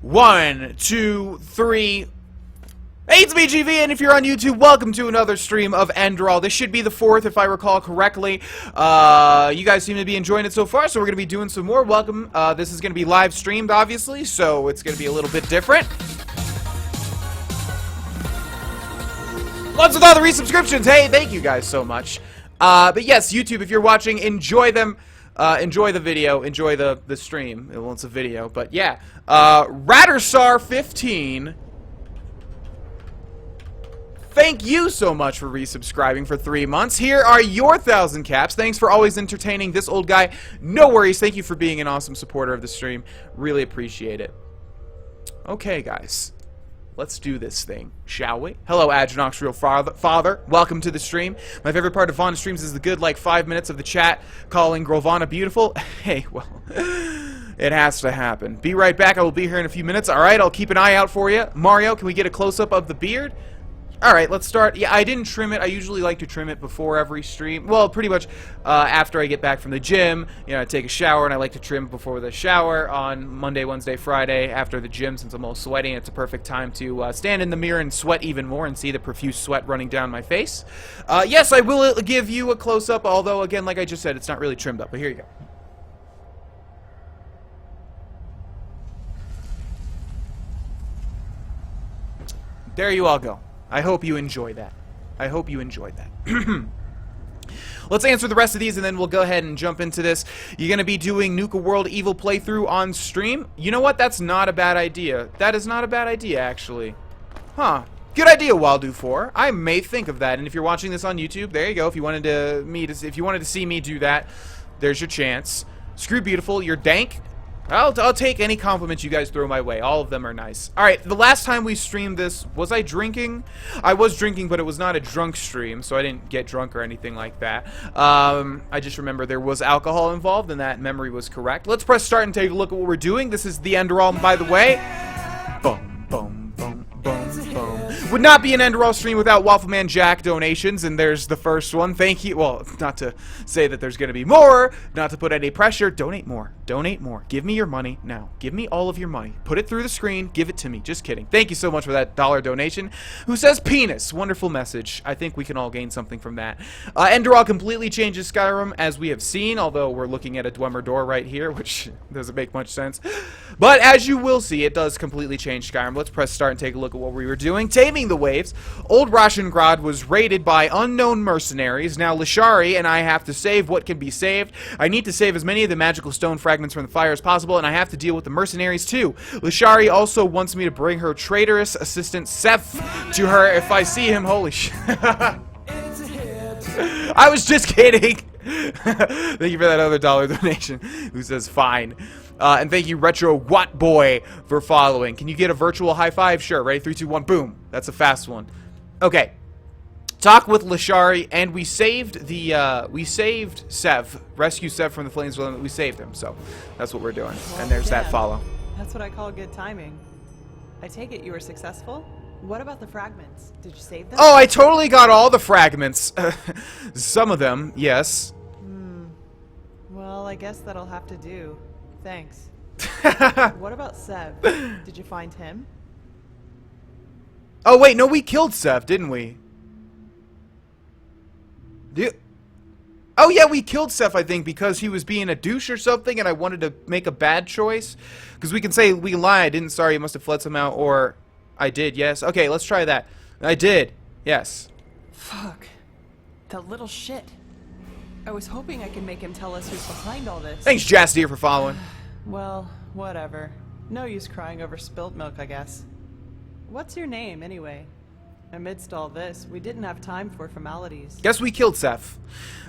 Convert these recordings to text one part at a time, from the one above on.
1, 2, 3. Hey, it's me, GV, and if you're on YouTube, welcome to another stream of Enderal. This should be the 4th, if I recall correctly. You guys seem to be enjoying it so far, so we're going to be doing some more. Welcome. This is going to be live streamed, obviously, so it's going to be a little bit different. Lots with all the resubscriptions. Hey, thank you guys so much. But yes, YouTube, if you're watching, enjoy them. Enjoy the video. Enjoy the stream. Well, it's a video, but yeah. Rattersar15. Thank you so much for resubscribing for 3 months. Here are your 1,000 caps. Thanks for always entertaining this old guy. No worries. Thank you for being an awesome supporter of the stream. Really appreciate it. Okay, guys. Let's do this thing, shall we? Hello, Adjanox Real Father. Welcome to the stream. My favorite part of Vana streams is the good, like, 5 minutes of the chat calling Vana beautiful. Hey, well, it has to happen. Be right back. I will be here in a few minutes. All right, I'll keep an eye out for you. Mario, can we get a close-up of the beard? Alright, let's start. Yeah, I didn't trim it. I usually like to trim it before every stream. Well, pretty much after I get back from the gym. You know, I take a shower, and I like to trim before the shower on Monday, Wednesday, Friday after the gym, since I'm all sweaty. It's a perfect time to stand in the mirror and sweat even more and see the profuse sweat running down my face. Yes, I will give you a close-up, although, again, like I just said, it's not really trimmed up. But here you go. There you all go. I hope you enjoy that. I hope you enjoyed that. Let's answer the rest of these, and then we'll go ahead and jump into this. You're going to be doing Nuka World Evil playthrough on stream? You know what? That's not a bad idea. That is not a bad idea, actually. Huh. Good idea, Waldo4. I may think of that. And if you're watching this on YouTube, there you go. If you wanted to see me do that, there's your chance. Screw beautiful. You're dank. I'll take any compliments you guys throw my way. All of them are nice. Alright, the last time we streamed this, was I drinking? I was drinking, but it was not a drunk stream, so I didn't get drunk or anything like that. I just remember there was alcohol involved, and that memory was correct. Let's press start and take a look at what we're doing. This is the Enderal, by the way. Boom, boom, boom, boom, boom. Would not be an Enderal stream without Waffleman Jack donations, and there's the first one. Thank you. Well, not to say that there's going to be more, not to put any pressure. Donate more. Donate more. Give me your money now. Give me all of your money. Put it through the screen. Give it to me. Just kidding. Thank you so much for that $1 donation. Who says penis? Wonderful message. I think we can all gain something from that. Enderal completely changes Skyrim, as we have seen, although we're looking at a Dwemer door right here, which doesn't make much sense. But as you will see, it does completely change Skyrim. Let's press start and take a look at what we were doing. Taming the Waves. Old Roshengrad was raided by unknown mercenaries. Now Lishari and I have to save what can be saved. I need to save as many of the magical stone fragments from the fire as possible, and I have to deal with the mercenaries too. Lishari also wants me to bring her traitorous assistant Seth to her if I see him. Holy shit. I was just kidding. Thank you for that other $1 donation. Who says fine. And thank you, Retro Watt Boy, for following. Can you get a virtual high five? Sure. Ready? 3, 2, 1. Boom. That's a fast one. Okay. Talk with Lishari, and we saved the, we saved Sev. Rescue Sev from the flames. We saved him, so that's what we're doing. Well, and there's that follow. That's what I call good timing. I take it you were successful? What about the fragments? Did you save them? Oh, I totally got all the fragments. Some of them, yes. Well, I guess that'll have to do. Thanks. What about Sev? Did you find him? Oh, wait, no, we killed Sev, didn't we? Oh, yeah, we killed Seth, I think, because he was being a douche or something, and I wanted to make a bad choice. Because we can say, we can lie, I didn't, sorry, you must have fled somehow, or I did, yes. Okay, let's try that. I did, yes. Fuck. That little shit. I was hoping I could make him tell us who's behind all this. Thanks, Jastier, for following. Well, whatever. No use crying over spilt milk, I guess. What's your name, anyway? Amidst all this, we didn't have time for formalities. Guess we killed Seth.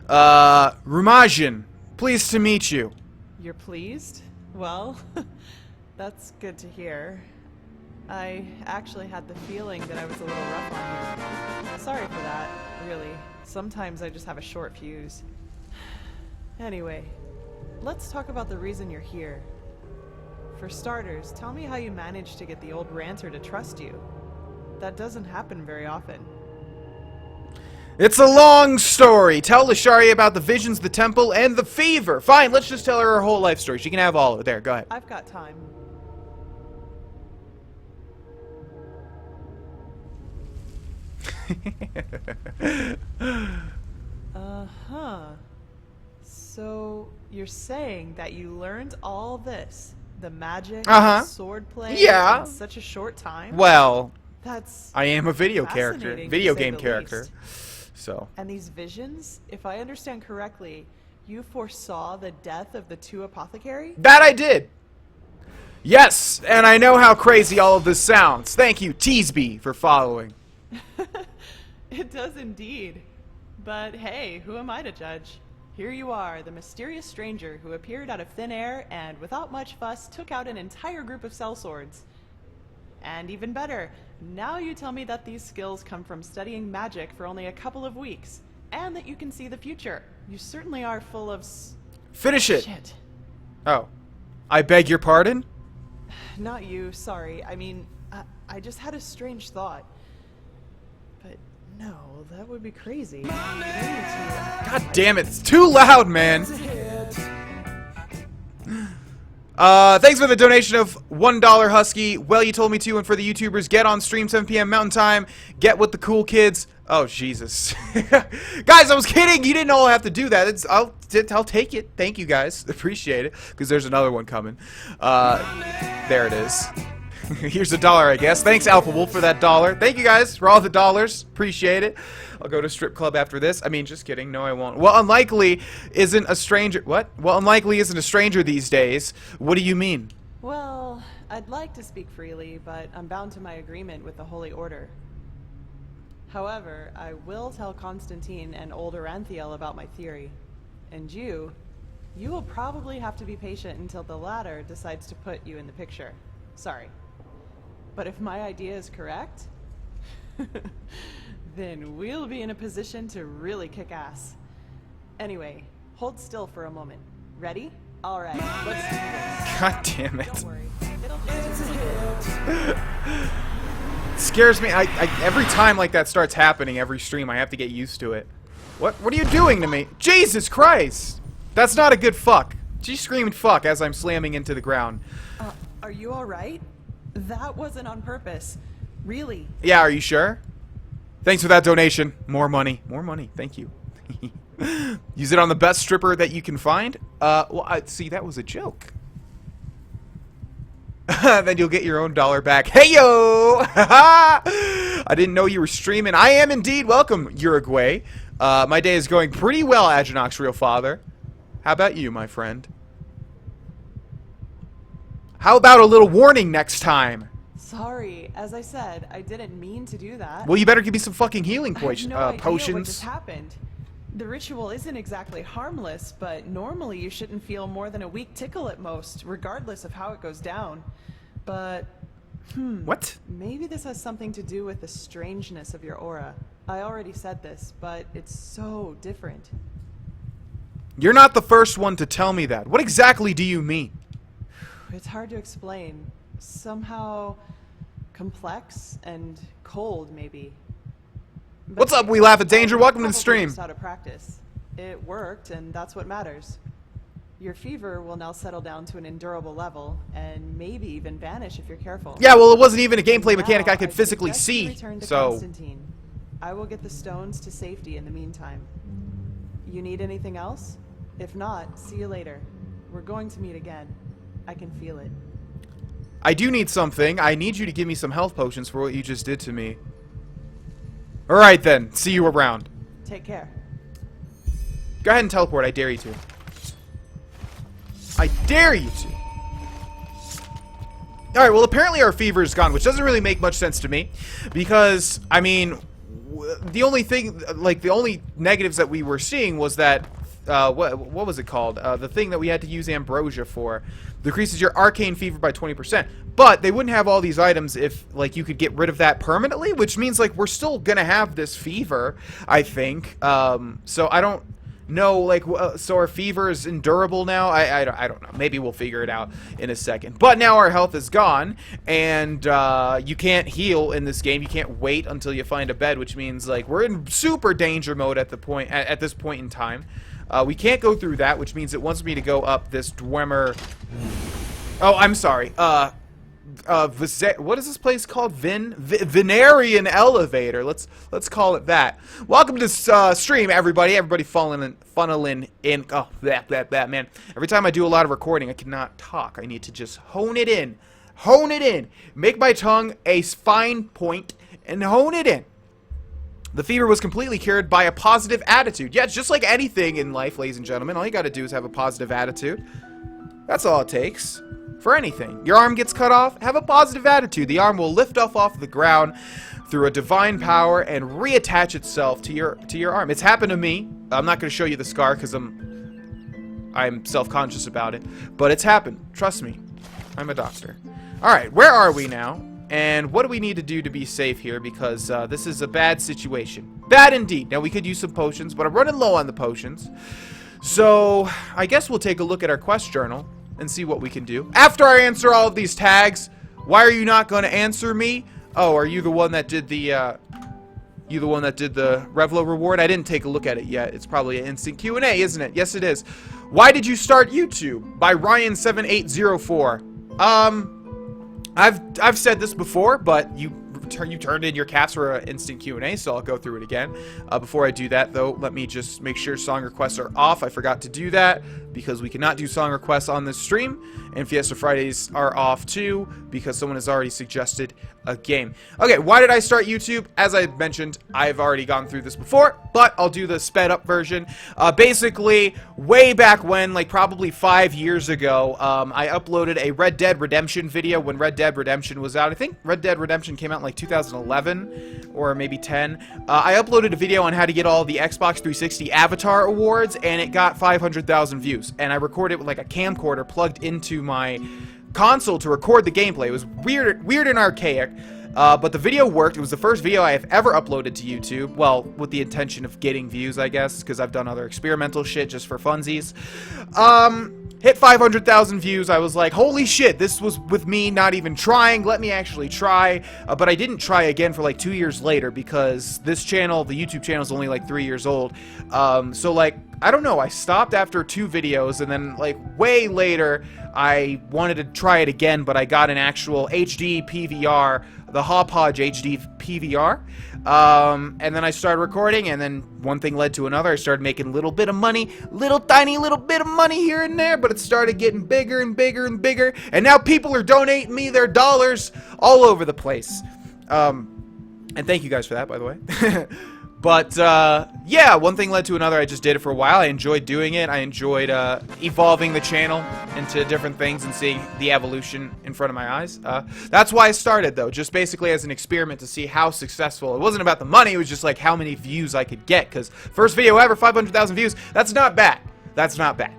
Rumajin, pleased to meet you. You're pleased? Well, that's good to hear. I actually had the feeling that I was a little rough on you. Sorry for that, really. Sometimes I just have a short fuse. Anyway, let's talk about the reason you're here. For starters, tell me how you managed to get the old ranter to trust you. That doesn't happen very often. It's a long story. Tell Lishari about the visions, the temple, and the fever. Fine, let's just tell her her whole life story. She can have all of it. There, go ahead. I've got time. Uh-huh. So, you're saying that you learned all this, the magic, Uh-huh. sword play, Yeah. in such a short time? Well, That's I am a video character, fascinating, video to say game the character. least. So, And these visions, if I understand correctly, you foresaw the death of the two apothecary? that I did. Yes, and I know how crazy all of this sounds. Thank you, Teasby, for following. It does indeed. But hey, who am I to judge? Here you are, the mysterious stranger who appeared out of thin air and, without much fuss, took out an entire group of sellswords. And even better, now you tell me that these skills come from studying magic for only a couple of weeks, and that you can see the future. You certainly are full of Finish it. shit. Oh, I beg your pardon? Not you, sorry. I mean, I just had a strange thought. But no, that would be crazy. God damn it, it's too loud, man. Thanks for the donation of $1 Husky. Well, you told me to, and for the YouTubers, get on stream 7 p.m. Mountain Time. Get with the cool kids. Oh, Jesus. Guys, I was kidding. You didn't all have to do that. I'll take it. Thank you, guys. Appreciate it. Because there's another one coming. There it is. Here's $1, I guess. Thanks, Alpha Wolf, for that $1. Thank you, guys, for all the dollars. Appreciate it. I'll go to strip club after this. I mean, just kidding. No, I won't. Well, unlikely isn't a stranger. What? Well, unlikely isn't a stranger these days. What do you mean? Well, I'd like to speak freely, but I'm bound to my agreement with the Holy Order. However, I will tell Constantine and old Oranthiel about my theory. And you will probably have to be patient until the latter decides to put you in the picture. Sorry. But if my idea is correct, then we'll be in a position to really kick ass. Anyway, hold still for a moment. Ready? Alright, let's do this. God damn it. Don't worry. It'll just Scares me. Every time like that starts happening, every stream, I have to get used to it. What are you doing to me? Jesus Christ! That's not a good fuck. She's screaming fuck as I'm slamming into the ground. Are you alright? That wasn't on purpose. Really. Yeah, are you sure? Thanks for that donation. More money. More money. Thank you. Use it on the best stripper that you can find? Well, see, that was a joke. Then you'll get your own $1 back. Hey yo! I didn't know you were streaming. I am indeed. Welcome, Uruguay. My day is going pretty well, Aginox Real Father. How about you, my friend? How about a little warning next time? Sorry, as I said, I didn't mean to do that. Well, you better give me some fucking healing I have no idea what potions. just happened. The ritual isn't exactly harmless, but normally you shouldn't feel more than a weak tickle at most, regardless of how it goes down. But, What? maybe this has something to do with the strangeness of your aura. I already said this, but it's so different. You're not the first one to tell me that. What exactly do you mean? It's hard to explain. Somehow complex and cold, maybe. But What's up, We Laugh at Danger? Welcome to the probably stream. just out of practice. It worked, and that's what matters. Your fever will now settle down to an endurable level, and maybe even vanish if you're careful. Yeah, well, it wasn't even a gameplay mechanic Now, I could physically suggest you see, return to so... Constantine. I will get the stones to safety in the meantime. You need anything else? If not, see you later. We're going to meet again. I can feel it. I do need something. I need you to give me some health potions for what you just did to me. Alright then, see you around. Take care. Go ahead and teleport, I dare you to. I dare you to. Alright, well apparently our fever is gone, which doesn't really make much sense to me. Because, I mean, the only thing, like the only negatives that we were seeing was that, what was it called? The thing that we had to use ambrosia for. Decreases your arcane fever by 20%. But they wouldn't have all these items if, like, you could get rid of that permanently, which means, like, we're still gonna have this fever, I think. So I don't know, like, so our fever is endurable now? I don't know. Maybe we'll figure it out in a second. But now our health is gone, and you can't heal in this game. You can't wait until you find a bed, which means, like, we're in super danger mode at this point in time. We can't go through that, which means it wants me to go up this Dwemer... Oh, I'm sorry. what is this place called? Venarian elevator. Let's call it that. Welcome to stream, everybody. Everybody funneling in. Oh, that man. Every time I do a lot of recording, I cannot talk. I need to just hone it in, make my tongue a fine point, and hone it in. The fever was completely cured by a positive attitude. Yeah, it's just like anything in life, ladies and gentlemen. All you got to do is have a positive attitude. That's all it takes. For anything. Your arm gets cut off, have a positive attitude. The arm will lift off the ground through a divine power and reattach itself to your arm. It's happened to me. I'm not going to show you the scar because I'm self-conscious about it, but it's happened. Trust me. I'm a doctor. All right, where are we now? And what do we need to do to be safe here? Because this is a bad situation. Bad indeed. Now, we could use some potions, but I'm running low on the potions. So, I guess we'll take a look at our quest journal and see what we can do. After I answer all of these tags, why are you not going to answer me? Oh, are you the one that did the Revlo reward? I didn't take a look at it yet. It's probably an instant Q&A, isn't it? Yes, it is. Why did you start YouTube? By Ryan7804. I've said this before, but you turned in your caps for an instant Q&A, so I'll go through it again. Before I do that, though, let me just make sure song requests are off. I forgot to do that because we cannot do song requests on this stream, and Fiesta Fridays are off too because someone has already suggested a game. Okay, why did I start YouTube? As I mentioned, I've already gone through this before, but I'll do the sped up version. Basically, way back when, like probably 5 years ago, I uploaded a Red Dead Redemption video when Red Dead Redemption was out. I think Red Dead Redemption came out in like 2011 or maybe 10. I uploaded a video on how to get all the Xbox 360 Avatar Awards, and it got 500,000 views. And I recorded with like a camcorder plugged into my console to record the gameplay. It was weird and archaic, but the video worked. It was the first video I have ever uploaded to YouTube. Well, with the intention of getting views, I guess, because I've done other experimental shit just for funsies. Hit 500,000 views. I was like, holy shit, this was with me not even trying. Let me actually try. But I didn't try again for like 2 years later because this channel, the YouTube channel, is only like 3 years old. So like, I don't know, I stopped after 2 videos, and then like way later I wanted to try it again, but I got an actual HD PVR, the Hauppauge HD PVR, and then I started recording, and then one thing led to another. I started making a little bit of money, tiny little bit of money here and there, but it started getting bigger and bigger and bigger, and now people are donating me their dollars all over the place. And thank you guys for that, by the way. But, yeah, one thing led to another. I just did it for a while. I enjoyed doing it. I enjoyed evolving the channel into different things and seeing the evolution in front of my eyes. That's why I started, though, just basically as an experiment to see how successful. It wasn't about the money. It was just like how many views I could get, because first video ever, 500,000 views. That's not bad. That's not bad.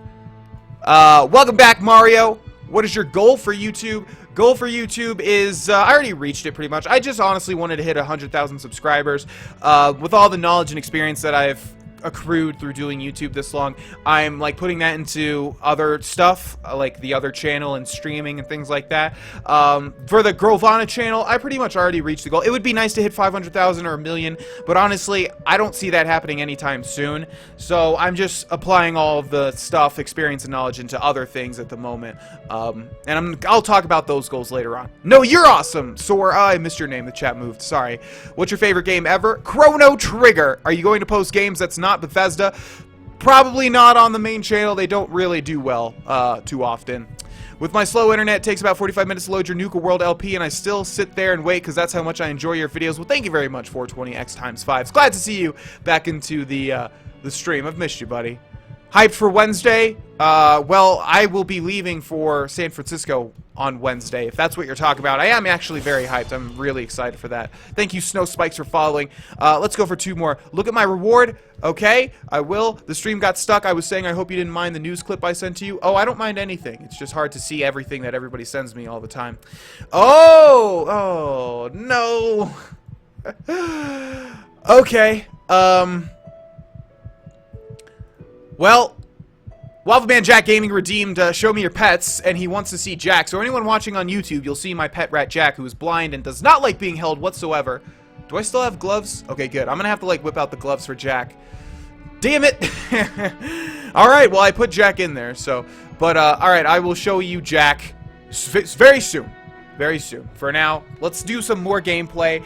Welcome back, Mario. What is your goal for YouTube? Goal for YouTube is, I already reached it pretty much. I just honestly wanted to hit 100,000 subscribers. With all the knowledge and experience that I've accrued through doing YouTube this long, I'm like putting that into other stuff, like the other channel and streaming and things like that. For the Vana channel, I pretty much already reached the goal. It would be nice to hit 500,000 or a million, but honestly, I don't see that happening anytime soon. So I'm just applying all of the stuff, experience, and knowledge into other things at the moment. And I'll talk about those goals later on. No, you're awesome, Sora. I missed your name. The chat moved. Sorry. What's your favorite game ever? Chrono Trigger. Are you going to post games that's not Bethesda? Probably not on the main channel. They don't really do well too often. With my slow internet, it takes about 45 minutes to load your Nuka World LP, and I still sit there and wait because that's how much I enjoy your videos. Well, thank you very much, 420x5s. Glad to see you back into the stream. I've missed you, buddy. Hyped for Wednesday? Well, I will be leaving for San Francisco on Wednesday, if that's what you're talking about. I am actually very hyped. I'm really excited for that. Thank you, Snow Spikes, for following. Let's go for 2 more. Look at my reward. Okay, I will. The stream got stuck. I was saying I hope you didn't mind the news clip I sent to you. Oh, I don't mind anything. It's just hard to see everything that everybody sends me all the time. Oh, no. Okay, well, Waffleman Jack Gaming redeemed Show Me Your Pets, and he wants to see Jack. So anyone watching on YouTube, you'll see my pet rat Jack, who is blind and does not like being held whatsoever. Do I still have gloves? Okay, good. I'm gonna have to, like, whip out the gloves for Jack. Damn it! Alright, well, I put Jack in there, so... But, alright, I will show you Jack very soon. Very soon. For now, let's do some more gameplay.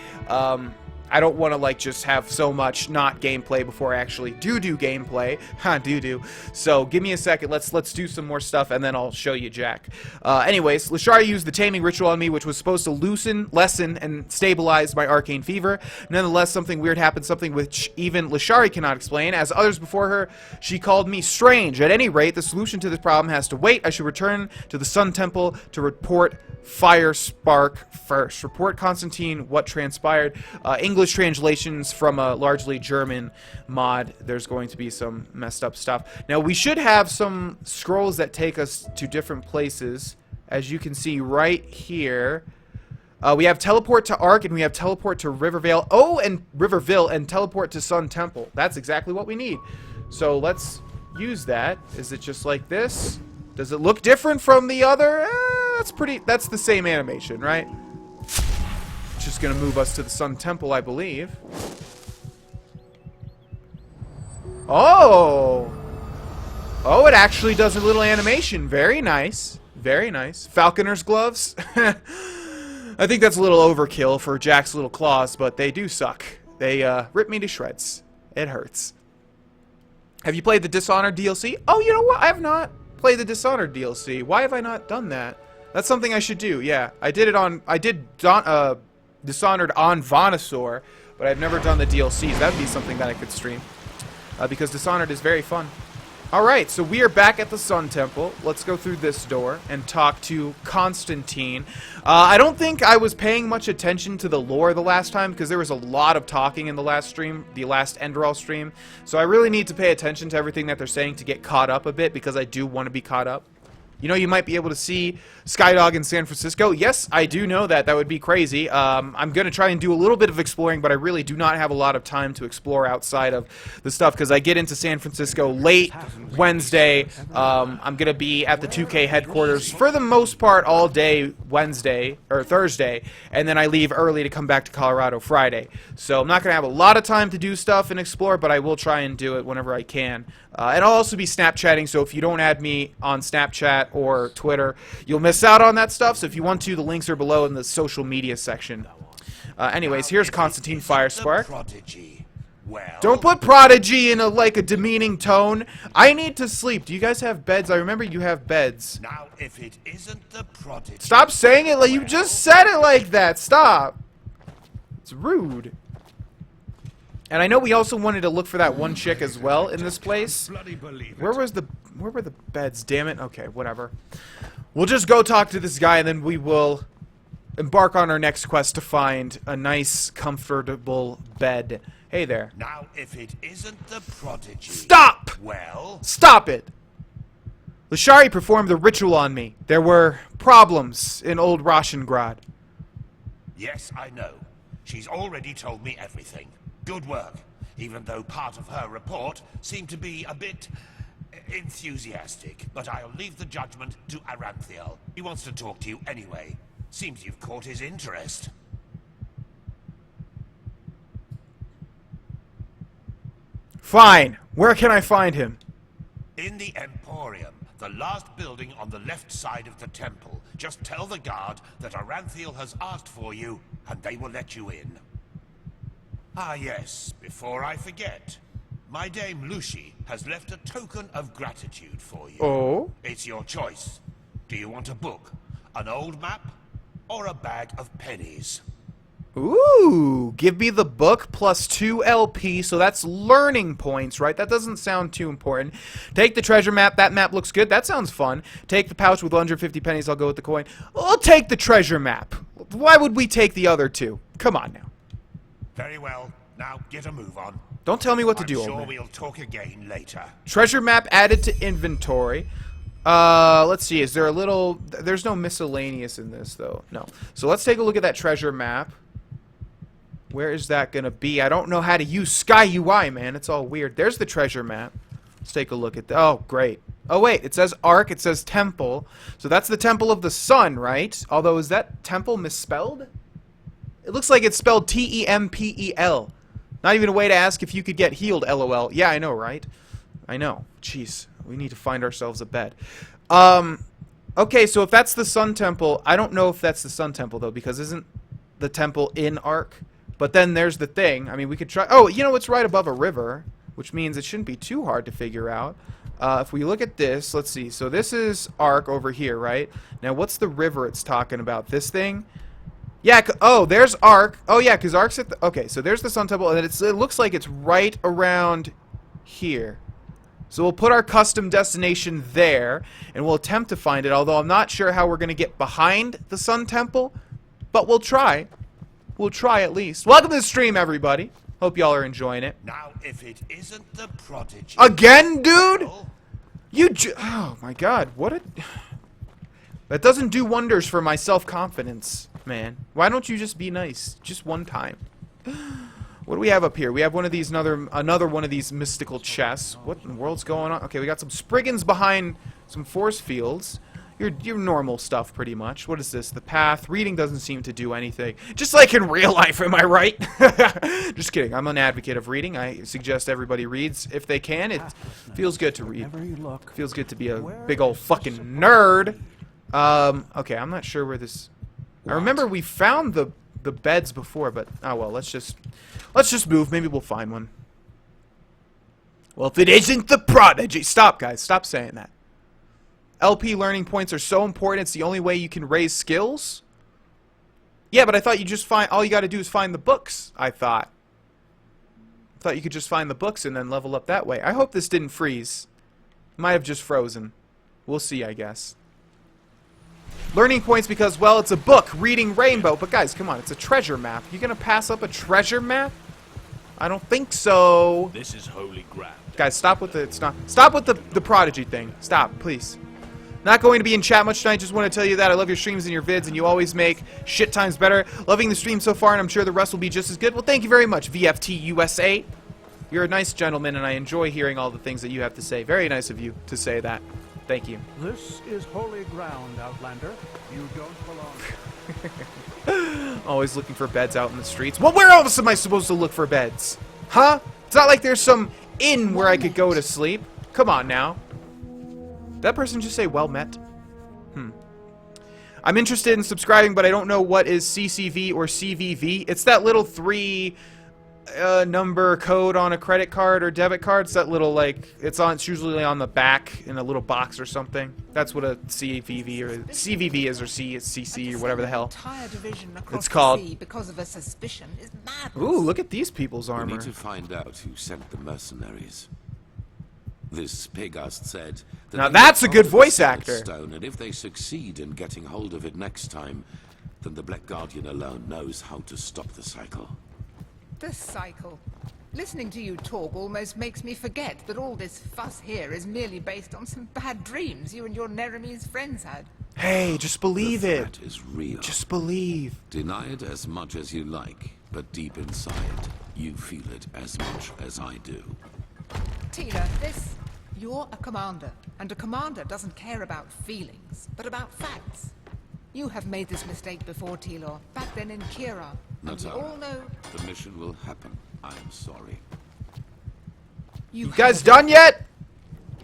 I don't want to, like, just have so much not gameplay before I actually do gameplay. Ha, do. So, give me a second. Let's do some more stuff, and then I'll show you Jack. Anyways, Lashari used the taming ritual on me, which was supposed to lessen, and stabilize my arcane fever. Nonetheless, something weird happened, something which even Lashari cannot explain. As others before her, she called me strange. At any rate, the solution to this problem has to wait. I should return to the Sun Temple to report Fire Spark first. Report Constantine what transpired. English translations from a largely German mod. There's going to be some messed up stuff. Now, we should have some scrolls that take us to different places. As you can see right here. We have teleport to Ark, and we have teleport to Rivervale. Oh, and Riverville, and teleport to Sun Temple. That's exactly what we need. So let's use that. Is it just like this? Does it look different from the other? That's the same animation, right? It's just gonna move us to the Sun Temple, I believe. Oh! Oh, it actually does a little animation. Very nice. Very nice. Falconer's gloves. I think that's a little overkill for Jack's little claws, but they do suck. They rip me to shreds. It hurts. Have you played the Dishonored DLC? Oh, you know what? I have not played the Dishonored DLC. Why have I not done that? That's something I should do. Yeah, I did Dishonored on Vanasaur, but I've never done the DLCs. That would be something that I could stream because Dishonored is very fun. Alright, so we are back at the Sun Temple. Let's go through this door and talk to Constantine. I don't think I was paying much attention to the lore the last time because there was a lot of talking in the last stream, the last Enderal stream. So I really need to pay attention to everything that they're saying to get caught up a bit because I do want to be caught up. You know, you might be able to see Skydog in San Francisco. Yes, I do know that. That would be crazy. I'm going to try and do a little bit of exploring, but I really do not have a lot of time to explore outside of the stuff because I get into San Francisco late Wednesday. I'm going to be at the 2K headquarters for the most part all day Wednesday or Thursday, and then I leave early to come back to Colorado Friday. So I'm not going to have a lot of time to do stuff and explore, but I will try and do it whenever I can. And I'll also be Snapchatting, so if you don't add me on Snapchat or Twitter, you'll miss out on that stuff. So if you want to, the links are below in the social media section. Anyways, here's Constantine Firespark. Well, Don't put Prodigy in like a demeaning tone. I need to sleep. Do you guys have beds? I remember you have beds. now if it isn't the Prodigy. Stop saying it like you just said it like that. Stop. It's rude. And I know we also wanted to look for that one chick as well in this place. Where were the beds? Damn it. Okay, whatever. We'll just go talk to this guy and then we will embark on our next quest to find a nice, comfortable bed. Hey there. Now if it isn't the Prodigy. Stop! Well, Stop it! Lashari performed the ritual on me. There were problems in Old Roshengrad. yes, I know. She's already told me everything. Good work. Even though part of her report seemed to be a bit enthusiastic. But I'll leave the judgment to Aranthiel. He wants to talk to you anyway. Seems you've caught his interest. Fine. Where can I find him? In the Emporium, the last building on the left side of the temple. Just tell the guard that Aranthiel has asked for you, and they will let you in. Ah yes, before I forget. My dame Lucy has left a token of gratitude for you. Oh? It's your choice. Do you want a book, an old map, or a bag of pennies? Ooh, give me the book plus 2 LP, so that's learning points, right? That doesn't sound too important. Take the treasure map. That map looks good. That sounds fun. Take the pouch with 150 pennies. I'll go with the coin. I'll take the treasure map. Why would we take the other two? Come on now. Very well. Now get a move on. Don't tell me what to do, I'm old sure man. we'll talk again later. Treasure map added to inventory. Let's see. Is there a little... There's no miscellaneous in this, though. No. So let's take a look at that treasure map. Where is that going to be? I don't know how to use Sky UI, man. It's all weird. There's the treasure map. Let's take a look at that. Oh, great. Oh, wait. It says Ark. It says Temple. So that's the Temple of the Sun, right? Although, is that Temple misspelled? It looks like it's spelled T-E-M-P-E-L. Not even a way to ask if you could get healed, LOL. Yeah, I know, right? I know. Jeez. We need to find ourselves a bed. Okay, so if that's the Sun Temple, I don't know if that's the Sun Temple, though, because isn't the temple in Ark? But then there's the thing. I mean, we could try... Oh, you know, it's right above a river, which means it shouldn't be too hard to figure out. If we look at this, let's see. So this is Ark over here, right? Now, what's the river it's talking about? This thing? Yeah, oh, there's Ark. Oh, yeah, because Ark's at the... Okay, so there's the Sun Temple, and then it looks like it's right around here. So we'll put our custom destination there, and we'll attempt to find it, although I'm not sure how we're going to get behind the Sun Temple, but we'll try. We'll try at least. Welcome to the stream, everybody. Hope y'all are enjoying it. Now, if it isn't the prodigy... Again, dude? Oh, my God. What a... That doesn't do wonders for my self-confidence, man. Why don't you just be nice? Just one time. What do we have up here? We have one of these, another one of these mystical chests. What in the world's going on? Okay, we got some Spriggans behind some force fields. Your normal stuff, pretty much. What is this? The path. Reading doesn't seem to do anything. Just like in real life, am I right? Just kidding. I'm an advocate of reading. I suggest everybody reads if they can. It feels good to read. Feels good to be a big old fucking nerd. Okay, I'm not sure where this... I remember we found the beds before, but oh well, let's just move. Maybe we'll find one. Well, if it isn't the prodigy... Stop, guys. Stop saying that. LP learning points are so important, it's the only way you can raise skills? Yeah, but I thought you just find... All you gotta do is find the books, I thought. I thought you could just find the books and then level up that way. I hope this didn't freeze. Might have just frozen. We'll see, I guess. Learning points because, well, it's a book, Reading Rainbow. But guys, come on, it's a treasure map. You gonna pass up a treasure map? I don't think so. This is holy ground. Guys, stop with the... Stop with the prodigy thing. Stop, please. Not going to be in chat much tonight. Just want to tell you that I love your streams and your vids, and you always make shit times better. Loving the stream so far, and I'm sure the rest will be just as good. Well, thank you very much, VFT USA. You're a nice gentleman, and I enjoy hearing all the things that you have to say. Very nice of you to say that. Thank you. This is holy ground, Outlander. You don't belong. Always looking for beds out in the streets. Well, where else am I supposed to look for beds? Huh? It's not like there's some inn where I could go to sleep. Come on now. Did that person just say well met? I'm interested in subscribing, but I don't know what is CCV or CVV. It's that little 3 number code on a credit card or debit card. It's that little, like, it's usually on the back in a little box or something. That's what a CVV or CVV is, or CC or whatever the hell it's called. Because of a suspicion is madness. Ooh, look at these people's armor. We need to find out who sent the mercenaries. This Pegast said that now that's a good voice actor. Stone, and if they succeed in getting hold of it next time, then the Black Guardian alone knows how to stop the cycle. The cycle. Listening to you talk almost makes me forget that all this fuss here is merely based on some bad dreams you and your Neremese friends had. Hey, just believe the it. threat is real. Just believe. Deny it as much as you like, but deep inside, you feel it as much as I do. Tina, you're a commander, and a commander doesn't care about feelings, but about facts. You have made this mistake before, Tilor, back then in Kira. And we all know... The mission will happen. I am sorry. You guys done yet?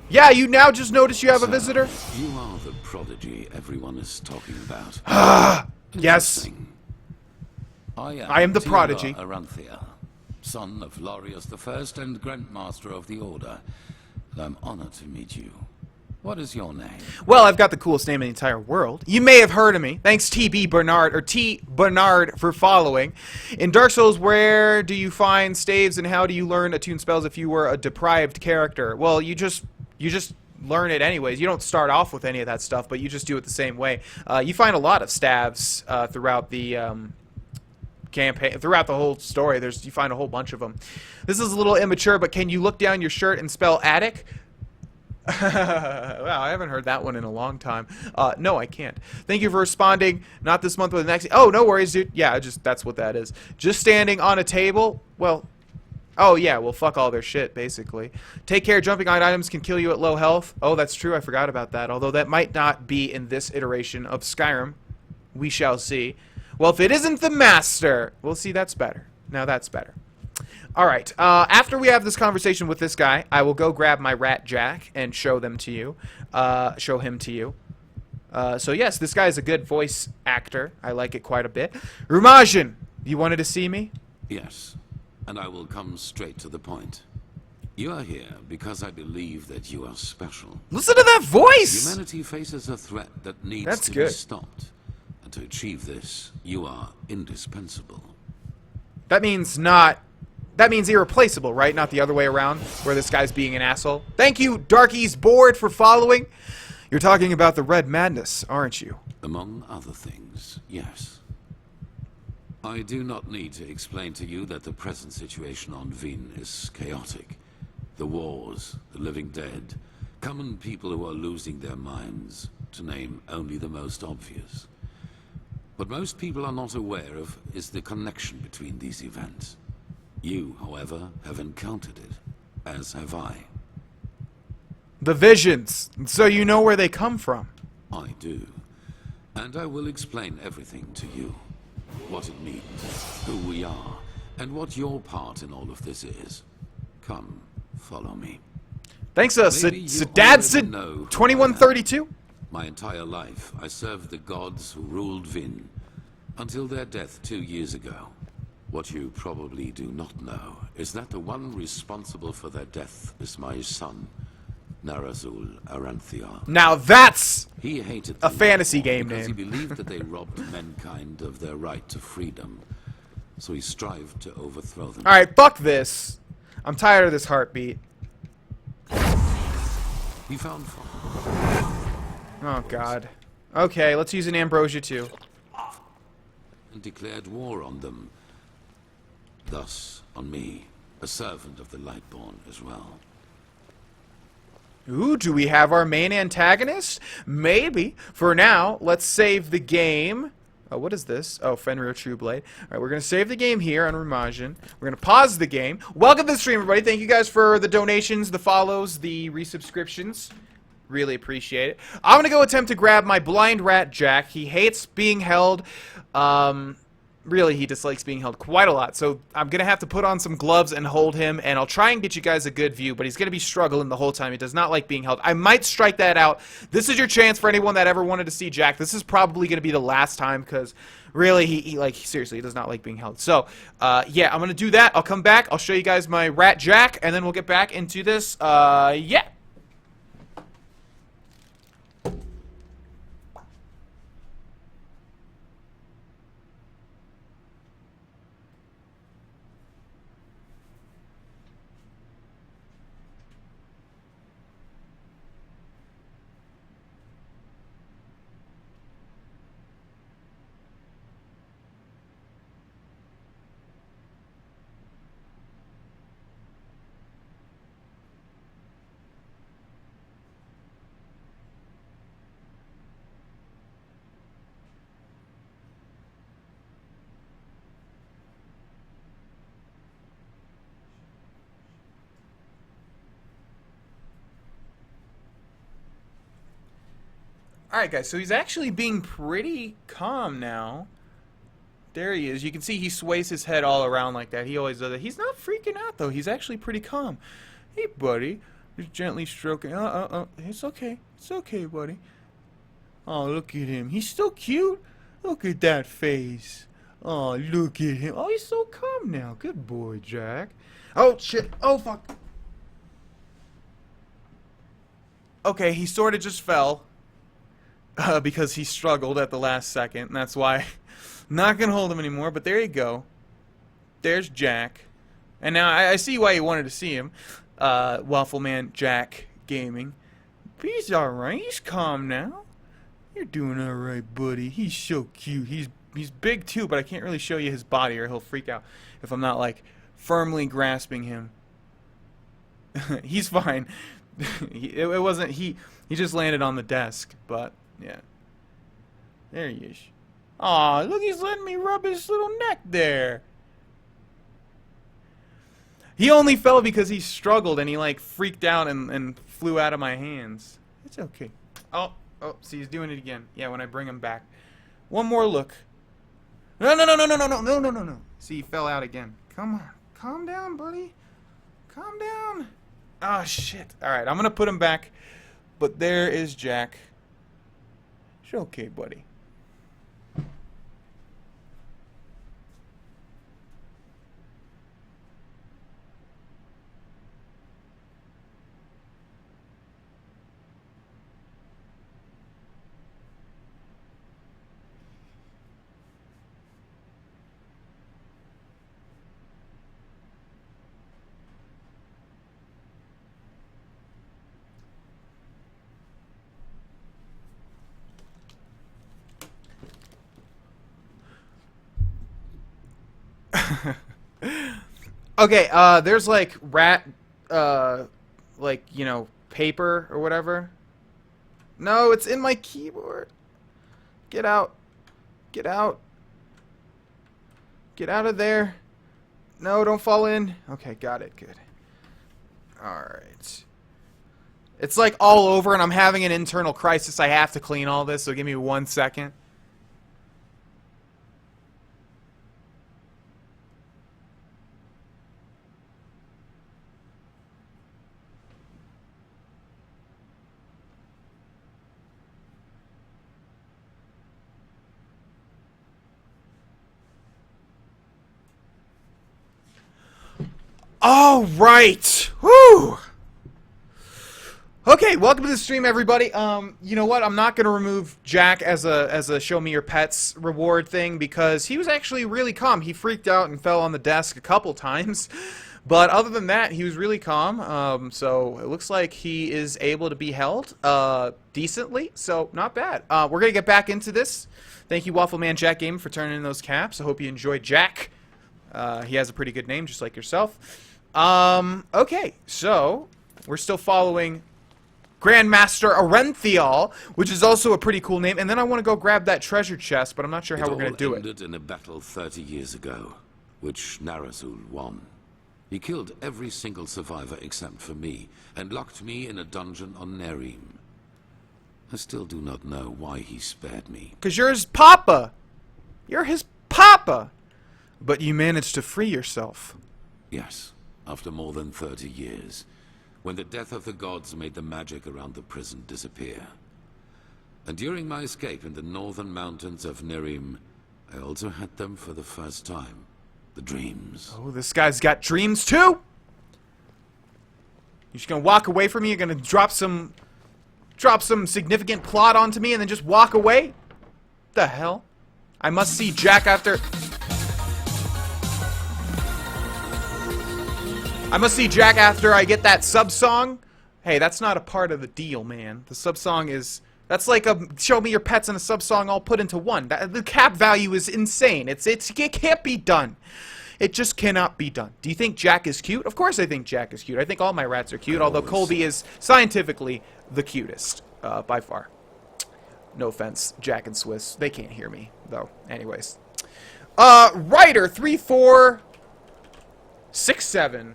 Yeah, you now just noticed you have a visitor? You are the prodigy everyone is talking about. Yes. I am the prodigy. Aranthia, son of Larius I and Grandmaster of the Order. I'm honored to meet you. What is your name? Well, I've got the coolest name in the entire world. You may have heard of me. Thanks TB Bernard, or T Bernard, for following. In Dark Souls, where do you find staves and how do you learn attune spells if you were a deprived character? Well, you just learn it anyways. You don't start off with any of that stuff, but you just do it the same way. You find a lot of staves throughout the campaign, throughout the whole story. You find a whole bunch of them. This is a little immature, but can you look down your shirt and spell attic? Wow, I haven't heard that one in a long time. No, I can't. Thank you for responding. Not this month, but the next. Oh, no worries, dude. Yeah, that's what that is. Just standing on a table. Well, oh yeah. Well, fuck all their shit, basically. Take care. Jumping on items can kill you at low health. Oh, that's true. I forgot about that. Although that might not be in this iteration of Skyrim. We shall see. Well, if it isn't the master, we'll see. That's better. Now that's better. Alright, after we have this conversation with this guy, I will go grab my Rat Jack and show them to you. Show him to you. So yes, this guy is a good voice actor. I like it quite a bit. Rumajin, you wanted to see me? Yes, and I will come straight to the point. You are here because I believe that you are special. Listen to that voice! Humanity faces a threat that needs That's to good. be stopped. And to achieve this, you are indispensable. That means not... That means irreplaceable, right? Not the other way around, where this guy's being an asshole. Thank you, Darky's Board, for following. You're talking about the Red Madness, aren't you? Among other things, yes. I do not need to explain to you that the present situation on Vin is chaotic. The wars, the living dead, common people who are losing their minds, to name only the most obvious. What most people are not aware of is the connection between these events. You, however, have encountered it, as have I. The visions. So you know where they come from. I do. And I will explain everything to you. What it means, who we are, and what your part in all of this is. Come, follow me. Thanks, Maybe you Dad already know who I am. 2132. My entire life, I served the gods who ruled Vin, until their death 2 years ago. What you probably do not know is that the one responsible for their death is my son, Narazul Aranthiar. Now that's He hated a them fantasy game because name. he believed that they robbed mankind of their right to freedom, so he strived to overthrow them. Alright, fuck this. I'm tired of this heartbeat. He found fault Oh, God. Okay, let's use an Ambrosia, too. and declared war on them. Thus, on me, a servant of the Lightborn as well. Ooh, do we have our main antagonist? Maybe. For now, let's save the game. Oh, what is this? Oh, Fenrir Trueblade. Alright, we're going to save the game here on Rumajin. We're going to pause the game. Welcome to the stream, everybody. Thank you guys for the donations, the follows, the resubscriptions. Really appreciate it. I'm going to go attempt to grab my blind rat, Jack. He hates being held. Really, he dislikes being held quite a lot. So I'm going to have to put on some gloves and hold him. And I'll try and get you guys a good view. But he's going to be struggling the whole time. He does not like being held. I might strike that out. This is your chance for anyone that ever wanted to see Jack. This is probably going to be the last time. Because really, he seriously, he does not like being held. So, yeah, I'm going to do that. I'll come back. I'll show you guys my rat, Jack. And then we'll get back into this. Yeah. Alright, guys, so he's actually being pretty calm now. There he is. You can see he sways his head all around like that. He always does that. He's not freaking out, though. He's actually pretty calm. Hey, buddy. Just gently stroking. It's okay. It's okay, buddy. Oh, look at him. He's still cute. Look at that face. Oh, look at him. Oh, he's so calm now. Good boy, Jack. Oh, shit. Oh, fuck. Okay, he sort of just fell. Because he struggled at the last second. And that's why I'm not going to hold him anymore. But there you go. There's Jack. And now I see why you wanted to see him. Waffle Man Jack Gaming. But he's alright. He's calm now. You're doing alright, buddy. He's so cute. He's big too, but I can't really show you his body or he'll freak out if I'm not, like, firmly grasping him. He's fine. It wasn't... He just landed on the desk, but... Yeah. There he is. Aw, look, he's letting me rub his little neck there. He only fell because he struggled and he, like, freaked out and flew out of my hands. It's okay. Oh, see, he's doing it again. Yeah, when I bring him back. One more look. No. See, he fell out again. Come on. Calm down, buddy. Calm down. Oh, shit. All right, I'm going to put him back. But there is Jack. It's okay, buddy. Okay, there's like like, you know, paper or whatever. No, it's in my keyboard. Get out. Get out. Get out of there. No, don't fall in. Okay, got it. Good. Alright. It's like all over and I'm having an internal crisis. I have to clean all this, so give me 1 second. All right. Whew. Okay, welcome to the stream, everybody. You know what? I'm not gonna remove Jack as a show me your pets reward thing because he was actually really calm. He freaked out and fell on the desk a couple times, but other than that, he was really calm. So it looks like he is able to be held decently. So not bad. We're gonna get back into this. Thank you, Waffleman Jack Game, for turning in those caps. I hope you enjoyed Jack. He has a pretty good name, just like yourself. Okay, so we're still following Grandmaster Arenthial, which is also a pretty cool name. And then I want to go grab that treasure chest, but I'm not sure how we're going to do it. It all ended in a battle 30 years ago, which Narazul won. He killed every single survivor except for me, and locked me in a dungeon on Nerim. I still do not know why he spared me. 'Cause you're his papa! You're his papa! But you managed to free yourself. Yes, after more than 30 years, when the death of the gods made the magic around the prison disappear. And during my escape in the northern mountains of Nerim, I also had them for the first time. The dreams. Oh, this guy's got dreams too? You're just gonna walk away from me? You're gonna drop some significant plot onto me and then just walk away? The hell? I must see Jack after... I get that sub-song. Hey, that's not a part of the deal, man. The sub-song is... That's like a show me your pets and a sub-song all put into one. The cap value is insane. It can't be done. It just cannot be done. Do you think Jack is cute? Of course I think Jack is cute. I think all my rats are cute, although Colby is scientifically the cutest, by far. No offense, Jack and Swiss. They can't hear me, though. Anyways. Ryder3467.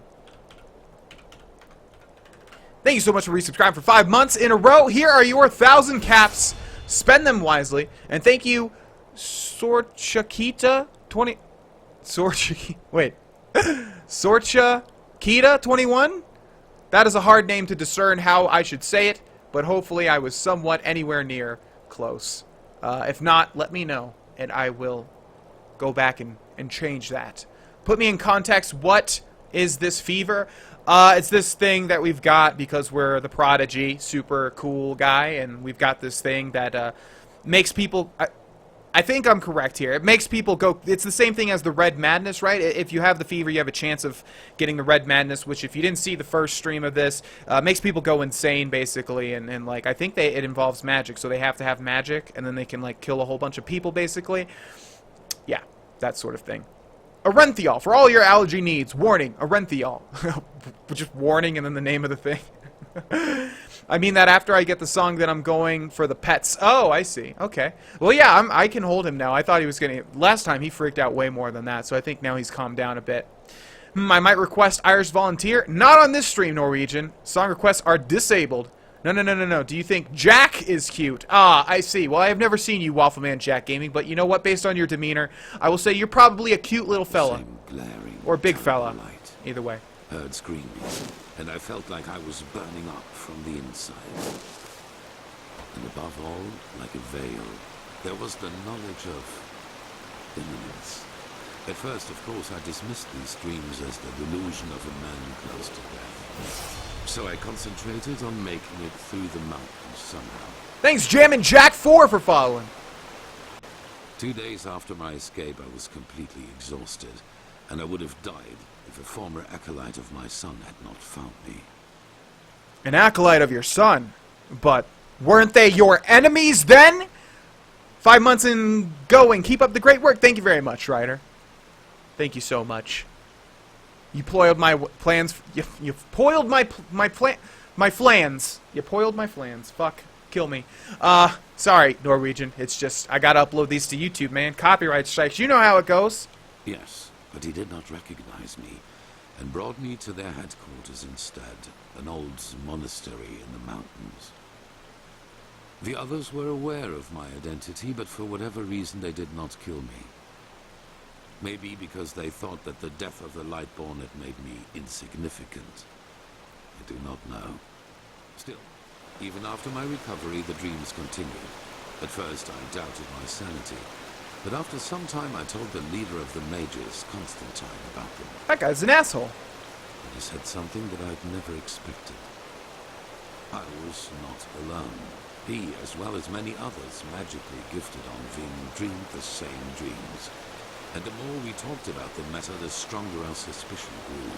Thank you so much for resubscribing for 5 months in a row. Here are your 1,000 caps. Spend them wisely. And thank you, Sorchakita20... Sorchakita21? That is a hard name to discern how I should say it, but hopefully I was somewhat anywhere near close. If not, let me know, and I will go back and change that. Put me in context. What is this fever? It's this thing that we've got because we're the Prodigy, super cool guy, and we've got this thing that makes people... I think I'm correct here. It makes people go... It's the same thing as the Red Madness, right? If you have the fever, you have a chance of getting the Red Madness, which if you didn't see the first stream of this, makes people go insane, basically, and like, I think it involves magic, so they have to have magic, and then they can, like, kill a whole bunch of people, basically. Yeah, that sort of thing. Arenthial, for all your allergy needs. Warning, Arenthial. Just warning and then the name of the thing. I mean that after I get the song that I'm going for the pets. Oh, I see. Okay. Well, yeah, I can hold him now. I thought he was going to... Last time he freaked out way more than that, so I think now he's calmed down a bit. I might request Irish Volunteer. Not on this stream, Norwegian. Song requests are disabled. No. Do you think Jack is cute? Ah, I see. Well, I have never seen you, Waffleman Jack Gaming, but you know what? Based on your demeanor, I will say you're probably a cute little fella. Or big fella. Light. Either way. Heard screaming, and I felt like I was burning up from the inside. And above all, like a veil, there was the knowledge of imminence. At first, of course, I dismissed these dreams as the delusion of a man close to death. So I concentrated on making it through the mountains somehow. Thanks, Jammin' Jack 4 for following. 2 days after my escape, I was completely exhausted, and I would have died if a former acolyte of my son had not found me. An acolyte of your son? But weren't they your enemies then? 5 months in going. Keep up the great work. Thank you very much, Ryder. Thank you so much. You foiled my plans. You foiled my flans. You foiled my flans. Fuck. Kill me. Sorry, Norwegian. It's just, I gotta upload these to YouTube, man. Copyright strikes. You know how it goes. Yes, but he did not recognize me, and brought me to their headquarters instead, an old monastery in the mountains. The others were aware of my identity, but for whatever reason they did not kill me. Maybe because they thought that the death of the Lightborn had made me insignificant. I do not know. Still, even after my recovery, the dreams continued. At first, I doubted my sanity, but after some time, I told the leader of the mages, Constantine, about them. That guy's an asshole. And he said something that I'd never expected. I was not alone. He, as well as many others magically gifted on Vin, dreamed the same dreams. And the more we talked about the matter, the stronger our suspicion grew,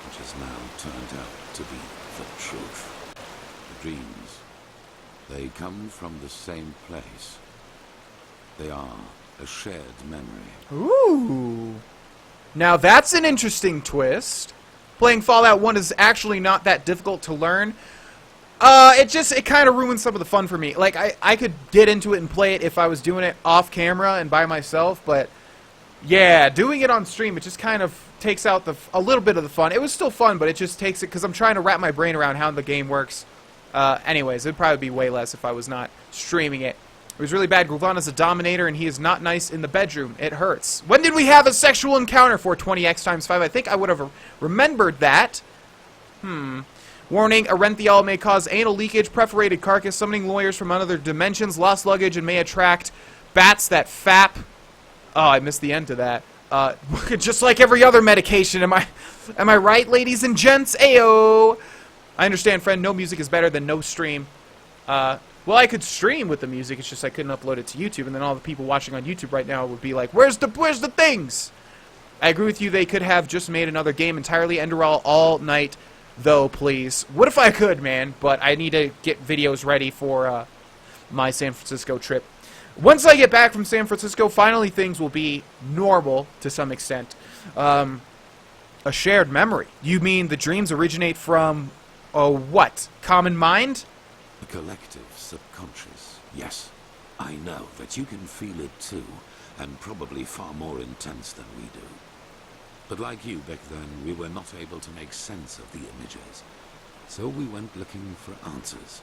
which has now turned out to be the truth. The dreams, they come from the same place. They are a shared memory. Ooh. Now that's an interesting twist. Playing Fallout 1 is actually not that difficult to learn. It kind of ruins some of the fun for me. Like, I could get into it and play it if I was doing it off camera and by myself, but yeah, doing it on stream, it just kind of takes out a little bit of the fun. It was still fun, but it just takes it, because I'm trying to wrap my brain around how the game works. Anyways, it'd probably be way less if I was not streaming it. It was really bad. Vana's a dominator, and he is not nice in the bedroom. It hurts. When did we have a sexual encounter for 20x times 5? I think I would have remembered that. Warning, Arenthiol may cause anal leakage, perforated carcass, summoning lawyers from other dimensions, lost luggage, and may attract bats that fap. Oh, I missed the end to that. Just like every other medication. Am I right, ladies and gents? Ayo! I understand, friend. No music is better than no stream. Well, I could stream with the music. It's just I couldn't upload it to YouTube, and then all the people watching on YouTube right now would be like, "Where's the things?" I agree with you. They could have just made another game entirely. Enderal all night, though, please. What if I could, man? But I need to get videos ready for my San Francisco trip. Once I get back from San Francisco, finally things will be normal to some extent. A shared memory. You mean the dreams originate from what? Common mind? A collective subconscious. Yes, I know that you can feel it too, and probably far more intense than we do. But like you back then, we were not able to make sense of the images. So we went looking for answers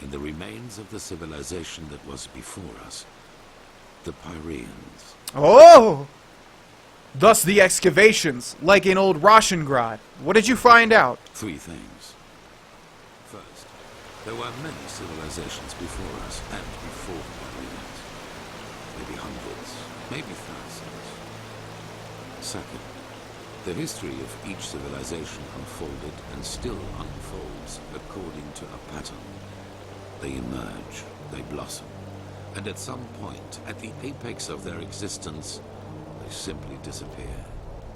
in the remains of the civilization that was before us. The Pyreans. Oh! Thus the excavations, like in old Roshengrad. What did you find out? 3 things. First, there were many civilizations before us and before the Pyreans. Maybe hundreds, maybe thousands. Second, the history of each civilization unfolded and still unfolds according to a pattern. They emerge, they blossom, and at some point, at the apex of their existence, they simply disappear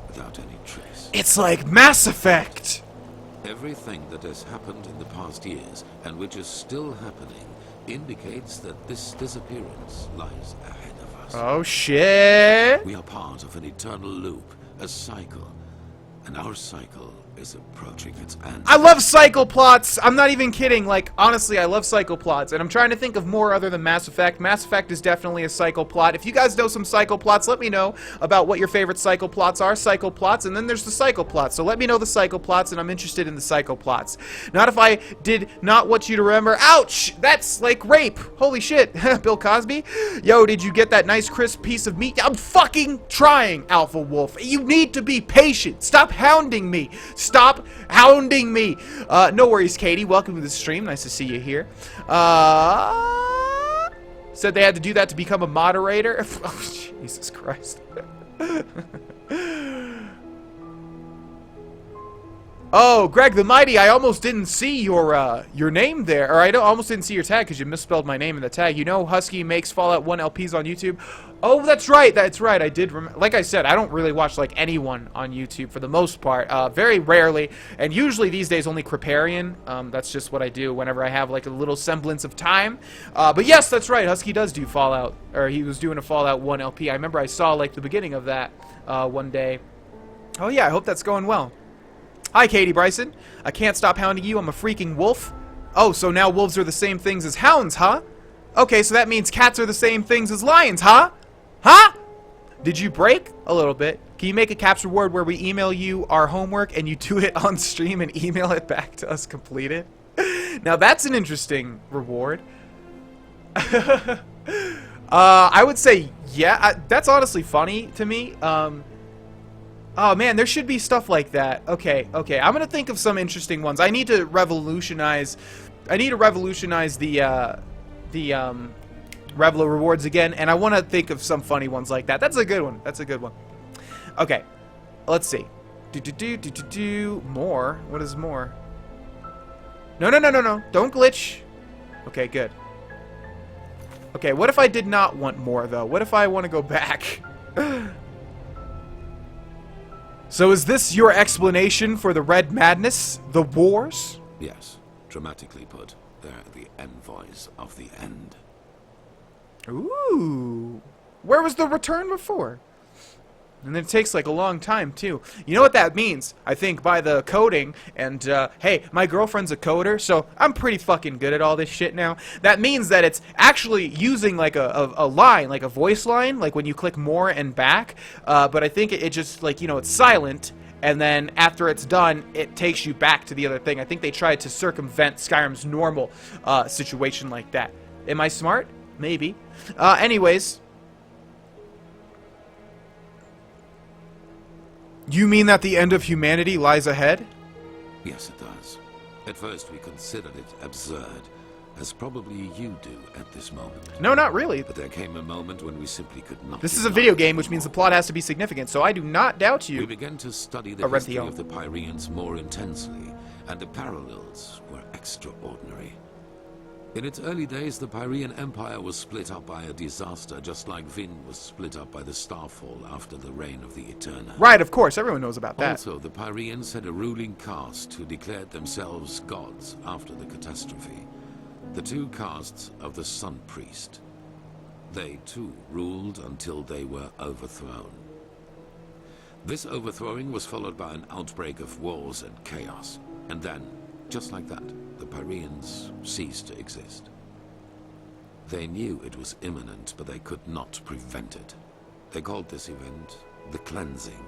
without any trace. It's like Mass Effect! Everything that has happened in the past years, and which is still happening, indicates that this disappearance lies ahead of us. Oh shit! We are part of an eternal loop, a cycle, and our cycle is approaching its end. I love cycle plots! I'm not even kidding, like, honestly, I love cycle plots, and I'm trying to think of more other than Mass Effect. Mass Effect is definitely a cycle plot. If you guys know some cycle plots, let me know about what your favorite cycle plots are. Cycle plots, and then there's the cycle plots. So let me know the cycle plots, and I'm interested in the cycle plots. Not if I did not want you to remember. Ouch! That's like rape! Holy shit. Bill Cosby? Yo, did you get that nice crisp piece of meat? I'm fucking trying, Alpha Wolf. You need to be patient. Stop Stop hounding me. Stop hounding me. No worries, Katie. Welcome to the stream. Nice to see you here. Said they had to do that to become a moderator. Oh, Jesus Christ. Oh, Greg the Mighty, I almost didn't see your name there. Or I almost didn't see your tag because you misspelled my name in the tag. You know Husky makes Fallout 1 LPs on YouTube? Oh, that's right. That's right. I did remember. Like I said, I don't really watch like anyone on YouTube for the most part. Very rarely. And usually these days only Kriparian. That's just what I do whenever I have like a little semblance of time. But yes, that's right. Husky does do Fallout. Or he was doing a Fallout 1 LP. I remember I saw like the beginning of that one day. Oh yeah, I hope that's going well. Hi, Katie Bryson. I can't stop hounding you. I'm a freaking wolf. Oh, so now wolves are the same things as hounds, huh? Okay, so that means cats are the same things as lions, huh? Huh? Did you break? A little bit. Can you make a capture reward where we email you our homework and you do it on stream and email it back to us completed? Now that's an interesting reward. I would say, yeah, that's honestly funny to me. Oh man, there should be stuff like that. Okay, I'm gonna think of some interesting ones. I need to revolutionize the Revlo rewards again, and I want to think of some funny ones like that. That's a good one. That's a good one. Okay, let's see. More. What is more? No. Don't glitch. Okay, good. Okay, what if I did not want more though? What if I want to go back? So is this your explanation for the Red Madness? The wars? Yes, dramatically put. They're the envoys of the end. Ooh. Where was the return before? And then it takes like a long time too. You know what that means? I think by the coding, and hey, my girlfriend's a coder, so I'm pretty fucking good at all this shit now. That means that it's actually using like a line, like a voice line, like when you click more and back. But I think it just like, you know, it's silent, and then after it's done, it takes you back to the other thing. I think they tried to circumvent Skyrim's normal situation like that. Am I smart? Maybe. Anyways. You mean that the end of humanity lies ahead? Yes, it does. At first we considered it absurd, as probably you do at this moment. No, not really. But there came a moment when we simply could not. This is a video game, which means the plot has to be significant, so I do not doubt you. We began to study the history of the Pyreans more intensely, and the parallels were extraordinary. In its early days, the Pyrean Empire was split up by a disaster, just like Vin was split up by the Starfall after the reign of the Eterna. Right, of course, everyone knows about that. Also, the Pyreans had a ruling caste who declared themselves gods after the catastrophe. The two castes of the Sun Priest. They, too, ruled until they were overthrown. This overthrowing was followed by an outbreak of wars and chaos, and then, just like that, the Pyreans ceased to exist. They knew it was imminent, but they could not prevent it. They called this event the Cleansing.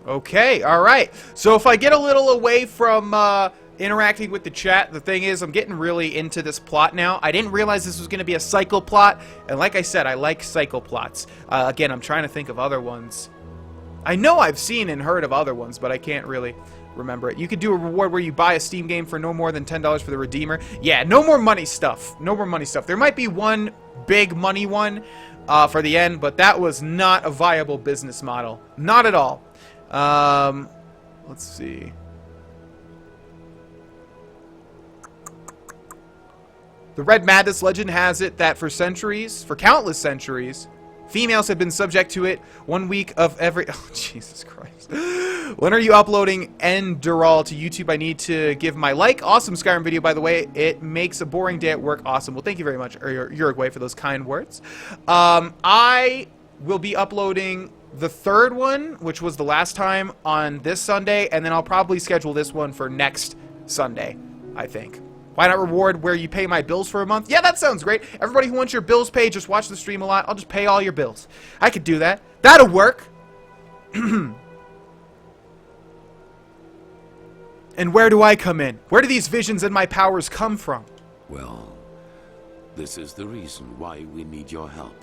Okay, alright. So if I get a little away from interacting with the chat, the thing is, I'm getting really into this plot now. I didn't realize this was going to be a cycle plot, and like I said, I like cycle plots. Again, I'm trying to think of other ones. I know I've seen and heard of other ones, but I can't really remember it. You could do a reward where you buy a Steam game for no more than $10 for the Redeemer. Yeah, no more money stuff. No more money stuff. There might be one big money one for the end, but that was not a viable business model. Not at all. Let's see. The Red Madness legend has it that for centuries, for countless centuries, females have been subject to it 1 week of every... Oh, Jesus Christ. When are you uploading Enderal to YouTube? I need to give my like. Awesome Skyrim video, by the way. It makes a boring day at work awesome. Well, thank you very much, Uruguay, for those kind words. I will be uploading the third one, which was the last time, on this Sunday, and then I'll probably schedule this one for next Sunday, I think. Why not reward where you pay my bills for a month? Yeah, that sounds great. Everybody who wants your bills paid, just watch the stream a lot. I'll just pay all your bills. I could do that. That'll work. And where do I come in? Where do these visions and my powers come from? Well, this is the reason why we need your help.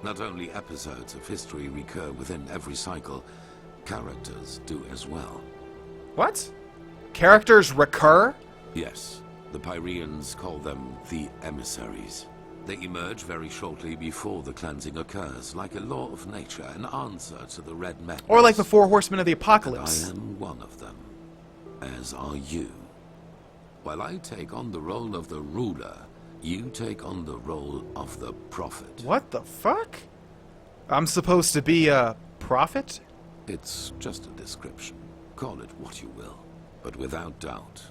Not only episodes of history recur within every cycle, characters do as well. What? Characters recur? Yes, the Pyreans call them the emissaries. They emerge very shortly before the cleansing occurs, like a law of nature, an answer to the Red Madness. Or like the Four Horsemen of the And Apocalypse. I am one of them, as are you. While I take on the role of the ruler, you take on the role of the prophet. What the fuck? I'm supposed to be a prophet? It's just a description. Call it what you will. But without doubt,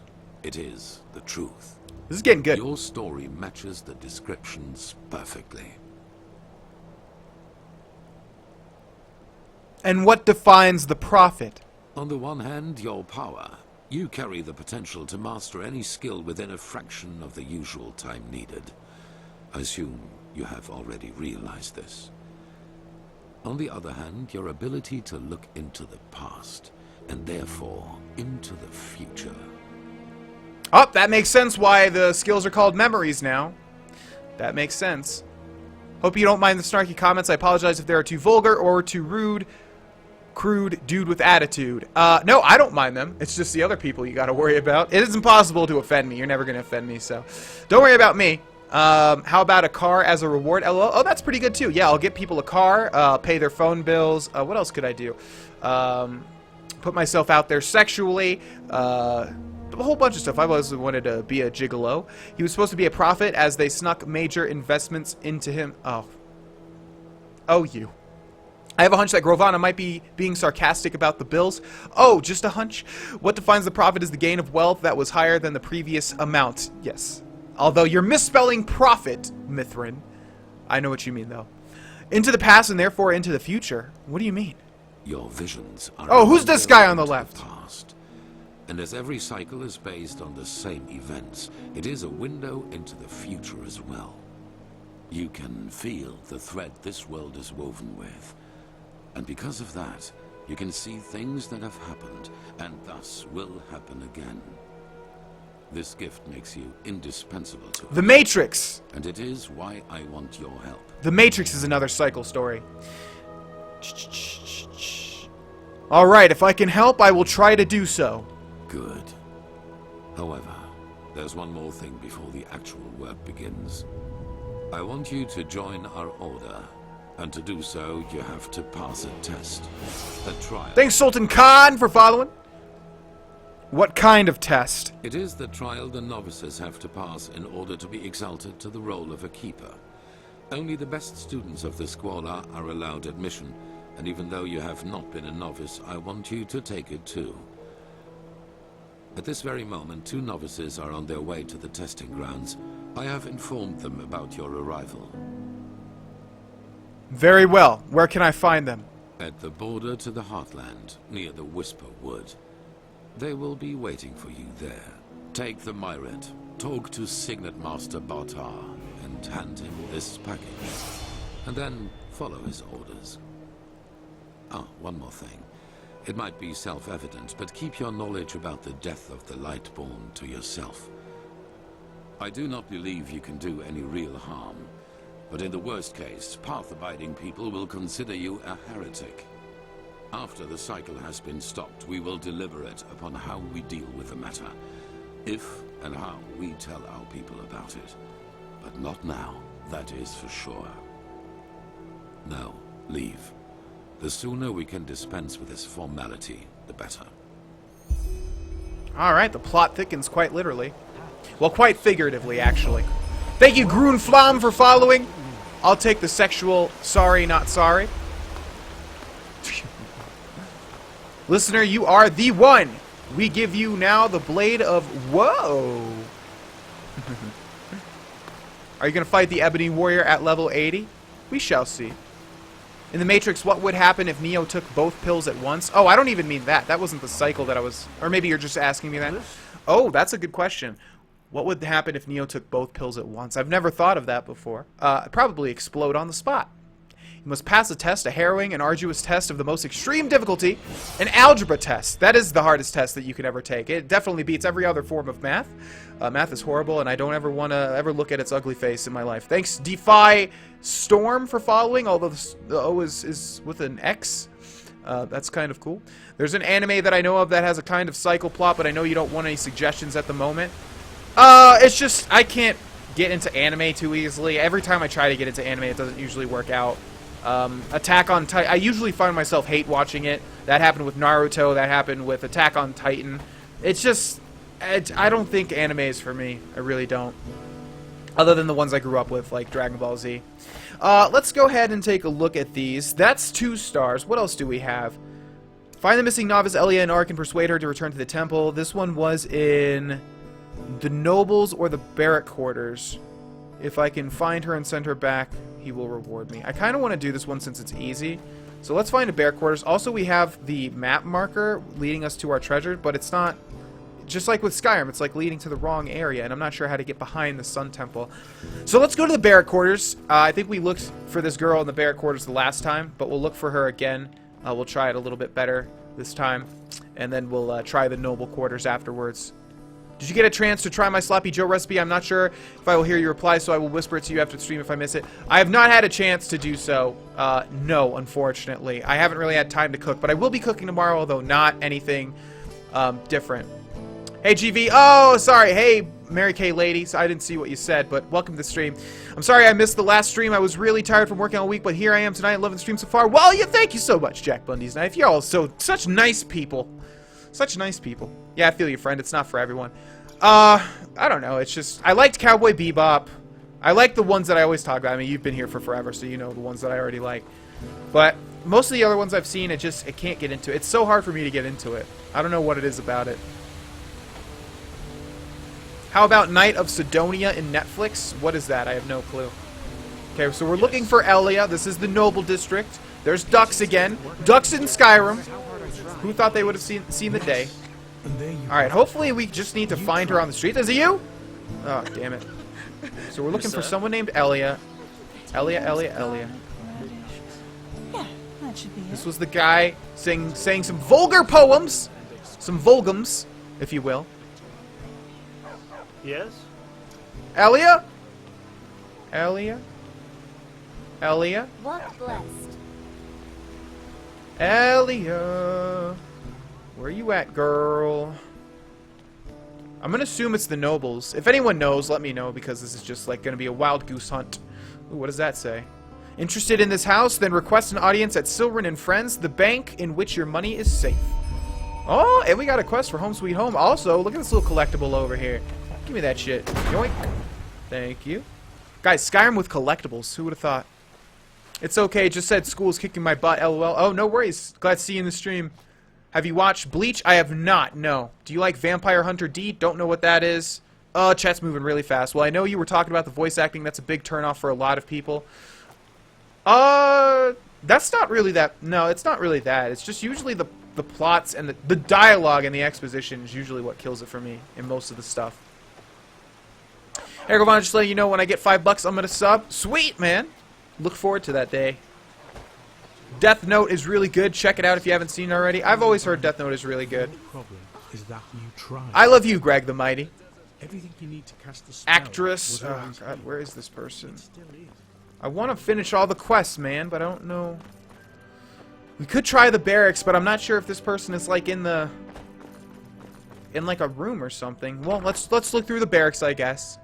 it is the truth. This is getting good. Your story matches the descriptions perfectly. And what defines the prophet? On the one hand, your power. You carry the potential to master any skill within a fraction of the usual time needed. I assume you have already realized this. On the other hand, your ability to look into the past, and therefore into the future. Oh, that makes sense why the skills are called memories now. That makes sense. Hope you don't mind the snarky comments. I apologize if they are too vulgar or too rude. Crude dude with attitude. No, I don't mind them. It's just the other people you gotta worry about. It is impossible to offend me. You're never gonna offend me, so don't worry about me. How about a car as a reward? LOL. Oh, that's pretty good too. Yeah, I'll get people a car, pay their phone bills. What else could I do? Put myself out there sexually. A whole bunch of stuff. I always wanted to be a gigolo. He was supposed to be a prophet as they snuck major investments into him. Oh, you. I have a hunch that Grovana might be being sarcastic about the bills. Oh, just a hunch? What defines the profit is the gain of wealth that was higher than the previous amount. Yes. Although you're misspelling profit, Mithrin. I know what you mean, though. Into the past and therefore into the future. What do you mean? Your visions are... Oh, who's this guy on the left? Past. And as every cycle is based on the same events, it is a window into the future as well. You can feel the thread this world is woven with. And because of that, you can see things that have happened, and thus will happen again. This gift makes you indispensable to The us, Matrix. and it is why I want your help. The Matrix is another cycle story. Alright, if I can help, I will try to do so. Good. However, there's one more thing before the actual work begins. I want you to join our order. And to do so, you have to pass a test. A trial. Thanks, Sultan Khan, for following. What kind of test? It is the trial the novices have to pass in order to be exalted to the role of a keeper. Only the best students of the Squalor are allowed admission, and even though you have not been a novice, I want you to take it too. At this very moment, 2 novices are on their way to the testing grounds. I have informed them about your arrival. Very well. Where can I find them? At the border to the Heartland, near the Whisper Wood. They will be waiting for you there. Take the Myret, talk to Signet Master Bartar, and hand him this package. And then follow his orders. Ah, one more thing. It might be self-evident, but keep your knowledge about the death of the Lightborn to yourself. I do not believe you can do any real harm. But in the worst case, path-abiding people will consider you a heretic. After the cycle has been stopped, we will deliberate upon how we deal with the matter. If and how we tell our people about it. But not now, that is for sure. Now, leave. The sooner we can dispense with this formality, the better. Alright, the plot thickens quite literally. Well, quite figuratively, actually. Thank you, Grunflam, for following. I'll take the sexual sorry, not sorry. Listener, you are the one. We give you now the blade of... Whoa. Are you going to fight the Ebony Warrior at level 80? We shall see. In the Matrix, what would happen if Neo took both pills at once? Oh, I don't even mean that. That wasn't the cycle that I was... Or maybe you're just asking me that. Oh, that's a good question. What would happen if Neo took both pills at once? I've never thought of that before. I'd probably explode on the spot. You must pass a test, a harrowing and arduous test of the most extreme difficulty, an algebra test. That is the hardest test that you could ever take. It definitely beats every other form of math. Math is horrible, and I don't ever want to ever look at its ugly face in my life. Thanks, Defy Storm, for following, although the O is with an X. That's kind of cool. There's an anime that I know of that has a kind of cycle plot, but I know you don't want any suggestions at the moment. It's just, I can't get into anime too easily. Every time I try to get into anime, it doesn't usually work out. Attack on Titan, I usually find myself hate watching it. That happened with Naruto, that happened with Attack on Titan. It's just, I don't think anime is for me. I really don't. Other than the ones I grew up with, like Dragon Ball Z. Let's go ahead and take a look at these. That's 2 stars. What else do we have? Find the missing novice Elia and Ark and persuade her to return to the temple. This one was in the nobles or the barrack quarters. If I can find her and send her back, he will reward me. I kind of want to do this one since it's easy. So let's find a barrack quarters. Also, we have the map marker leading us to our treasure, but it's not... Just like with Skyrim, it's like leading to the wrong area, and I'm not sure how to get behind the Sun Temple. So let's go to the barrack quarters. I think we looked for this girl in the barrack quarters the last time, but we'll look for her again. We'll try it a little bit better this time, and then we'll try the noble quarters afterwards. Did you get a chance to try my Sloppy Joe recipe? I'm not sure if I will hear your reply, so I will whisper it to you after the stream if I miss it. I have not had a chance to do so. No, unfortunately. I haven't really had time to cook, but I will be cooking tomorrow, although not anything different. Hey, GV. Oh, sorry. Hey, Mary Kay ladies. I didn't see what you said, but welcome to the stream. I'm sorry I missed the last stream. I was really tired from working all week, but here I am tonight. Loving the stream so far. Well, yeah, thank you so much, Jack Bundy's knife. You're all such nice people. Such nice people. Yeah, I feel you, friend. It's not for everyone. I don't know. It's just, I liked Cowboy Bebop. I like the ones that I always talk about. I mean, you've been here for forever, so you know the ones that I already like. But most of the other ones I've seen, it can't get into it. It's so hard for me to get into it. I don't know what it is about it. How about Night of Sidonia in Netflix? What is that? I have no clue. Okay, so we're looking for Elia. This is the Noble District. There's ducks again. Ducks in Skyrim. Who thought they would have seen the day? Alright, hopefully we just need to find her on the street. Is it you? Oh, damn it. So we're looking for someone named Elia. Elia. Yeah, that should be This was the guy saying some vulgar poems. Some vulgums, if you will. Yes? Elia? Walk blessed. Elia. Where are you at, girl? I'm gonna assume it's the nobles. If anyone knows, let me know, because this is just like gonna be a wild goose hunt. Ooh, what does that say? Interested in this house? Then request an audience at Silverin and Friends, the bank in which your money is safe. Oh, and we got a quest for Home Sweet Home. Also, look at this little collectible over here. Give me that shit. Yoink. Thank you. Guys, Skyrim with collectibles. Who would have thought? It's okay. Just said school's kicking my butt. LOL. Oh, no worries. Glad to see you in the stream. Have you watched Bleach? I have not. No. Do you like Vampire Hunter D? Don't know what that is. Chat's moving really fast. Well, I know you were talking about the voice acting. That's a big turnoff for a lot of people. That's not really that. No, it's not really that. It's just usually the plots and the dialogue and the exposition is usually what kills it for me in most of the stuff. Hey, Vana, just letting you know, when I get $5, I'm gonna sub. Sweet, man. Look forward to that day. Death Note is really good. Check it out if you haven't seen it already. I've always heard Death Note is really good. The problem is that you tried. I love you, Greg the Mighty. Everything you need to cast the spell Actress. was Oh, always God, here. where is this person? It still is. I want to finish all the quests, man, but I don't know. We could try the barracks, but I'm not sure if this person is like in like a room or something. Well, let's look through the barracks, I guess.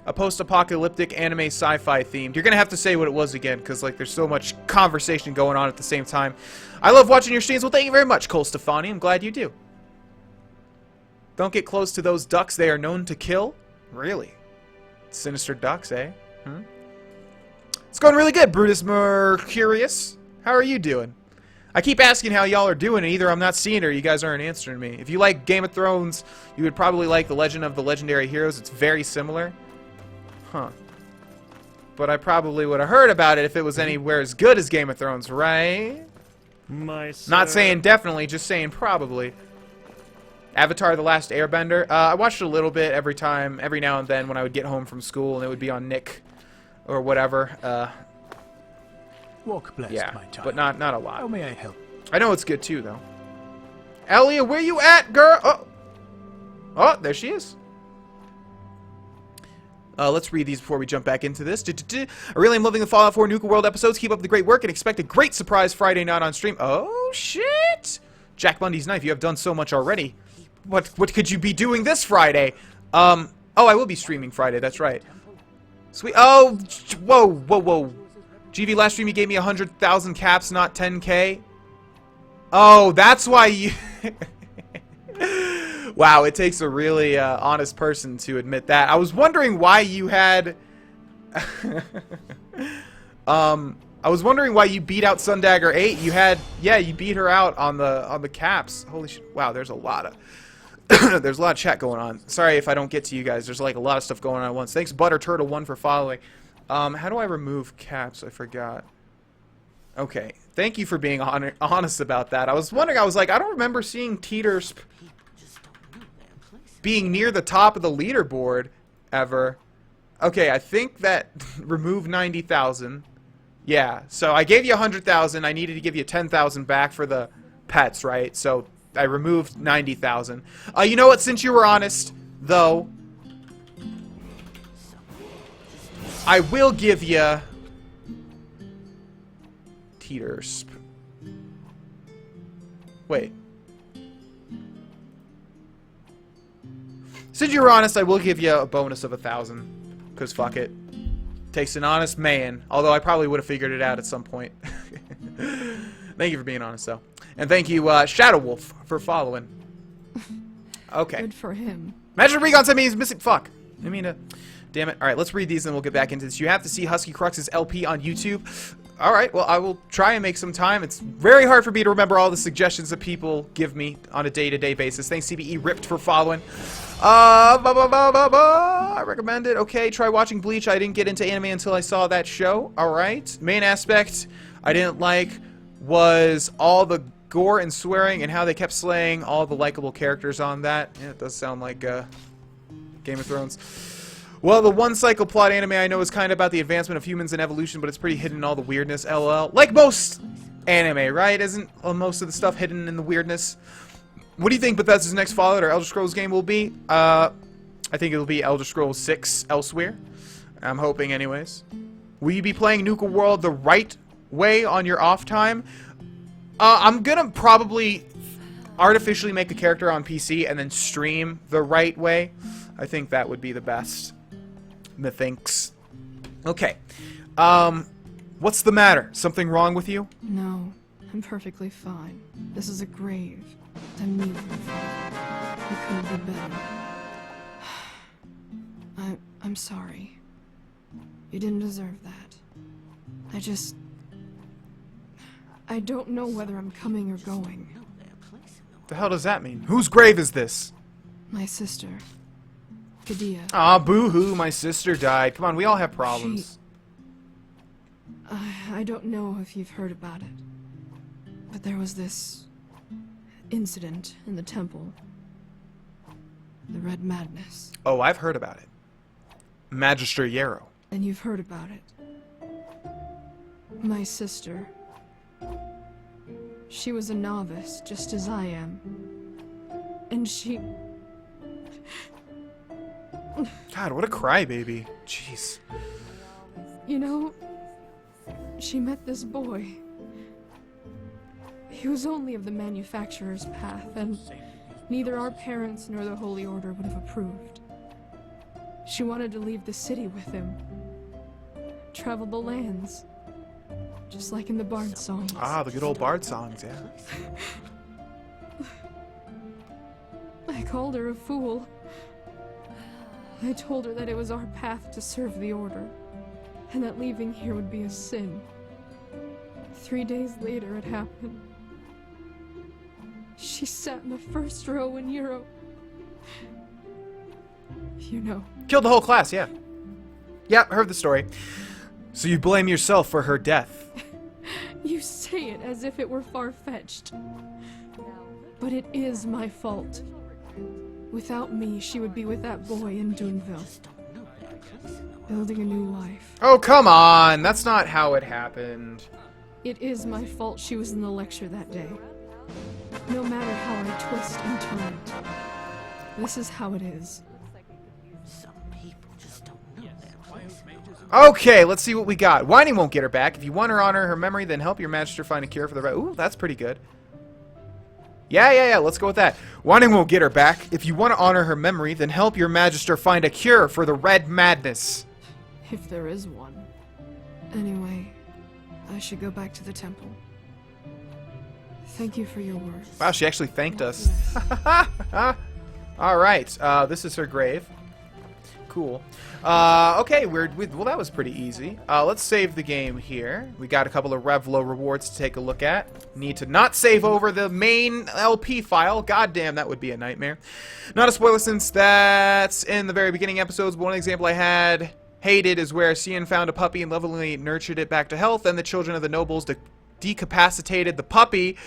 A post-apocalyptic anime sci-fi themed. You're gonna have to say what it was again, because like there's so much conversation going on at the same time. I love watching your streams. Well, thank you very much, Cole Stefani. I'm glad you do. Don't get close to those ducks. They are known to kill. Really? Sinister ducks, eh? It's going really good, Brutus Mercurius. How are you doing? I keep asking how y'all are doing, and either I'm not seeing it or you guys aren't answering me. If you like Game of Thrones, you would probably like The Legend of the Legendary Heroes. It's very similar. Huh. But I probably would have heard about it if it was anywhere as good as Game of Thrones, right? Not saying definitely, just saying probably. Avatar: The Last Airbender. I watched a little bit every now and then when I would get home from school, and it would be on Nick or whatever. Walk blessed, Yeah, my child. but not a lot. How may I help? I know it's good too, though. Elia, where you at, girl? Oh, there she is. Let's read these before we jump back into this. I really am loving the Fallout 4 Nuka World episodes. Keep up the great work and expect a great surprise Friday night on stream. Oh, shit! Jack Bundy's knife, you have done so much already. What could you be doing this Friday? Oh, I will be streaming Friday, that's right. Sweet. Oh, whoa. GV, last stream you gave me 100,000 caps, not 10K. Oh, that's why you... Wow, it takes a really honest person to admit that. I was wondering why you had... I was wondering why you beat out Sundagger 8. You had... Yeah, you beat her out on the caps. Holy shit. Wow, there's a lot of... there's a lot of chat going on. Sorry if I don't get to you guys. There's like a lot of stuff going on at once. Thanks, Butter Turtle 1 for following. How do I remove caps? I forgot. Okay. Thank you for being honest about that. I was wondering, I was like, I don't remember seeing Teeters being near the top of the leaderboard ever. Okay, I think that remove 90,000. Yeah, so I gave you 100,000. I needed to give you 10,000 back for the pets, right? So I removed 90,000. You know what? Since you were honest, though, I will give you Teeters. Wait. Since you were honest, I will give you a bonus of 1,000. Because fuck it. Takes an honest man. Although I probably would have figured it out at some point. Thank you for being honest, though. And thank you, Shadow Wolf, for following. Okay. Good for him. Magic Recon said me he's missing. Fuck. I mean, damn it. Alright, let's read these and we'll get back into this. You have to see Husky Crux's LP on YouTube. Alright, well, I will try and make some time. It's very hard for me to remember all the suggestions that people give me on a day-to-day basis. Thanks, CBE Ripped, for following. I recommend it. Okay, try watching Bleach. I didn't get into anime until I saw that show. Alright. Main aspect I didn't like was all the gore and swearing and how they kept slaying all the likable characters on that. Yeah, it does sound like Game of Thrones. Well, the one cycle plot anime I know is kind of about the advancement of humans and evolution, but it's pretty hidden in all the weirdness, lol. Like most anime, right? Isn't most of the stuff hidden in the weirdness? What do you think Bethesda's next Fallout or Elder Scrolls game will be? I think it'll be Elder Scrolls 6 Elsewhere. I'm hoping anyways. Will you be playing Nuka World the right way on your off time? I'm gonna probably artificially make a character on PC and then stream the right way. I think that would be the best. Methinks. Okay. What's the matter? Something wrong with you? No, I'm perfectly fine. This is a grave. I'm moving from. It couldn't be better. I'm sorry. You didn't deserve that. I don't know whether I'm coming or going. The hell does that mean? Whose grave is this? My sister, Kadia. Aw, boo-hoo, my sister died. Come on, we all have problems. I don't know if you've heard about it, but there was this incident in the temple. The Red Madness. Oh, I've heard about it. Magister Yarrow. And you've heard about it. My sister. She was a novice, just as I am. And she... God, what a crybaby. Jeez. You know, she met this boy. He was only of the manufacturer's path, and neither our parents nor the Holy Order would have approved. She wanted to leave the city with him. Travel the lands. Just like in the Bard songs. Ah, the good old Bard songs, yeah. I called her a fool. I told her that it was our path to serve the Order, and that leaving here would be a sin. 3 days later, it happened. She sat in the first row in Europe. You know. Killed the whole class, yeah. Yeah, heard the story. So you blame yourself for her death. You say it as if it were far-fetched. But it is my fault. Without me, she would be with that boy in Duneville. Building a new life. Oh, come on! That's not how it happened. It is my fault she was in the lecture that day. No matter how I twist and turn it. This is how it is. Some people just don't know Okay, let's see what we got. Whining won't get her back. If you want to honor her memory, then help your magister find a cure for the red... Ooh, that's pretty good. Yeah, let's go with that. Whining won't get her back. If you want to honor her memory, then help your magister find a cure for the red madness. If there is one. Anyway, I should go back to the temple. Thank you for your words. Wow, she actually thanked us. Alright, this is her grave. Cool. Okay, well that was pretty easy. Let's save the game here. We got a couple of Revlo rewards to take a look at. Need to not save over the main LP file. God damn, that would be a nightmare. Not a spoiler since that's in the very beginning episodes, but one example I had hated is where Cian found a puppy and lovingly nurtured it back to health, and the children of the nobles decapacitated the puppy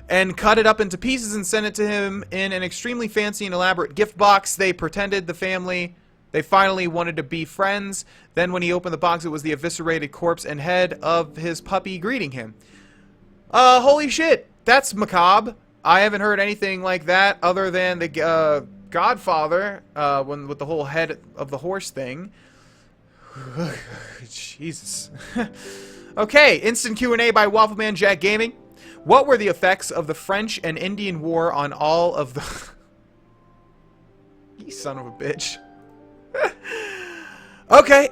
and cut it up into pieces and sent it to him in an extremely fancy and elaborate gift box. They pretended they finally wanted to be friends. Then when he opened the box, it was the eviscerated corpse and head of his puppy greeting him. Holy shit, that's macabre. I haven't heard anything like that other than the Godfather, with the whole head of the horse thing. Jesus. Okay, instant Q&A by Waffleman Jack Gaming. What were the effects of the French and Indian War on all of the... You son of a bitch. Okay.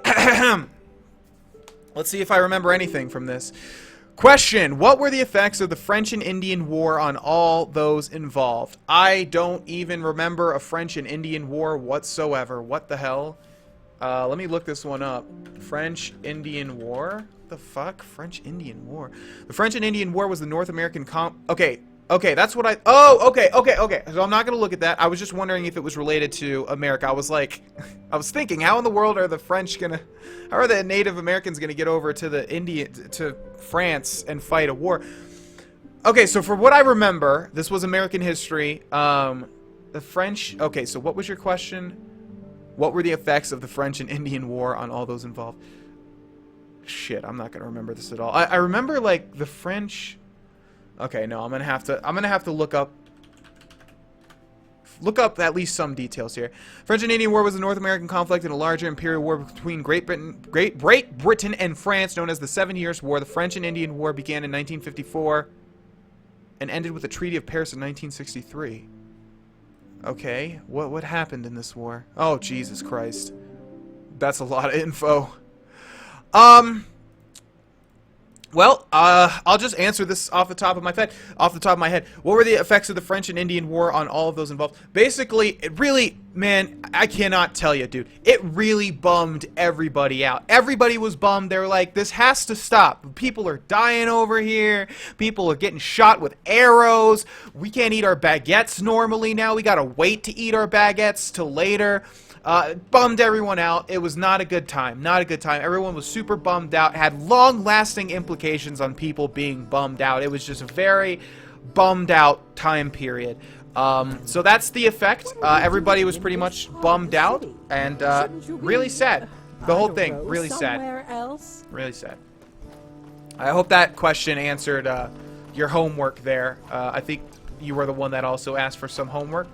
Let's see if I remember anything from this. Question. What were the effects of the French and Indian War on all those involved? I don't even remember a French and Indian War whatsoever. What the hell? Let me look this one up. French-Indian War? What the fuck? French-Indian War. The French and Indian War was the North American Okay, that's what I... Oh, okay. So I'm not going to look at that. I was just wondering if it was related to America. I was thinking, how in the world are the French going to... How are the Native Americans going to get over to France and fight a war? Okay, so for what I remember, this was American history. The French... Okay, so what was your question? What were the effects of the French and Indian War on all those involved? Shit, I'm not gonna remember this at all. I remember like the French. Okay, no, I'm gonna have to look up at least some details here. French and Indian War was a North American conflict in a larger imperial war between Great Britain and France, known as the 7 Years' War. The French and Indian War began in 1954 and ended with the Treaty of Paris in 1963. Okay, what happened in this war? Oh, Jesus Christ. That's a lot of info. Well, I'll just answer this off the top of my head. What were the effects of the French and Indian War on all of those involved? Basically, it really, man, I cannot tell you, dude. It really bummed everybody out. Everybody was bummed. They were like, this has to stop. People are dying over here. People are getting shot with arrows. We can't eat our baguettes normally now. We gotta wait to eat our baguettes till later. It bummed everyone out. It was not a good time. Not a good time. Everyone was super bummed out. It had long-lasting implications on people being bummed out. It was just a very bummed out time period. So that's the effect. Everybody was pretty much bummed out and really sad. The whole thing, really sad. Really sad. I hope that question answered your homework there. I think you were the one that also asked for some homework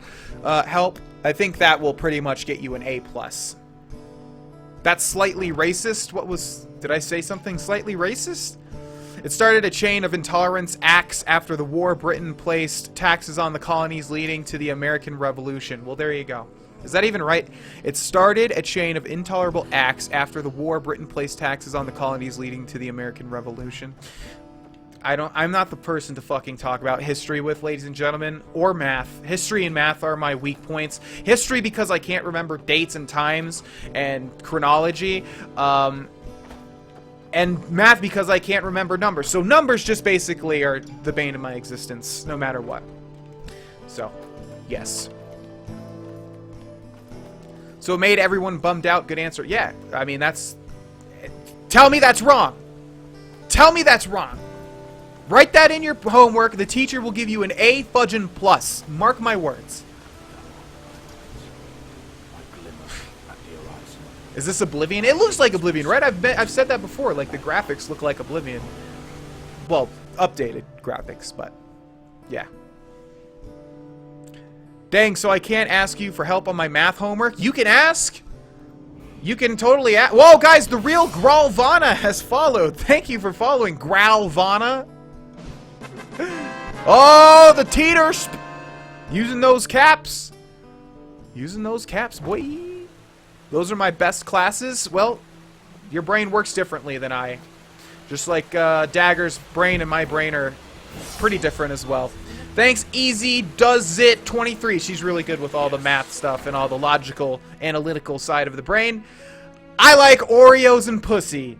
help. I think that will pretty much get you an A+. That's slightly racist. Did I say something slightly racist? It started a chain of intolerance acts after the war. Britain placed taxes on the colonies, leading to the American Revolution. Well, there you go. Is that even right? It started a chain of intolerable acts after the war. Britain placed taxes on the colonies, leading to the American Revolution. I'm not the person to fucking talk about history with, ladies and gentlemen, or math. History and math are my weak points. History because I can't remember dates and times and chronology, and math because I can't remember numbers. So numbers just basically are the bane of my existence, no matter what. So, yes. So it made everyone bummed out. Good answer. Yeah, I mean, that's... Tell me that's wrong. Tell me that's wrong. Write that in your homework. The teacher will give you an A fudgin' plus. Mark my words. Is this Oblivion? It looks like Oblivion, right? I've said that before. Like, the graphics look like Oblivion. Well, updated graphics, but yeah. Dang, so I can't ask you for help on my math homework? You can ask, You can totally whoa, guys, the real Grawl Vana has followed. Thank you for following, Grawl Vana. Oh, the teeters. Using those caps. Using those caps, boy. Those are my best classes. Well, your brain works differently than I. Just like Dagger's brain and my brain are pretty different as well. Thanks, Easy Does It 23. She's really good with all the math stuff and all the logical, analytical side of the brain. I like Oreos and pussy.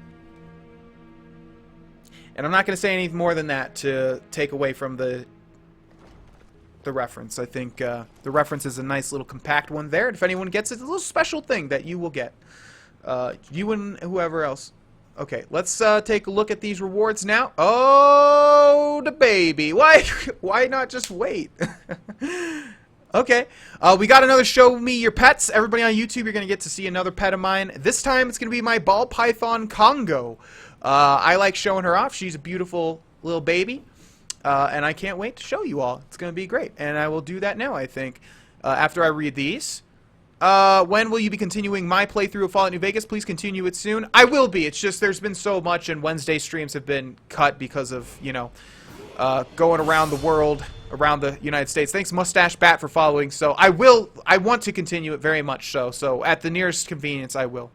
And I'm not going to say any more than that to take away from the reference. I think the reference is a nice little compact one there. And if anyone gets it, it's a little special thing that you will get. You and whoever else. Okay, let's take a look at these rewards now. Oh, the baby. Why not just wait? Okay, we got another Show Me Your Pets. Everybody on YouTube, you're going to get to see another pet of mine. This time, it's going to be my ball python Congo. I like showing her off. She's a beautiful little baby, and I can't wait to show you all. It's going to be great, and I will do that now, I think, after I read these. When will you be continuing my playthrough of Fallout New Vegas? Please continue it soon. I will be. It's just there's been so much, and Wednesday streams have been cut because of, you know, going around the world, around the United States. Thanks, Mustache Bat, for following. So I want to continue it very much so. So at the nearest convenience, I will.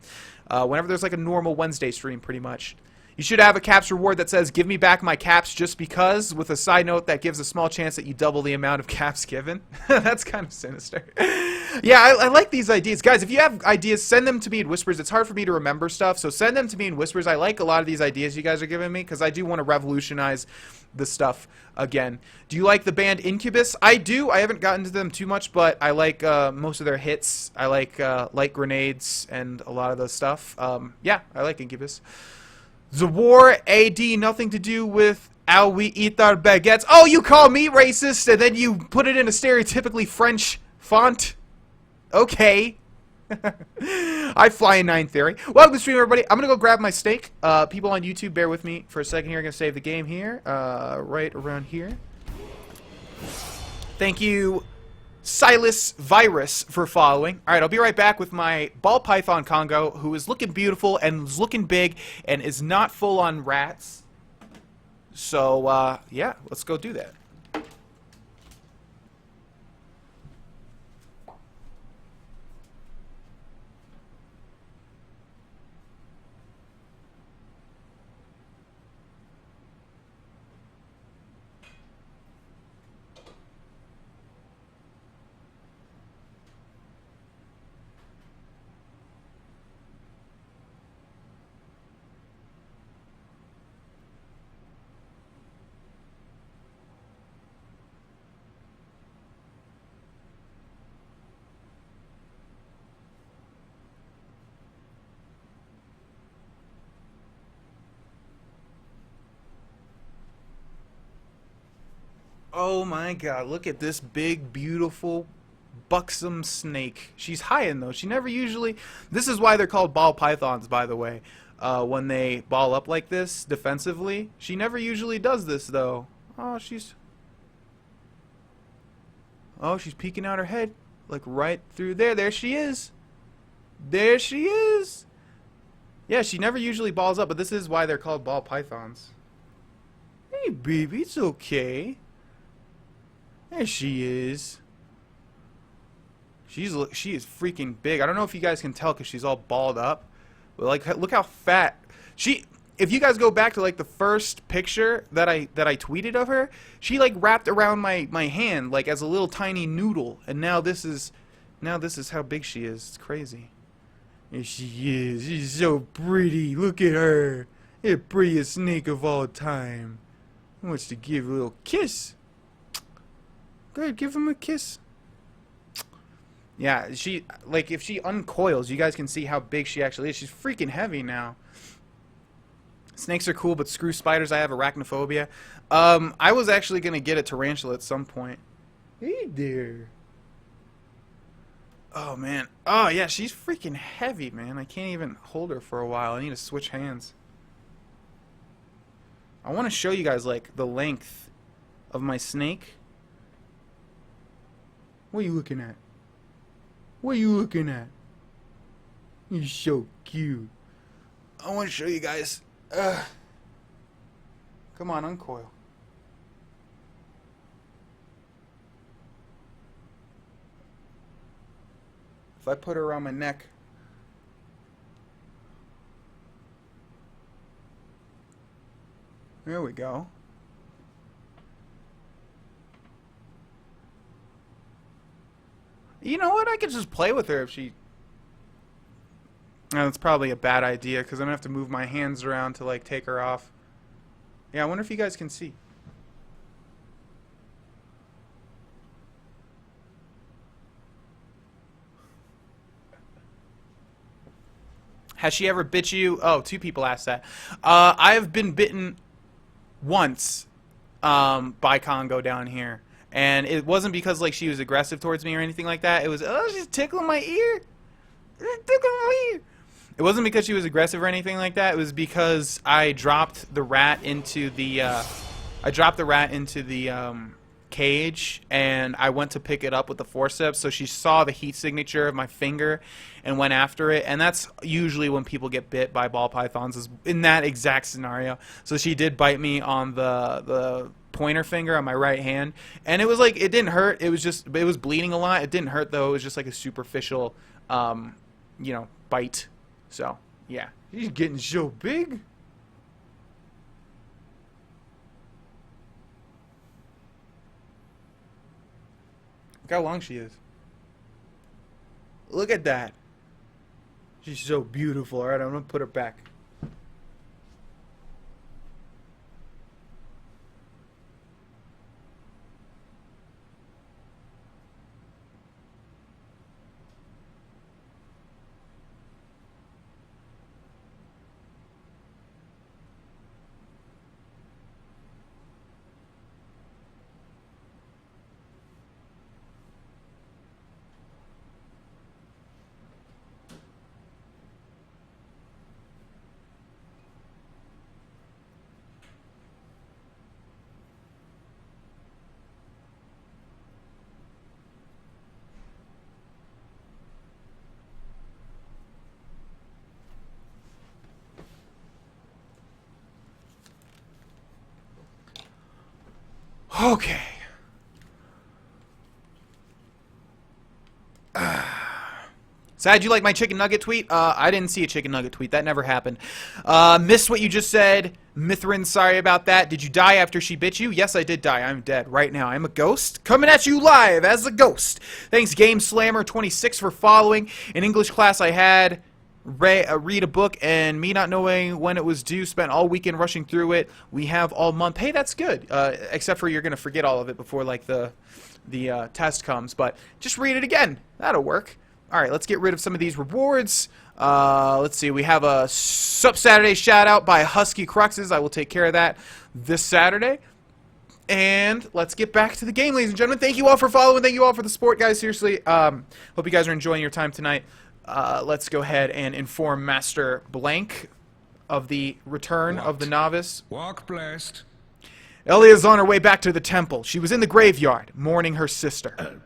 Whenever there's like a normal Wednesday stream, pretty much. You should have a caps reward that says, give me back my caps just because, with a side note that gives a small chance that you double the amount of caps given. That's kind of sinister. Yeah, I like these ideas. Guys, if you have ideas, send them to me in whispers. It's hard for me to remember stuff, so send them to me in whispers. I like a lot of these ideas you guys are giving me, because I do want to revolutionize the stuff again. Do you like the band Incubus? I do. I haven't gotten to them too much, but I like most of their hits. I like Light Grenades and a lot of the stuff. Yeah, I like Incubus. The war AD, nothing to do with how we eat our baguettes. Oh, you call me racist, and then you put it in a stereotypically French font? Okay. I fly in 9 theory. Welcome to the stream, everybody. I'm going to go grab my steak. People on YouTube, bear with me for a second here. I'm going to save the game here. Right around here. Thank you, Silas Virus, for following. Alright, I'll be right back with my ball python Congo, who is looking beautiful and is looking big and is not full on rats. So, yeah, let's go do that. Oh my god, look at this big, beautiful, buxom snake. She's hiding though. She never usually... This is why they're called ball pythons, by the way. When they ball up like this, defensively. She never usually does this though. Oh, she's peeking out her head. Like right through there. There she is. There she is. Yeah, she never usually balls up, but this is why they're called ball pythons. Hey, baby, it's okay. There she is. She is freaking big. I don't know if you guys can tell because she's all balled up. But like, look how fat. If you guys go back to like the first picture that I tweeted of her, she like wrapped around my hand like as a little tiny noodle. And now this is how big she is. It's crazy. There she is. She's so pretty. Look at her. The prettiest snake of all time. Wants to give a little kiss. Go ahead, give him a kiss. Yeah, like if she uncoils, you guys can see how big she actually is. She's freaking heavy now. Snakes are cool, but screw spiders. I have arachnophobia. I was actually gonna get a tarantula at some point. Hey there. Oh man. Oh yeah, she's freaking heavy, man. I can't even hold her for a while. I need to switch hands. I want to show you guys like the length of my snake. What are you looking at? What are you looking at? You're so cute. I want to show you guys. Come on, uncoil. If I put her around my neck. There we go. You know what? I could just play with her if she... That's probably a bad idea because I'm going to have to move my hands around to like take her off. Yeah, I wonder if you guys can see. Has she ever bit you? Oh, 2 people asked that. I've been bitten once by Congo down here. And it wasn't because like she was aggressive towards me or anything like that. It was, oh, she's tickling my ear. She's tickling my ear. It wasn't because she was aggressive or anything like that. It was because I dropped the rat into the cage, and I went to pick it up with the forceps. So she saw the heat signature of my finger and went after it. And that's usually when people get bit by ball pythons, is in that exact scenario. So she did bite me on the pointer finger on my right hand, and it was like, it didn't hurt. It was just, it was bleeding a lot. It didn't hurt though. It was just like a superficial, you know, bite. So yeah, he's getting so big. Look how long she is. Look at that. She's so beautiful. All right, I'm gonna put her back. Okay. Sad you like my chicken nugget tweet? I didn't see a chicken nugget tweet. That never happened. Missed what you just said. Mithrin, sorry about that. Did you die after she bit you? Yes, I did die. I'm dead right now. I'm a ghost coming at you live as a ghost. Thanks, Game Slammer26 for following. In English class, I had read a book, and me not knowing when it was due, spent all weekend rushing through it. We have all month. Hey, that's good. Except for you're gonna forget all of it before like the test comes. But just read it again. That'll work. All right, let's get rid of some of these rewards. Let's see. We have a Sup Saturday shout out by Husky Cruxes. I will take care of that this Saturday. And let's get back to the game, ladies and gentlemen. Thank you all for following. Thank you all for the support, guys. Seriously. Hope you guys are enjoying your time tonight. Let's go ahead and inform Master Blank of the return of the novice. Walk blessed. Elia is on her way back to the temple. She was in the graveyard, mourning her sister.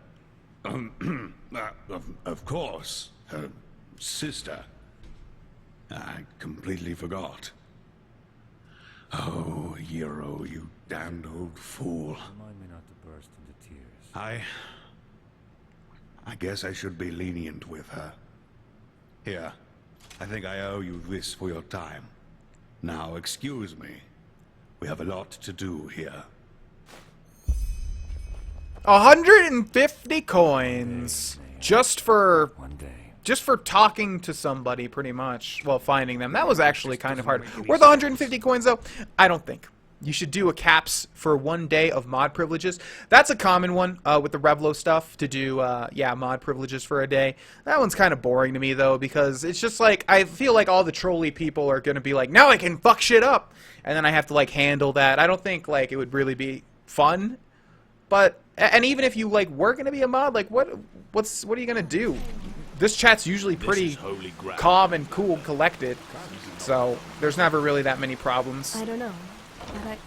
Of course. Her sister. I completely forgot. Oh, Hero, you damned old fool. Remind me not to burst into tears. I guess I should be lenient with her. Here, I think I owe you this for your time. Now, excuse me. We have a lot to do here. 150 coins. Just for One day. just for talking to somebody, pretty much. Well, finding them. That was actually kind of hard. Worth 150 coins, though? I don't think. You should do a caps for 1 day of mod privileges. That's a common one with the Revlo stuff, to do, yeah, mod privileges for a day. That one's kind of boring to me, though, because it's just like, I feel like all the trolly people are going to be like, now I can fuck shit up! And then I have to, like, handle that. I don't think, like, it would really be fun. But, and even if you, like, were going to be a mod, like, what are you going to do? This chat's usually pretty calm and cool and collected. So, there's never really that many problems. I don't know.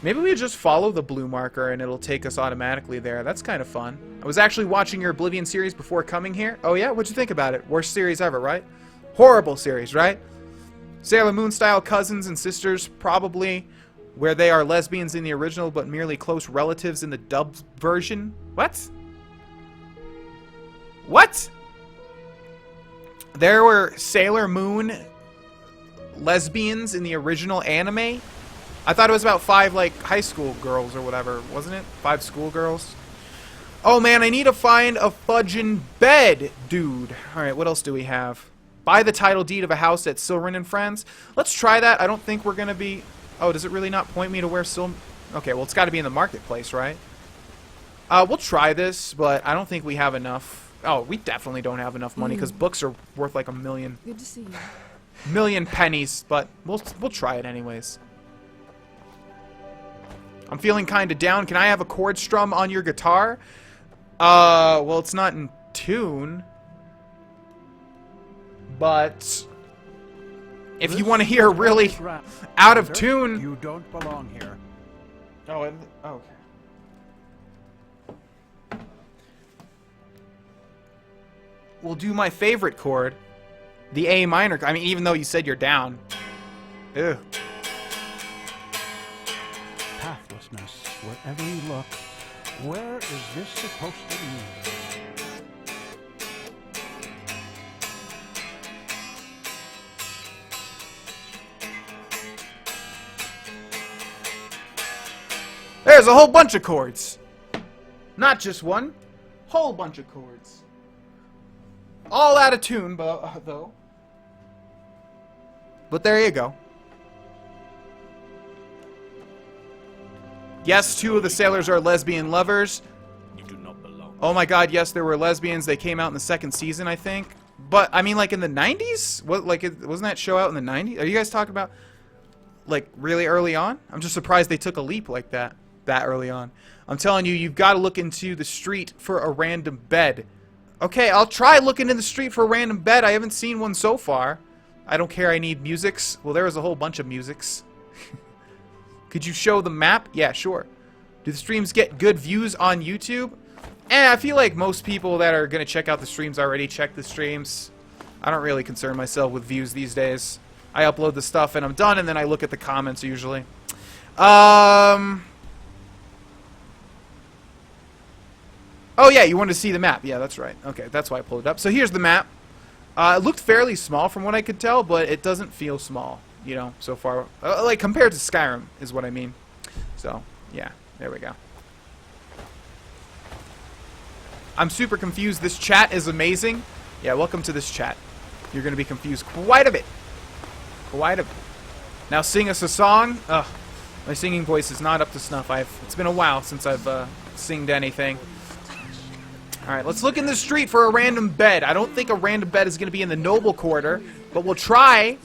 Maybe we just follow the blue marker and it'll take us automatically there. That's kind of fun. I was actually watching your Oblivion series before coming here. Oh yeah? What'd you think about it? Worst series ever, right? Horrible series, right? Sailor Moon style cousins and sisters, probably, where they are lesbians in the original but merely close relatives in the dubbed version. What? What? There were Sailor Moon lesbians in the original anime? I thought it was about 5, like, high school girls or whatever, wasn't it? 5 schoolgirls? Oh man, I need to find a fudging bed, dude. Alright, what else do we have? Buy the title deed of a house at Silrin and Friends. Let's try that. I don't think we're going to be... Oh, does it really not point me to where Okay, well, it's got to be in the marketplace, right? We'll try this, but I don't think we have enough. Oh, we definitely don't have enough money, because books are worth like $1 million. Good to see you. Million pennies, but we'll try it anyways. I'm feeling kind of down. Can I have a chord strum on your guitar? Well, it's not in tune. But if you want to hear really out of tune... You don't belong here. Oh, okay. We'll do my favorite chord. The A minor. I mean, even though you said you're down. Ew. Pathlessness, wherever you look. Where is this supposed to lead? There's a whole bunch of chords. Not just one. Whole bunch of chords. All out of tune, though. But there you go. Yes, 2 of the sailors are lesbian lovers. You do not belong. Oh my god, yes, there were lesbians. They came out in the 2nd season, I think. But, I mean, like, in the 90s? What, like, wasn't that show out in the 90s? Are you guys talking about, like, really early on? I'm just surprised they took a leap like that early on. I'm telling you, you've got to look into the street for a random bed. Okay, I'll try looking in the street for a random bed. I haven't seen one so far. I don't care, I need musics. Well, there was a whole bunch of musics. Could you show the map? Yeah, sure. Do the streams get good views on YouTube? I feel like most people that are going to check out the streams already check the streams. I don't really concern myself with views these days. I upload the stuff and I'm done, and then I look at the comments usually. Oh yeah, you wanted to see the map. Yeah, that's right. Okay, that's why I pulled it up. So here's the map. It looked fairly small from what I could tell, but it doesn't feel small, you know, so far. Like, compared to Skyrim, is what I mean. So, yeah, there we go. I'm super confused. This chat is amazing. Yeah, welcome to this chat. You're going to be confused quite a bit. Quite a bit. Now sing us a song. Ugh, my singing voice is not up to snuff. It's been a while since I've singed anything. Alright, let's look in the street for a random bed. I don't think a random bed is going to be in the Noble Quarter, but we'll try.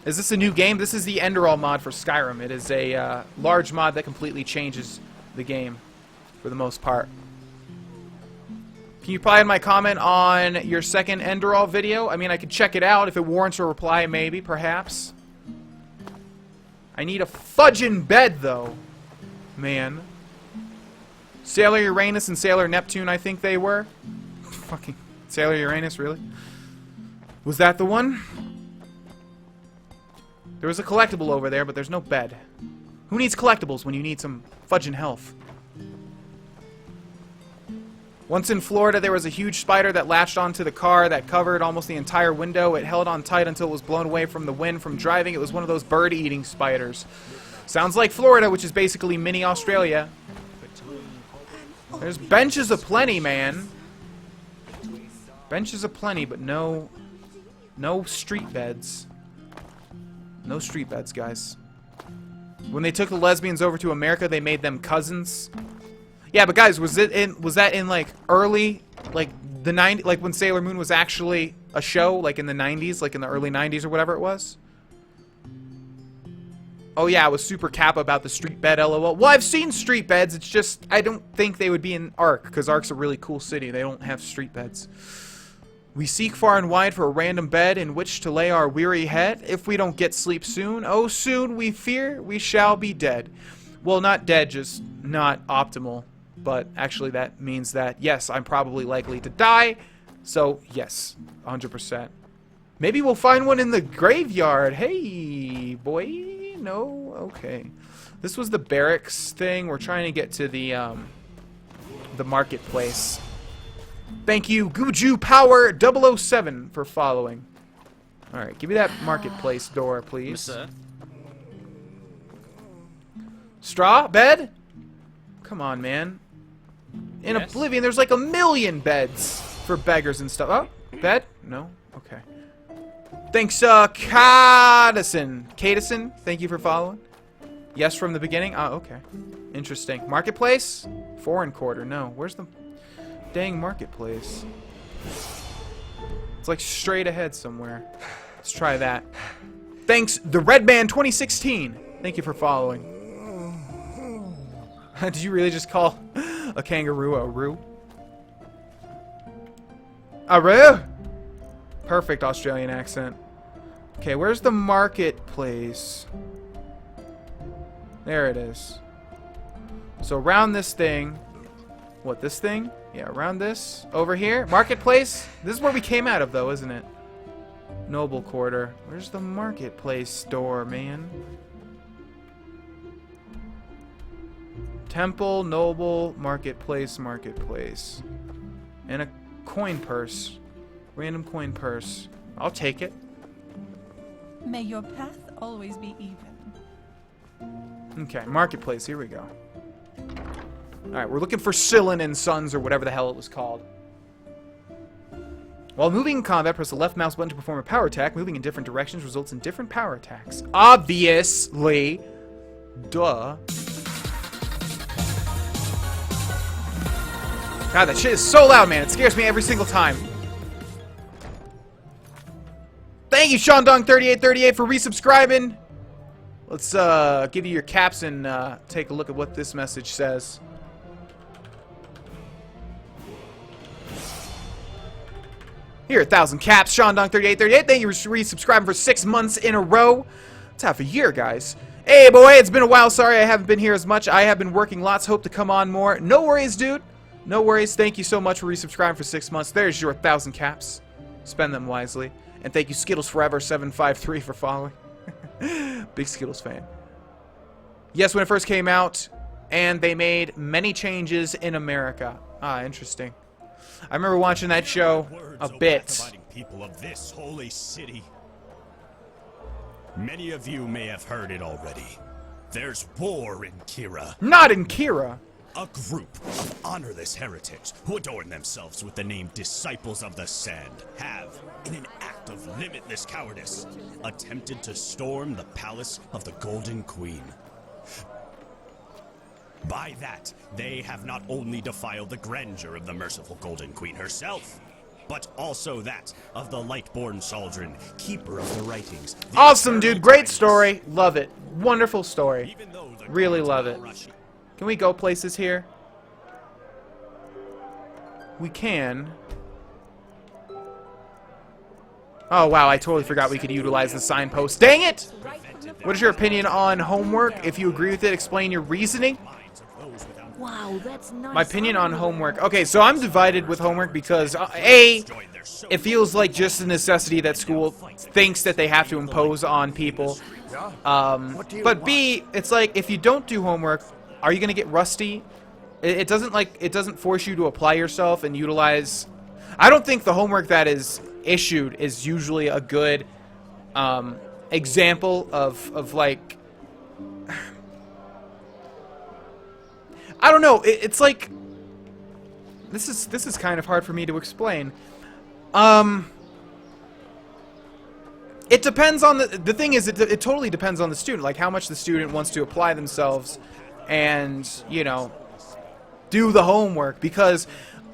Is this a new game? This is the Enderal mod for Skyrim. It is a large mod that completely changes the game, for the most part. Can you reply in my comment on your second Enderal video? I mean, I could check it out. If it warrants a reply, maybe, perhaps. I need a fudging bed, though. Man. Sailor Uranus and Sailor Neptune, I think they were. Fucking Sailor Uranus, really? Was that the one? There was a collectible over there, but there's no bed. Who needs collectibles when you need some fudging health? Once in Florida, there was a huge spider that latched onto the car that covered almost the entire window. It held on tight until it was blown away from the wind from driving. It was one of those bird-eating spiders. Sounds like Florida, which is basically mini Australia. There's benches aplenty, man. Benches aplenty, but no street beds. No street beds, guys. When they took the lesbians over to America, they made them cousins. Yeah, but guys, was that in like early, like the 90s, like when Sailor Moon was actually a show, like in the 90s, like in the early 90s or whatever it was? Oh yeah, I was super kappa about the street bed, lol. Well, I've seen street beds, it's just, I don't think they would be in Ark, because Ark's a really cool city, they don't have street beds. We seek far and wide for a random bed in which to lay our weary head. If we don't get sleep soon, oh soon we fear we shall be dead. Well, not dead, just not optimal. But actually that means that, yes, I'm probably likely to die. So, yes, 100%. Maybe we'll find one in the graveyard. Hey, boy. No? Okay. This was the barracks thing. We're trying to get to the marketplace. Thank you, Guju Power 007 for following. Alright, give me that marketplace door, please. Straw? Bed? Come on, man. In Oblivion, there's like 1,000,000 beds for beggars and stuff. Oh, bed? No? Okay. Thanks, Cadison. Cadison, thank you for following. Yes from the beginning? Oh, okay. Interesting. Marketplace? Foreign quarter. No. Where's the dang marketplace? It's like straight ahead somewhere. Let's try that. Thanks, the Redman 2016. Thank you for following. Did you really just call a kangaroo a roo? A roo? Perfect Australian accent. Okay, where's the marketplace? There it is. So around this thing. What, this thing? Yeah, around this. Over here. Marketplace? This is where we came out of, though, isn't it? Noble Quarter. Where's the marketplace store, man? Temple, Noble, Marketplace, Marketplace. And a coin purse. Random coin purse. I'll take it. May your path always be even. Okay, Marketplace. Here we go. Alright, we're looking for Sillin and Sons, or whatever the hell it was called. While moving in combat, press the left mouse button to perform a power attack. Moving in different directions results in different power attacks. Obviously. Duh. God, that shit is so loud, man. It scares me every single time. Thank you, SeanDong3838, for resubscribing. Let's give you your caps and take a look at what this message says. Here, 1,000 caps, SeanDong3838. Thank you for resubscribing for 6 months in a row. It's half a year, guys. Hey, boy, it's been a while. Sorry I haven't been here as much. I have been working lots. Hope to come on more. No worries, dude. No worries. Thank you so much for resubscribing for 6 months. There's your 1,000 caps. Spend them wisely. And thank you, Skittles Forever 753 for following. Big Skittles fan. Yes, when it first came out, and they made many changes in America. Ah, interesting. I remember watching that show a bit. People of this holy city. Many of you may have heard it already. There's war in Kira. Not in Kira. A group of honorless heretics who adorn themselves with the name Disciples of the Sand have, in an act of limitless cowardice, attempted to storm the palace of the Golden Queen. By that, they have not only defiled the grandeur of the merciful Golden Queen herself, but also that of the Lightborn Saldron, keeper of the writings. Awesome, dude. Great story. Love it. Wonderful story. Really love it. Can we go places here? We can. Oh, wow. I totally forgot we could utilize the signpost. Dang it! What is your opinion on homework? If you agree with it, explain your reasoning. Wow, that's nice. My opinion on homework. Okay, so I'm divided with homework because, A, it feels like just a necessity that school thinks that they have to impose on people. But B, it's like, if you don't do homework, are you going to get rusty? It doesn't force you to apply yourself and utilize. I don't think the homework that is issued is usually a good example of like, I don't know. It's like, this is kind of hard for me to explain. It depends on the thing is, it totally depends on the student, like how much the student wants to apply themselves and, you know, do the homework. Because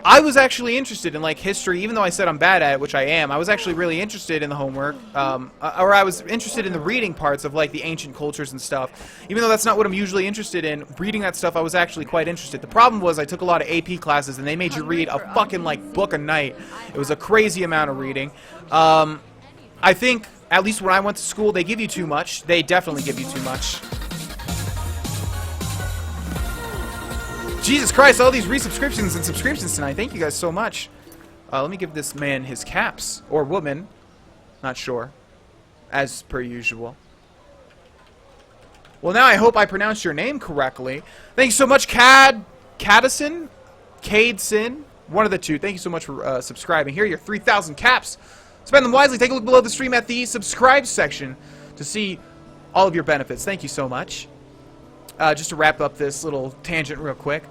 I was actually interested in, like, history, even though I said I'm bad at it, which I am. I was actually really interested in the homework, or I was interested in the reading parts of, like, the ancient cultures and stuff. Even though that's not what I'm usually interested in, reading that stuff, I was actually quite interested. The problem was I took a lot of AP classes, and they made you read a fucking, like, book a night. It was a crazy amount of reading. I think, at least when I went to school, they give you too much. They definitely give you too much. Jesus Christ, all these resubscriptions and subscriptions tonight. Thank you guys so much. Let me give this man his caps. Or woman. Not sure. As per usual. Well, now I hope I pronounced your name correctly. Thank you so much, Cadison? Cadeson? One of the two. Thank you so much for subscribing. Here are your 3,000 caps. Spend them wisely. Take a look below the stream at the subscribe section to see all of your benefits. Thank you so much. Just to wrap up this little tangent real quick.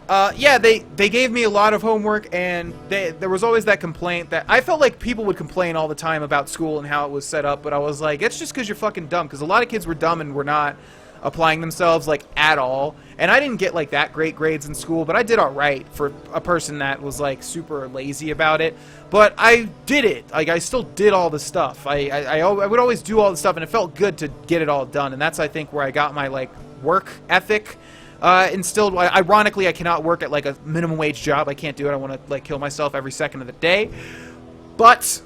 Yeah, they gave me a lot of homework, and there was always that complaint that I felt like people would complain all the time about school and how it was set up, but I was like, it's just because you're fucking dumb, because a lot of kids were dumb and were not applying themselves, like, at all. And I didn't get, like, that great grades in school, but I did alright for a person that was, like, super lazy about it. But I did it. Like, I still did all the stuff. I would always do all the stuff, and it felt good to get it all done, and that's, I think, where I got my, like, work ethic instilled. Ironically, I cannot work at like a minimum wage job. I can't do it. I want to like kill myself every second of the day. But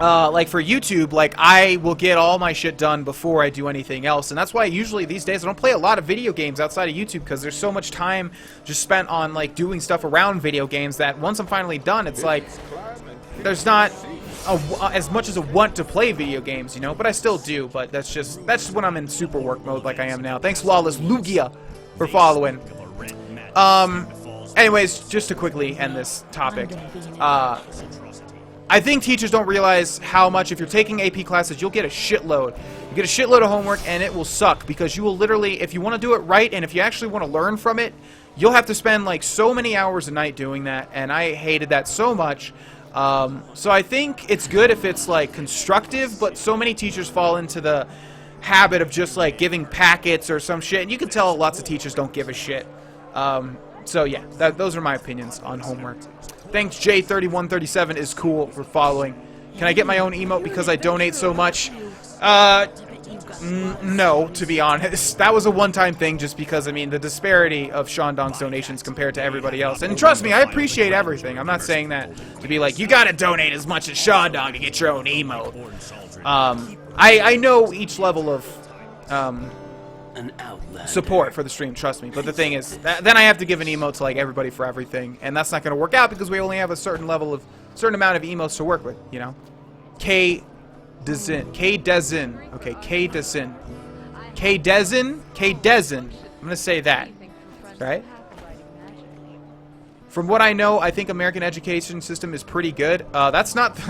like for YouTube, like I will get all my shit done before I do anything else, and that's why usually these days I don't play a lot of video games outside of YouTube, because there's so much time just spent on like doing stuff around video games that once I'm finally done, it's like there's not as much as a want to play video games, you know. But I still do. But that's just when I'm in super work mode like I am now. Thanks, Lawless Lugia, for following. Anyways, just to quickly end this topic, I think teachers don't realize how much, if you're taking AP classes, you'll get a shitload. You get a shitload of homework, and it will suck, because you will literally, if you want to do it right, and if you actually want to learn from it, you'll have to spend like so many hours a night doing that, and I hated that so much. So I think it's good if it's like constructive, but so many teachers fall into the habit of just like giving packets or some shit, and you can tell lots of teachers don't give a shit. So yeah, those are my opinions on homework. Thanks, J3137 is cool for following. Can I get my own emote because I donate so much? No, to be honest. That was a one-time thing just because, I mean, the disparity of Shandong's donations compared to everybody else. And trust me, I appreciate everything. I'm not saying that to be like, you gotta donate as much as Shandong to get your own emote. I know each level of support for the stream, trust me. But the thing is, then I have to give an emote to like everybody for everything. And that's not gonna work out because we only have a certain amount of emotes to work with, you know? K Dezin. Okay, K Dezin. I'm gonna say that. Right? From what I know, I think American education system is pretty good. That's not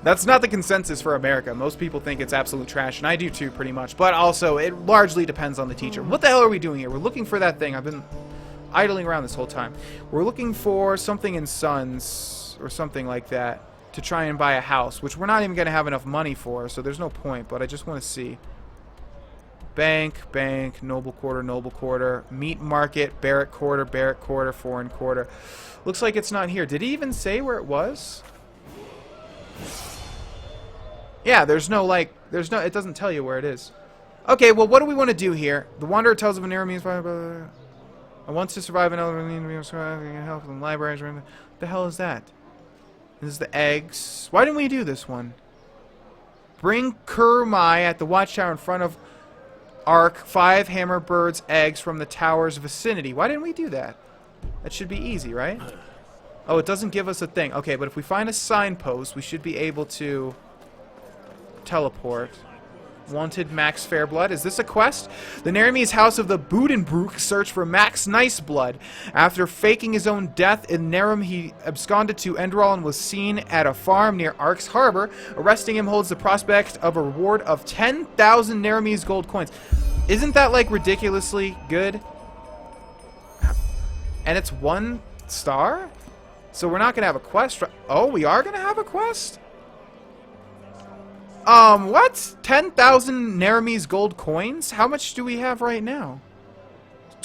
that's not the consensus for America. Most people think it's absolute trash, and I do too, pretty much. But also, it largely depends on the teacher. What the hell are we doing here? We're looking for that thing. I've been idling around this whole time. We're looking for something in Sons or something like that, to try and buy a house, which we're not even going to have enough money for, so there's no point, but I just want to see. Bank, Noble Quarter, Meat Market, Barrack Quarter, Foreign Quarter. Looks like it's not here. Did he even say where it was? Yeah, it doesn't tell you where it is. Okay, well, what do we want to do here? The Wanderer tells of an error means I want to survive another help in libraries. What the hell is that? This is the eggs. Why didn't we do this one? Bring Kurmai at the watchtower in front of Ark 5 hammer birds' eggs from the tower's vicinity. Why didn't we do that? That should be easy, right? Oh, it doesn't give us a thing. Okay, but if we find a signpost, we should be able to teleport. Wanted Max Fairblood. Is this a quest? The Naramese house of the Budenbrook search for Max Niceblood. After faking his own death in Naram, he absconded to Enderal and was seen at a farm near Ark's Harbor. Arresting him holds the prospect of a reward of 10,000 Naramese gold coins. Isn't that, like, ridiculously good? And it's 1 star? So we're not going to have a quest. Oh, we are going to have a quest? What? 10,000 Naramese gold coins? How much do we have right now?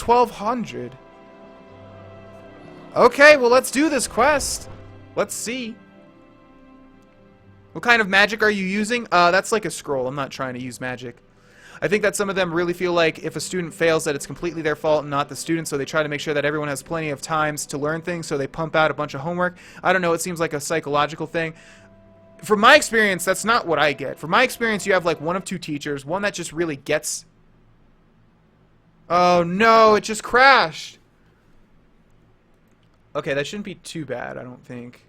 1,200. Okay, well, let's do this quest. Let's see. What kind of magic are you using? That's like a scroll. I'm not trying to use magic. I think that some of them really feel like if a student fails that it's completely their fault and not the student, so they try to make sure that everyone has plenty of times to learn things, so they pump out a bunch of homework. I don't know, it seems like a psychological thing. From my experience, that's not what I get. From my experience, you have like 1 of 2 teachers. One that just really gets... Oh no, it just crashed. Okay, that shouldn't be too bad, I don't think.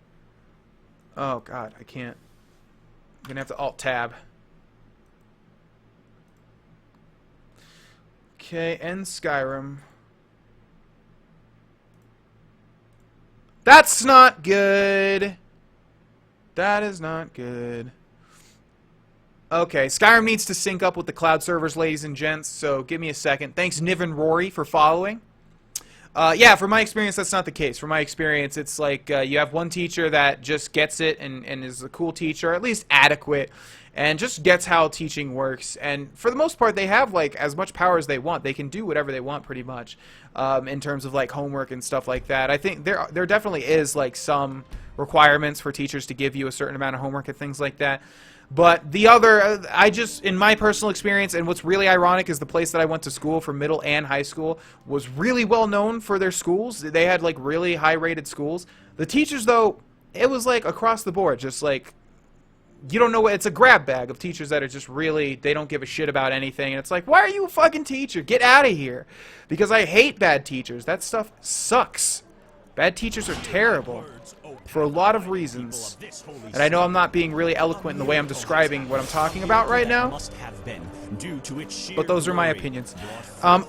Oh, God, I can't. I'm gonna have to Alt-Tab. Okay, end Skyrim. That's not good. That is not good. Okay, Skyrim needs to sync up with the cloud servers, ladies and gents, so give me a second. Thanks, Niv and Rory, for following. Yeah, from my experience, that's not the case. From my experience, it's like you have one teacher that just gets it and is a cool teacher, at least adequate, and just gets how teaching works. And for the most part, they have like as much power as they want. They can do whatever they want pretty much in terms of like homework and stuff like that. I think there definitely is like some requirements for teachers to give you a certain amount of homework and things like that. But the other, I just, in my personal experience, and what's really ironic is the place that I went to school for middle and high school was really well known for their schools. They had like really high rated schools. The teachers though, it was like across the board, just like, you don't know what, it's a grab bag of teachers that are just really, they don't give a shit about anything. And it's like, why are you a fucking teacher? Get out of here. Because I hate bad teachers. That stuff sucks. Bad teachers are terrible for a lot of reasons. And I know I'm not being really eloquent in the way I'm describing what I'm talking about right now, but those are my opinions.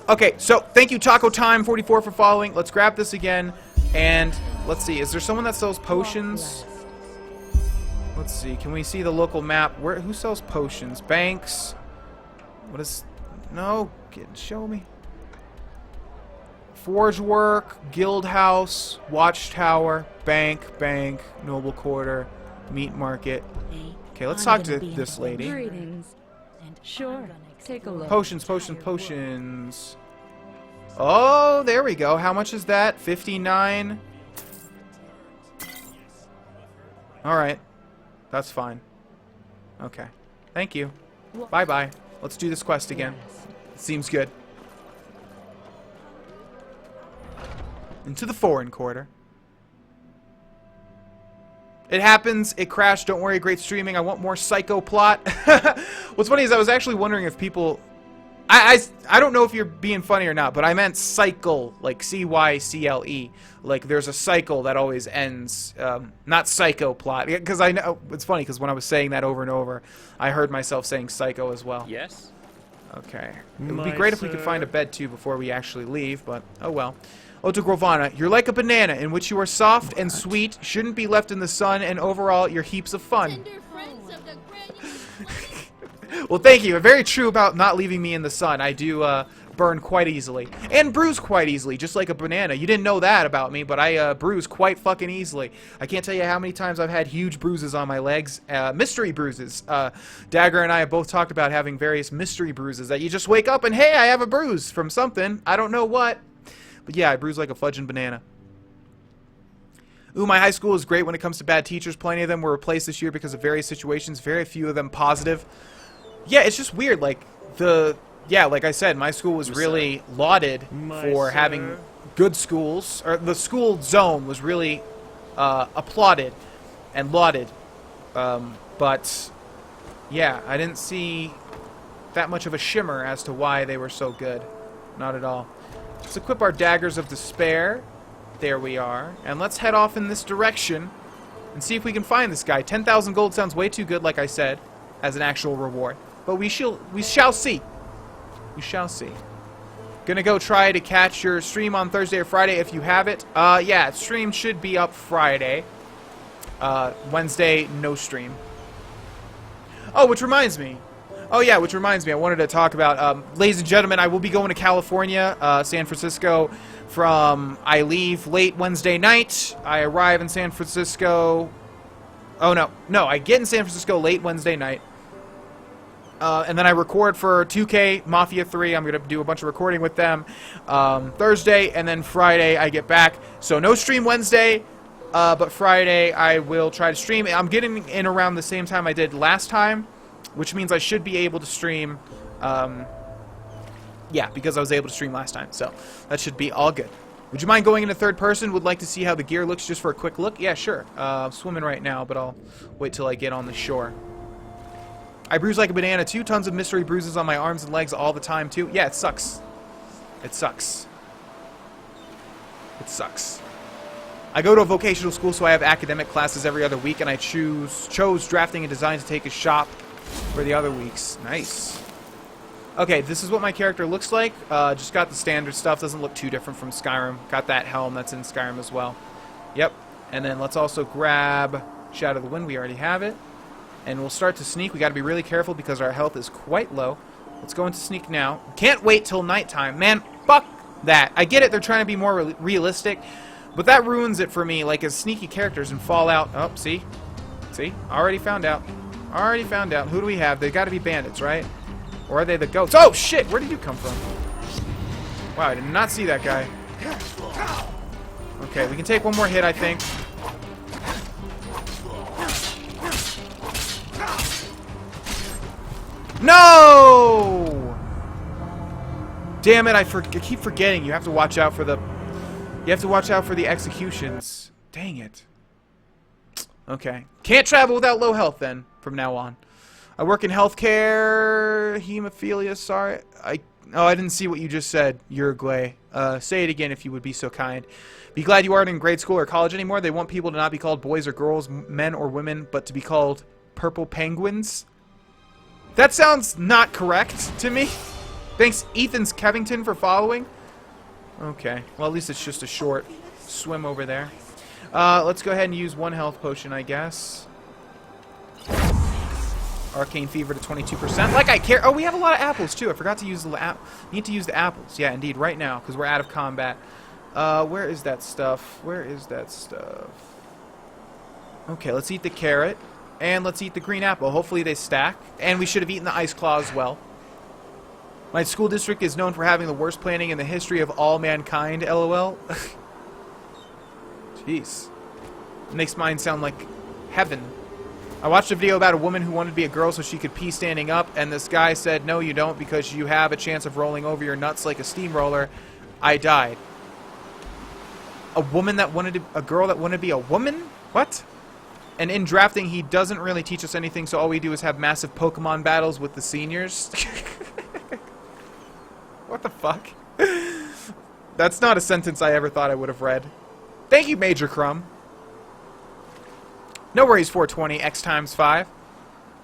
Okay, so thank you Taco Time 44 for following. Let's grab this again, and let's see, is there someone that sells potions? Let's see, can we see the local map? Who sells potions? Banks? What is... No, show me. Forge Work, Guild House, Watchtower, Bank, Noble Quarter, Meat Market. Okay, let's talk to this lady. Greetings. Sure, take a look. Potions. Oh, there we go. How much is that? 59. Alright. That's fine. Okay. Thank you. Bye-bye. Let's do this quest again. Seems good. Into the foreign quarter. It happens. It crashed. Don't worry. Great streaming. I want more psycho plot. What's funny is I was actually wondering if people... I don't know if you're being funny or not, but I meant cycle, like C-Y-C-L-E. Like there's a cycle that always ends, not psycho plot. Because I know... It's funny because when I was saying that over and over, I heard myself saying psycho as well. Yes? Okay. It would be great if we could find a bed too before we actually leave, but oh well. Vana, you're like a banana in which you are soft and sweet, shouldn't be left in the sun, and overall, you're heaps of fun. Well, thank you. Very true about not leaving me in the sun. I do burn quite easily. And bruise quite easily, just like a banana. You didn't know that about me, but I bruise quite fucking easily. I can't tell you how many times I've had huge bruises on my legs. Mystery bruises. Dagger and I have both talked about having various mystery bruises that you just wake up and, hey, I have a bruise from something. I don't know what. But yeah, I bruise like a fudging banana. Ooh, my high school is great when it comes to bad teachers. Plenty of them were replaced this year because of various situations. Very few of them positive. Yeah, it's just weird. Like, like I said, my school was really lauded for having good schools. Or the school zone was really applauded and lauded. But, yeah, I didn't see that much of a shimmer as to why they were so good. Not at all. Let's equip our Daggers of Despair. There we are. And let's head off in this direction and see if we can find this guy. 10,000 gold sounds way too good, like I said, as an actual reward. But we shall see. We shall see. Gonna go try to catch your stream on Thursday or Friday if you have it. Yeah, stream should be up Friday. Wednesday, no stream. Oh, which reminds me. I wanted to talk about, ladies and gentlemen, I will be going to California, San Francisco, I leave late Wednesday night, I arrive in San Francisco, I get in San Francisco late Wednesday night, and then I record for 2K Mafia 3, I'm going to do a bunch of recording with them, Thursday, and then Friday I get back, so no stream Wednesday, but Friday I will try to stream. I'm getting in around the same time I did last time, which means I should be able to stream, yeah, because I was able to stream last time, so that should be all good. Would you mind going into third person? Would like to see how the gear looks just for a quick look? Yeah, sure. I'm swimming right now, but I'll wait till I get on the shore. I bruise like a banana too. Tons of mystery bruises on my arms and legs all the time too. Yeah, it sucks. It sucks. It sucks. I go to a vocational school, so I have academic classes every other week, and I chose drafting and design to take a shop for the other weeks. Nice. Okay, this is what my character looks like. Just got the standard stuff. Doesn't look too different from Skyrim. Got that helm that's in Skyrim as well. Yep. And then let's also grab Shadow of the Wind. We already have it. And we'll start to sneak. We got to be really careful because our health is quite low. Let's go into sneak now. Can't wait till nighttime. Man, fuck that. I get it. They're trying to be more realistic. But that ruins it for me, like as sneaky characters in Fallout. Oh, see? See? Already found out. Already found out. Who do we have? They got to be bandits, right? Or are they the ghosts? Oh, shit! Where did you come from? Wow, I did not see that guy. Okay, we can take one more hit, I think. No! Damn it, I keep forgetting. You have to watch out for the... You have to watch out for the executions. Dang it. Okay. Can't travel without low health, then, from now on. I work in healthcare, hemophilia, sorry. I didn't see what you just said, Uruguay. Say it again if you would be so kind. Be glad you aren't in grade school or college anymore. They want people to not be called boys or girls, men or women, but to be called purple penguins. That sounds not correct to me. Thanks, Ethan's Kevington, for following. Okay, well, at least it's just a short swim over there. Let's go ahead and use one health potion, I guess. Arcane Fever to 22%. Like I care. Oh, we have a lot of apples, too. I forgot to use the need to use the apples. Yeah, indeed, right now, because we're out of combat. Where is that stuff? Where is that stuff? Okay, let's eat the carrot. And let's eat the green apple. Hopefully they stack. And we should have eaten the ice claw as well. My school district is known for having the worst planning in the history of all mankind, LOL. Jeez. It makes mine sound like heaven. I watched a video about a woman who wanted to be a girl so she could pee standing up, and this guy said, no, you don't, because you have a chance of rolling over your nuts like a steamroller. I died. A woman that wanted to... A girl that wanted to be a woman? What? And in drafting, he doesn't really teach us anything, so all we do is have massive Pokemon battles with the seniors. What the fuck? That's not a sentence I ever thought I would have read. Thank you, Major Crumb. No worries, 420, X times 5.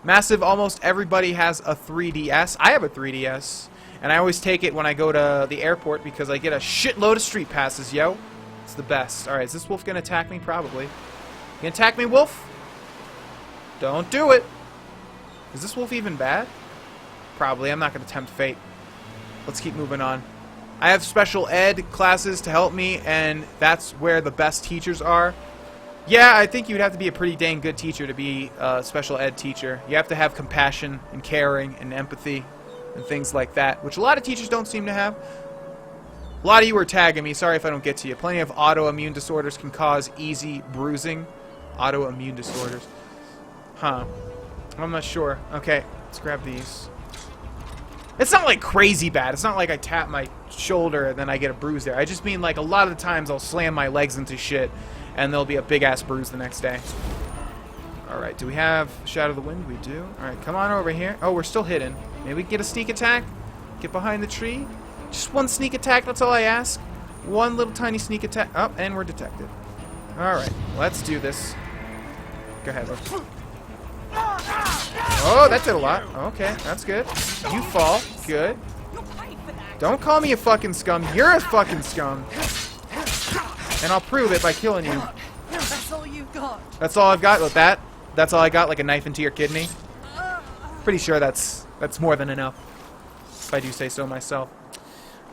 Massive, almost everybody has a 3DS. I have a 3DS. And I always take it when I go to the airport because I get a shitload of street passes, yo. It's the best. Alright, is this wolf gonna attack me? Probably. You gonna attack me, wolf? Don't do it. Is this wolf even bad? Probably. I'm not gonna tempt fate. Let's keep moving on. I have special ed classes to help me, and that's where the best teachers are. Yeah, I think you'd have to be a pretty dang good teacher to be a special ed teacher. You have to have compassion and caring and empathy and things like that, which a lot of teachers don't seem to have. A lot of you are tagging me. Sorry if I don't get to you. Plenty of autoimmune disorders can cause easy bruising. Autoimmune disorders. Huh. I'm not sure. Okay, let's grab these. It's not like crazy bad. It's not like I tap my shoulder and then I get a bruise there. I just mean like a lot of the times I'll slam my legs into shit and there'll be a big-ass bruise the next day. Alright, do we have Shadow of the Wind? We do. Alright, come on over here. Oh, we're still hidden. Maybe we can get a sneak attack? Get behind the tree? Just one sneak attack, that's all I ask. One little tiny sneak attack. Oh, and we're detected. Alright, let's do this. Go ahead. Oh, that did a lot. Okay, that's good. You fall. Good. Don't call me a fucking scum. You're a fucking scum. And I'll prove it by killing you. That's all you've got. That's all I've got with that? That's all I got, like a knife into your kidney? Pretty sure that's more than enough. If I do say so myself.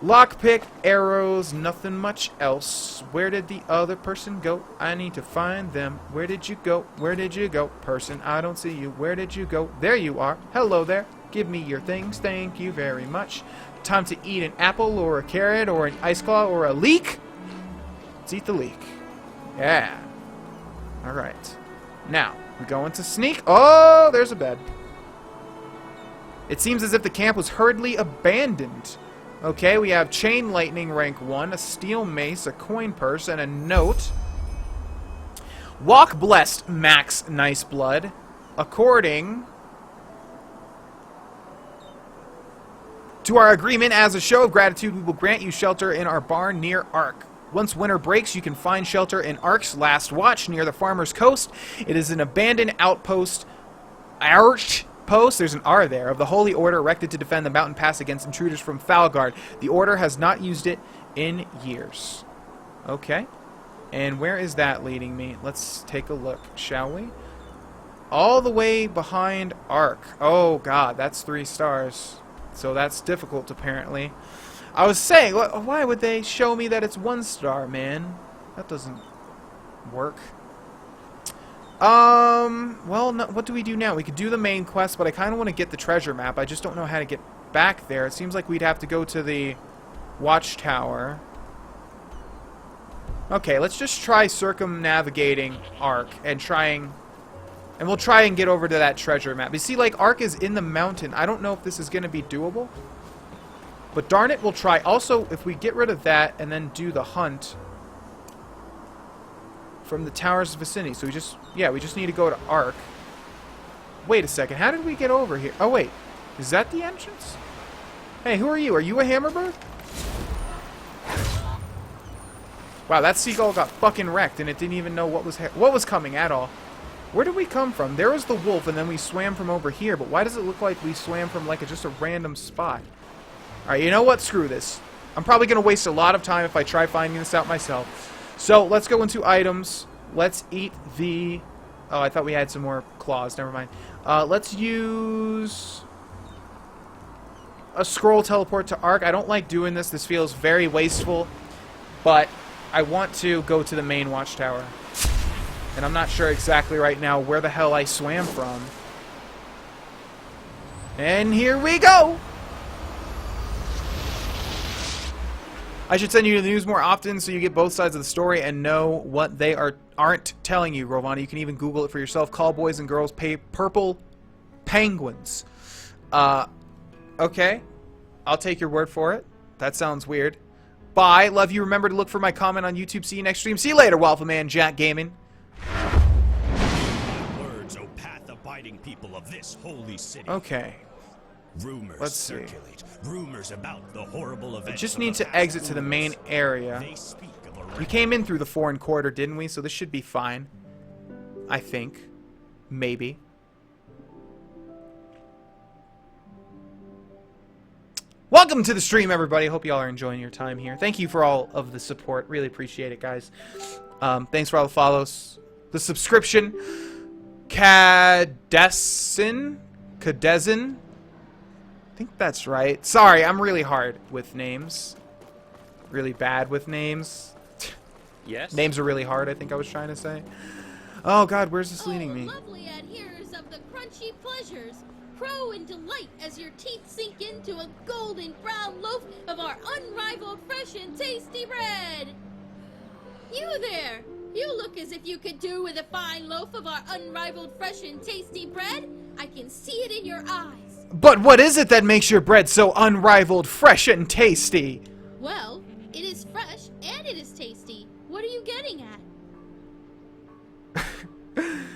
Lockpick, arrows, nothing much else. Where did the other person go? I need to find them. Where did you go? Where did you go? Person, I don't see you. Where did you go? There you are. Hello there. Give me your things. Thank you very much. Time to eat an apple or a carrot or an ice claw or a leek. Let's eat the leek. Yeah. Alright. Now, we go into sneak. Oh, there's a bed. It seems as if the camp was hurriedly abandoned. Okay, we have Chain Lightning rank 1, a steel mace, a coin purse, and a note. Walk Blessed, max nice blood. According to our agreement, as a show of gratitude, we will grant you shelter in our barn near Ark. Once winter breaks, you can find shelter in Ark's Last Watch near the Farmer's Coast. It is an abandoned outpost. There's an R there, of the Holy Order erected to defend the mountain pass against intruders from Falgard. The Order has not used it in years. Okay. And where is that leading me? Let's take a look, shall we? All the way behind Ark. Oh, God, that's 3 stars. So that's difficult, apparently. I was saying, why would they show me that it's 1 star, man? That doesn't work. Well, no, what do we do now? We could do the main quest, but I kind of want to get the treasure map. I just don't know how to get back there. It seems like we'd have to go to the watchtower. Okay, let's just try circumnavigating Ark and we'll try and get over to that treasure map. You see, like, Ark is in the mountain. I don't know if this is going to be doable. But darn it, we'll try. Also, if we get rid of that and then do the hunt from the tower's vicinity. So we just need to go to Ark. Wait a second. How did we get over here? Oh, wait. Is that the entrance? Hey, who are you? Are you a hammerbird? Wow, that seagull got fucking wrecked and it didn't even know what was coming at all. Where did we come from? There was the wolf and then we swam from over here, but why does it look like we swam from like just a random spot? Alright, you know what? Screw this. I'm probably going to waste a lot of time if I try finding this out myself. So, let's go into items. Let's eat the... Oh, I thought we had some more claws. Never mind. Let's use a scroll teleport to Ark. I don't like doing this. This feels very wasteful. But I want to go to the main watchtower. And I'm not sure exactly right now where the hell I swam from. And here we go! I should send you the news more often so you get both sides of the story and know what they aren't telling you, Rovana. You can even Google it for yourself. Call boys and girls purple penguins. Okay. I'll take your word for it. That sounds weird. Bye. Love you. Remember to look for my comment on YouTube. See you next stream. See you later, Waffle Man Jack Gaming. Words, O path-abiding people of this holy city. Okay. Rumors circulate. Rumors about the horrible events. We just need to exit to the main area. We came in through the foreign corridor, didn't we? So this should be fine. I think. Maybe. Welcome to the stream, everybody. Hope y'all are enjoying your time here. Thank you for all of the support. Really appreciate it, guys. Thanks for all the follows. The subscription. Cadezin? I think that's right. Sorry, I'm really hard with names. Really bad with names. Yes? Names are really hard, I think I was trying to say. Oh god, where's this leading me? Lovely adherers of the crunchy pleasures, crow in delight as your teeth sink into a golden brown loaf of our unrivaled fresh and tasty bread. You there! You look as if you could do with a fine loaf of our unrivaled fresh and tasty bread. I can see it in your eyes. But what is it that makes your bread so unrivaled, fresh, and tasty? Well, it is fresh and it is tasty. What are you getting at?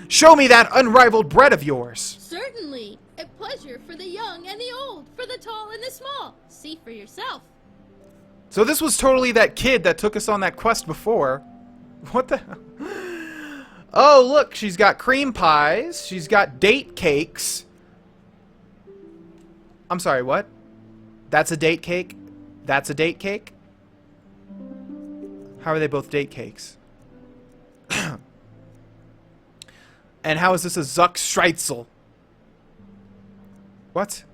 Show me that unrivaled bread of yours. Certainly. A pleasure for the young and the old, for the tall and the small. See for yourself. So this was totally that kid that took us on that quest before. What the hell? Oh, look, she's got cream pies. She's got date cakes. I'm sorry, what? That's a date cake? That's a date cake? How are they both date cakes? And how is this a Zuck Streitzel? What?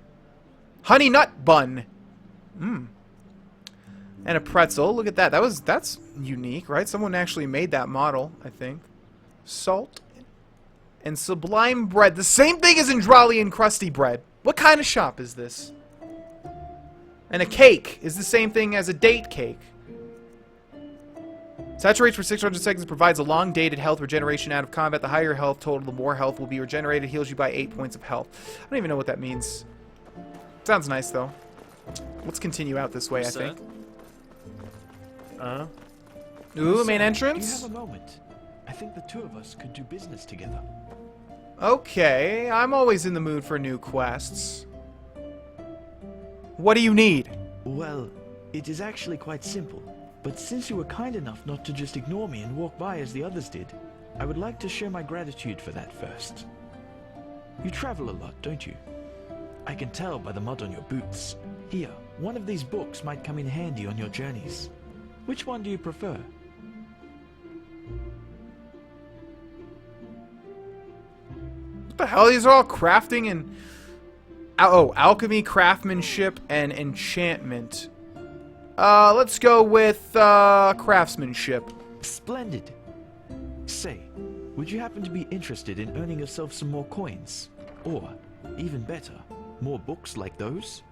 Honey nut bun. Mmm. And a pretzel. Look at that. That's unique, right? Someone actually made that model, I think. Salt and sublime bread. The same thing as Enderal and crusty bread. What kind of shop is this? And a cake is the same thing as a date cake. Saturates for 600 seconds, provides a long-dated health regeneration out of combat. The higher your health total, the more health will be regenerated. Heals you by 8 points of health. I don't even know what that means. Sounds nice, though. Let's continue out this way, I think. Ooh, main entrance? Do you have a moment? I think the two of us could do business together. Okay, I'm always in the mood for new quests. What do you need? Well, it is actually quite simple. But since you were kind enough not to just ignore me and walk by as the others did, I would like to show my gratitude for that first. You travel a lot, don't you? I can tell by the mud on your boots. Here, one of these books might come in handy on your journeys. Which one do you prefer? What the hell? These are all crafting and... Oh, alchemy, craftsmanship, and enchantment. Let's go with, craftsmanship. Splendid. Say, would you happen to be interested in earning yourself some more coins? Or, even better, more books like those?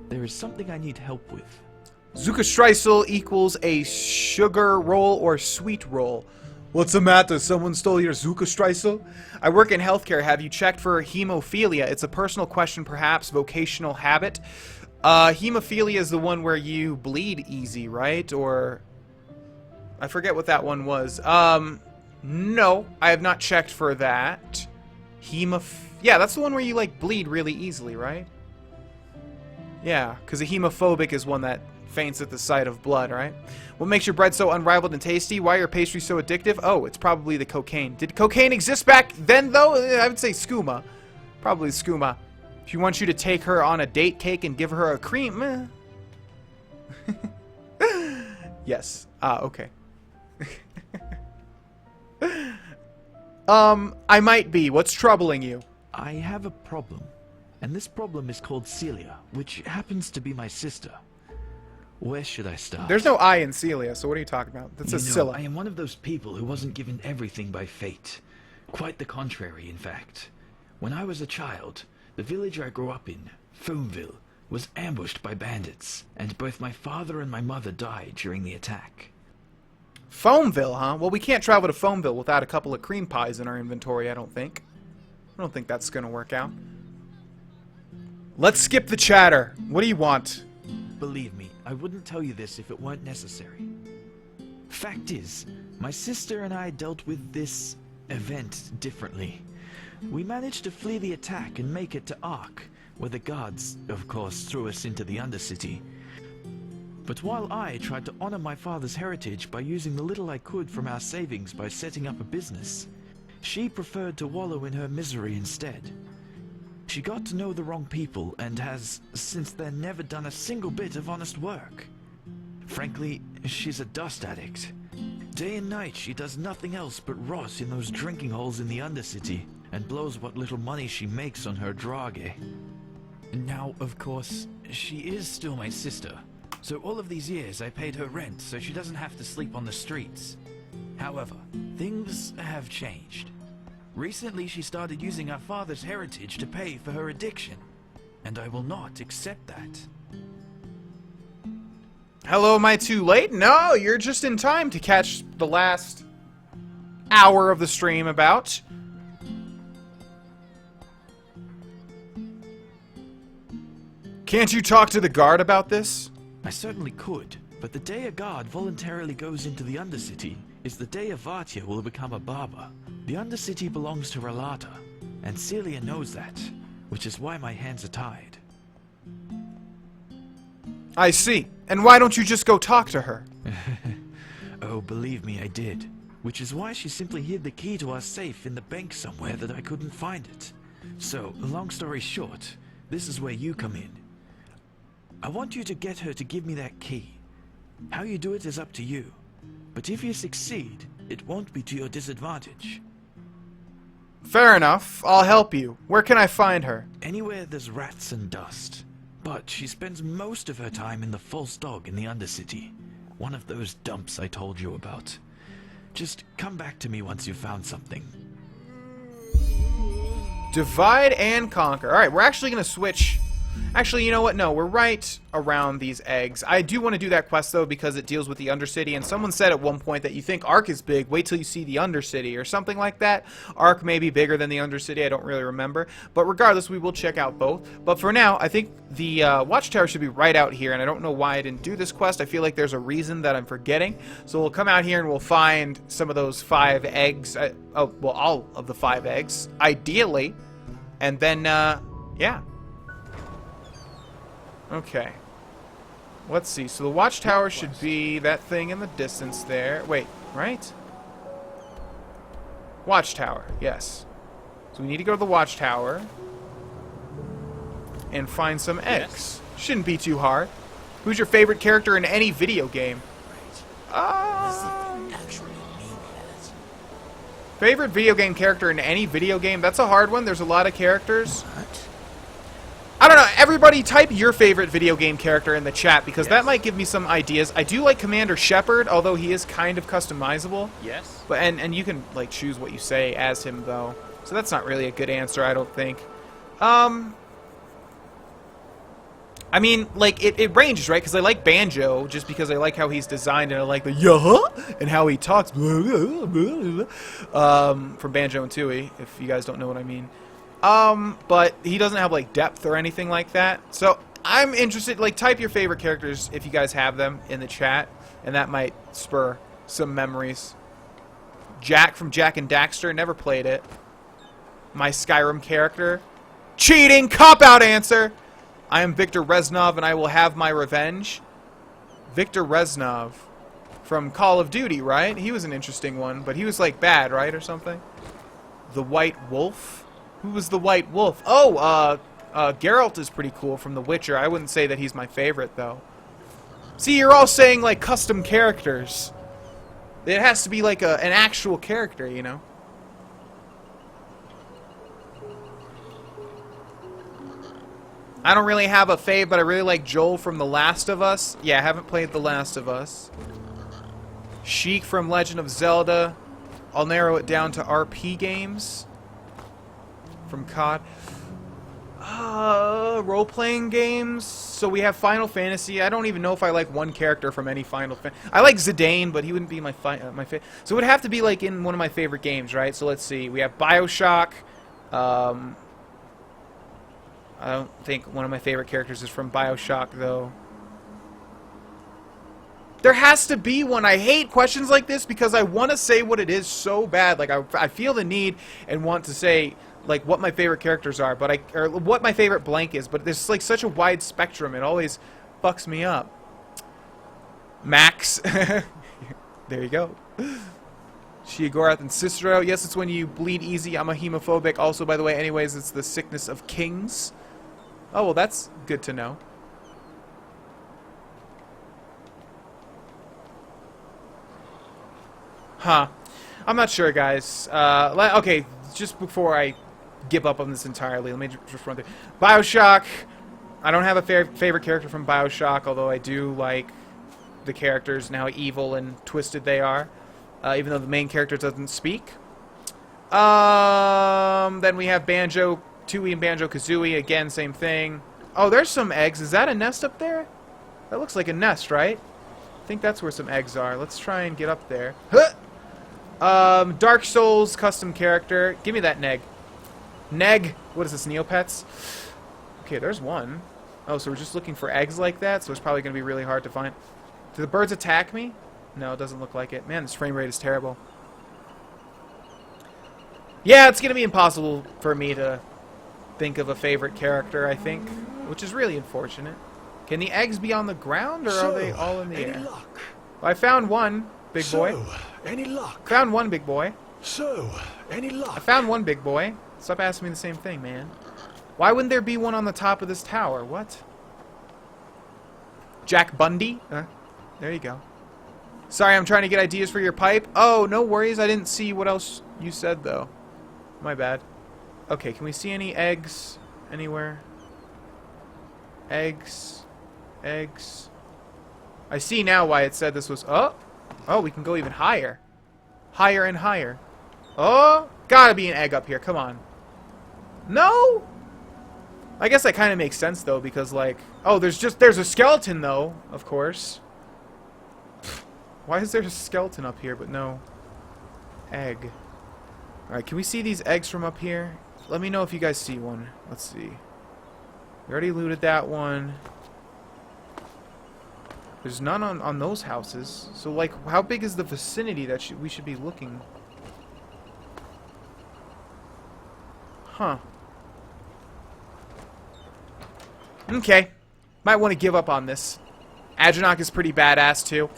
There is something I need help with. Zuckerstreisel equals a sugar roll or sweet roll. What's the matter? Someone stole your Zuckerstreisel? I work in healthcare. Have you checked for hemophilia? It's a personal question, perhaps. Vocational habit. Hemophilia is the one where you bleed easy, right? Or... I forget what that one was. No. I have not checked for that. Yeah, that's the one where you, like, bleed really easily, right? Yeah, because a hemophobic is one that faints at the sight of blood, right? What makes your bread so unrivaled and tasty? Why are your pastries so addictive? Oh, it's probably the cocaine. Did cocaine exist back then, though? I would say skooma. Probably skooma. She wants you to take her on a date cake and give her a cream. Yes. Okay. I might be. What's troubling you? I have a problem. And this problem is called Celia, which happens to be my sister. Where should I start? There's no I in Celia, so what are you talking about? That's a Scylla. I am one of those people who wasn't given everything by fate. Quite the contrary, in fact. When I was a child, the village I grew up in, Foamville, was ambushed by bandits, and both my father and my mother died during the attack. Foamville, huh? Well, we can't travel to Foamville without a couple of cream pies in our inventory, I don't think. I don't think that's gonna work out. Let's skip the chatter. What do you want? Believe me, I wouldn't tell you this if it weren't necessary. Fact is, my sister and I dealt with this event differently. We managed to flee the attack and make it to Ark, where the guards, of course, threw us into the Undercity. But while I tried to honor my father's heritage by using the little I could from our savings by setting up a business, she preferred to wallow in her misery instead. She got to know the wrong people and has, since then, never done a single bit of honest work. Frankly, she's a dust addict. Day and night, she does nothing else but rot in those drinking holes in the Undercity and blows what little money she makes on her drage. Now, of course, she is still my sister, so all of these years I paid her rent so she doesn't have to sleep on the streets. However, things have changed. Recently, she started using our father's heritage to pay for her addiction, and I will not accept that. Hello, am I too late? No, you're just in time to catch the last hour of the stream about. Can't you talk to the guard about this? I certainly could, but the day a guard voluntarily goes into the Undercity is the day Avatia will become a barber. The Undercity belongs to Relata, and Celia knows that, which is why my hands are tied. I see. And why don't you just go talk to her? Oh, believe me, I did. Which is why she simply hid the key to our safe in the bank somewhere that I couldn't find it. So, long story short, this is where you come in. I want you to get her to give me that key. How you do it is up to you. But if you succeed, it won't be to your disadvantage. Fair enough. I'll help you. Where can I find her? Anywhere there's rats and dust. But she spends most of her time in the False Dog in the Undercity. One of those dumps I told you about. Just come back to me once you've found something. Divide and conquer. Alright, we're actually going to switch. Actually, you know what? No, we're right around these eggs. I do want to do that quest, though, because it deals with the Undercity, and someone said at one point that you think Ark is big, wait till you see the Undercity, or something like that. Ark may be bigger than the Undercity, I don't really remember. But regardless, we will check out both. But for now, I think the Watchtower should be right out here, and I don't know why I didn't do this quest. I feel like there's a reason that I'm forgetting. So we'll come out here and we'll find some of those 5 eggs. Well, all of the 5 eggs, ideally. And then, yeah. Okay. Let's see. So the watchtower should be that thing in the distance there. Wait, right? Watchtower, yes. So we need to go to the watchtower and find some eggs. Shouldn't be too hard. Who's your favorite character in any video game? Favorite video game character in any video game? That's a hard one. There's a lot of characters. I don't know. Everybody type your favorite video game character in the chat because that might give me some ideas. I do like Commander Shepard, although he is kind of customizable. Yes. But and you can like choose what you say as him though. So that's not really a good answer, I don't think. I mean, like, it ranges, right? Because I like Banjo, just because I like how he's designed, and I like the and how he talks. From Banjo and Tooie, if you guys don't know what I mean. But he doesn't have, like, depth or anything like that. So, I'm interested, like, type your favorite characters, if you guys have them, in the chat, and that might spur some memories. Jack from Jak and Daxter, never played it. My Skyrim character. Cheating! Cop-out answer! I am Victor Reznov, and I will have my revenge. Victor Reznov from Call of Duty, right? He was an interesting one, but he was, like, bad, right, or something? The White Wolf? Who was the White Wolf? Oh, Geralt is pretty cool from The Witcher. I wouldn't say that he's my favorite, though. See, you're all saying, like, custom characters. It has to be, like, an actual character, you know? I don't really have a fave, but I really like Joel from The Last of Us. Yeah, I haven't played The Last of Us. Sheik from Legend of Zelda. I'll narrow it down to RP games. From COD. Role-playing games. So we have Final Fantasy. I don't even know if I like one character from any Final Fantasy. I like Zidane, but he wouldn't be my favorite. So it would have to be like in one of my favorite games, right? So let's see. We have BioShock. I don't think one of my favorite characters is from BioShock, though. There has to be one. I hate questions like this because I want to say what it is so bad. Like, I feel the need and want to say, like, what my favorite characters are, but or what my favorite blank is, but there's, like, such a wide spectrum. It always fucks me up. Max. There you go. Sheogorath and Cicero. Yes, it's when you bleed easy. I'm a hemophobic. Also, by the way, anyways, it's the sickness of kings. Oh, well, that's good to know. Huh. I'm not sure, guys. Okay, just before I give up on this entirely, let me just run through. BioShock. I don't have a favorite character from BioShock, although I do like the characters and how evil and twisted they are. Even though the main character doesn't speak. Then we have Banjo, Tooie and Banjo-Kazooie. Again, same thing. Oh, there's some eggs. Is that a nest up there? That looks like a nest, right? I think that's where some eggs are. Let's try and get up there. Huh! Dark Souls custom character. Give me that Neg. Neg. What is this, Neopets? Okay, there's one. Oh, so we're just looking for eggs like that, so it's probably going to be really hard to find. Do the birds attack me? No, it doesn't look like it. Man, this frame rate is terrible. Yeah, it's going to be impossible for me to think of a favorite character, I think, which is really unfortunate. Can the eggs be on the ground, or are they all in the air? Luck? Well, I found one, big boy. Any luck? Found one, big boy. So, any luck? I found one, big boy. Stop asking me the same thing, man. Why wouldn't there be one on the top of this tower? What? Jack Bundy? There you go. Sorry, I'm trying to get ideas for your pipe. Oh, no worries. I didn't see what else you said, though. My bad. Okay, can we see any eggs anywhere? Eggs. Eggs. I see now why it said this was... Oh! Oh, we can go even higher. Higher and higher. Oh! Gotta be an egg up here. Come on. No? I guess that kind of makes sense, though, because, like... Oh, there's a skeleton, though, of course. Why is there a skeleton up here, but no egg? Alright, can we see these eggs from up here? Let me know if you guys see one. Let's see. We already looted that one. There's none on those houses. So, like, how big is the vicinity that we should be looking? Huh. Okay. Might want to give up on this. Adranok is pretty badass too.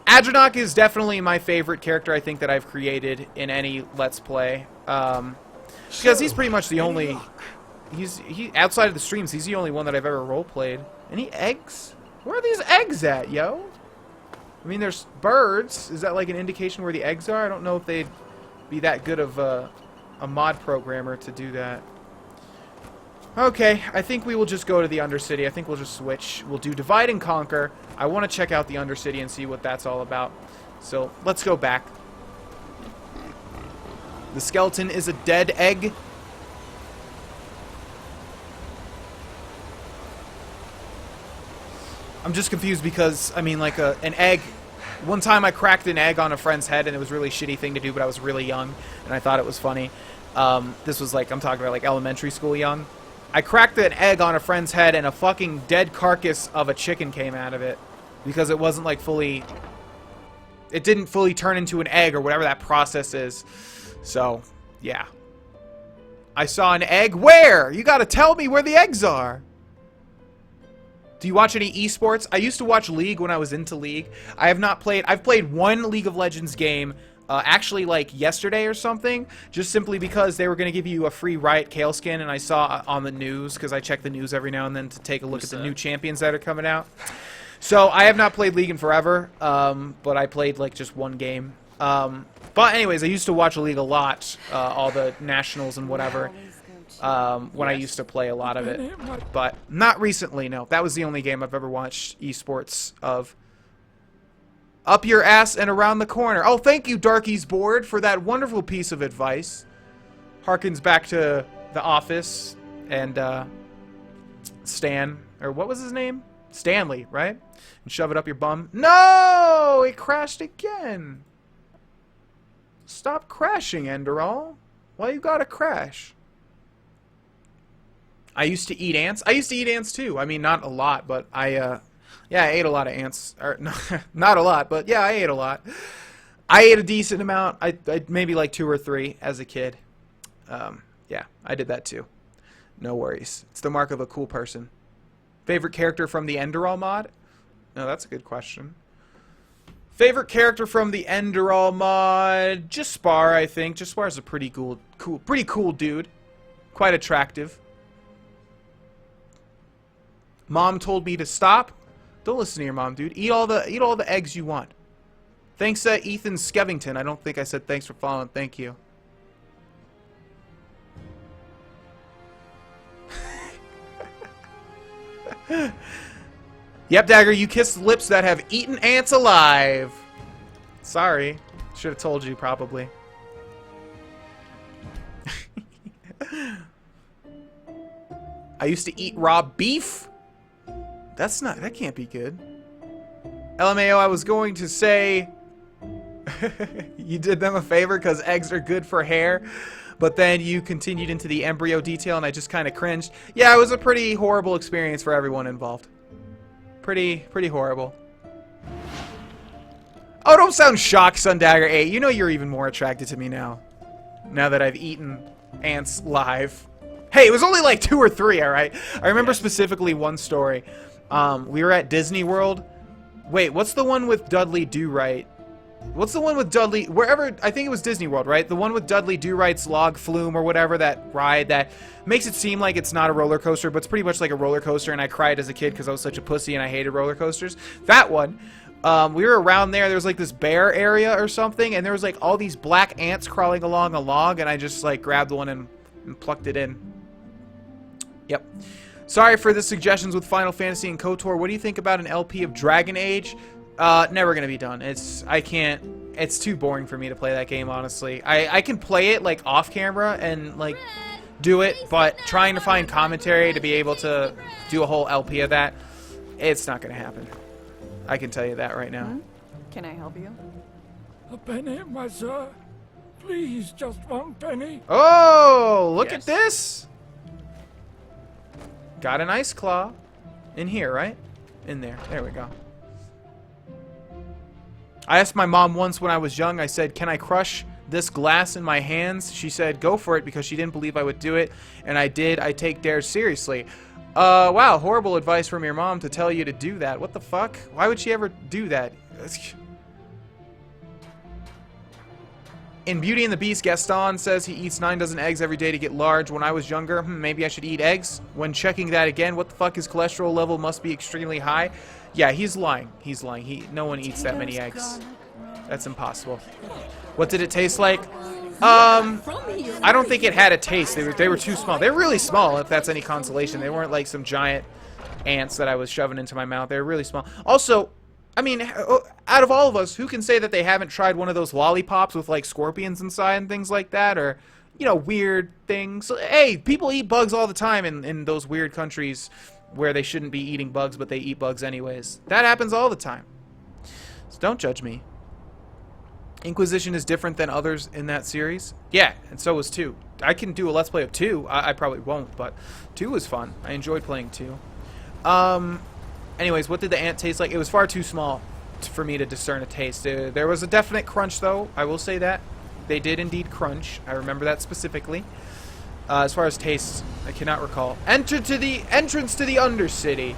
Adranok is definitely my favorite character I think that I've created in any Let's Play. Because he's pretty much the only... He outside of the streams, he's the only one that I've ever roleplayed. Any eggs? Where are these eggs at, yo? I mean, there's birds. Is that like an indication where the eggs are? I don't know if they'd be that good of a mod programmer to do that. Okay, I think we will just go to the Undercity. I think we'll just switch. We'll do Divide and Conquer. I want to check out the Undercity and see what that's all about. So, let's go back. The skeleton is a dead egg. I'm just confused because, I mean, like an egg... One time I cracked an egg on a friend's head and it was a really shitty thing to do, but I was really young and I thought it was funny. This was like, I'm talking about like elementary school young. I cracked an egg on a friend's head and a fucking dead carcass of a chicken came out of it. Because it wasn't like fully... It didn't fully turn into an egg or whatever that process is. So, yeah. I saw an egg. Where? You gotta tell me where the eggs are. Do you watch any esports? I used to watch League when I was into League. I have not played... I've played one League of Legends game, actually like yesterday or something, just simply because they were going to give you a free Riot Kale skin, and I saw on the news, because I check the news every now and then to take a look at the new champions that are coming out. So I have not played League in forever, but I played like just one game. But anyways, I used to watch League a lot, all the nationals and whatever. When I used to play a lot of it, but not recently, no. That was the only game I've ever watched esports of. Up your ass and around the corner. Oh, thank you, Darky's Board, for that wonderful piece of advice. Harkens back to The Office and Stan, or what was his name? Stanley, right? And shove it up your bum. No! It crashed again. Stop crashing, Enderal. Why you gotta crash? I used to eat ants. I used to eat ants too. I mean, not a lot, but yeah, I ate a lot of ants. Or, no, not a lot, but yeah, I ate a lot. I ate a decent amount. I maybe like 2 or 3 as a kid. Yeah, I did that too. No worries. It's the mark of a cool person. Favorite character from the Enderal mod? No, that's a good question. Favorite character from the Enderal mod? Jaspar, I think. Jaspar's a pretty cool dude. Quite attractive. Mom told me to stop. Don't listen to your mom, dude. Eat all the eggs you want. Thanks, Ethan Skevington. I don't think I said thanks for following. Thank you. Yep, Dagger, you kissed lips that have eaten ants alive. Sorry. Should have told you, probably. I used to eat raw beef. That can't be good. LMAO, I was going to say you did them a favor because eggs are good for hair, but then you continued into the embryo detail and I just kind of cringed. Yeah, it was a pretty horrible experience for everyone involved. Pretty horrible. Oh, don't sound shocked, Sundagger 8. You know you're even more attracted to me now. Now that I've eaten ants live. Hey, it was only like 2 or 3, alright? I remember specifically one story. We were at Disney World. Wait, what's the one with Dudley Do-Right? What's the one with Dudley... Wherever... I think it was Disney World, right? The one with Dudley Do-Right's log flume or whatever, that ride that makes it seem like it's not a roller coaster, but it's pretty much like a roller coaster, and I cried as a kid because I was such a pussy and I hated roller coasters. That one. We were around there. There was like this bear area or something, and there was like all these black ants crawling along a log, and I just like grabbed one and plucked it in. Yep. Sorry for the suggestions with Final Fantasy and KOTOR. What do you think about an LP of Dragon Age? Never gonna be done. It's too boring for me to play that game, honestly. I can play it like off camera and like do it, but trying to find commentary to be able to do a whole LP of that, it's not gonna happen. I can tell you that right now. Can I help you? A penny, my sir. Please, just 1 penny. Oh, look at this. Got an ice claw. In here, right? In there. There we go. I asked my mom once when I was young, I said, can I crush this glass in my hands? She said, go for it, because she didn't believe I would do it. And I did. I take dares seriously. Wow, horrible advice from your mom to tell you to do that. What the fuck? Why would she ever do that? In Beauty and the Beast, Gaston says he eats 9 dozen eggs every day to get large. When I was younger, maybe I should eat eggs. When checking that again, what the fuck? His cholesterol level must be extremely high. Yeah, he's lying. He's lying. No one eats that many eggs. That's impossible. What did it taste like? I don't think it had a taste. They were too small. They're really small, if that's any consolation. They weren't like some giant ants that I was shoving into my mouth. They were really small. Also, I mean, out of all of us, who can say that they haven't tried one of those lollipops with like scorpions inside and things like that, or, you know, weird things? Hey, people eat bugs all the time in those weird countries where they shouldn't be eating bugs, but they eat bugs anyways. That happens all the time. So don't judge me. Inquisition is different than others in that series. Yeah, and so was 2. I can do a Let's Play of 2. I probably won't, but 2 was fun. I enjoyed playing 2. Anyways, what did the ant taste like? It was far too small for me to discern a taste. There was a definite crunch, though. I will say that. They did indeed crunch. I remember that specifically. As far as taste, I cannot recall. Entrance to the Undercity.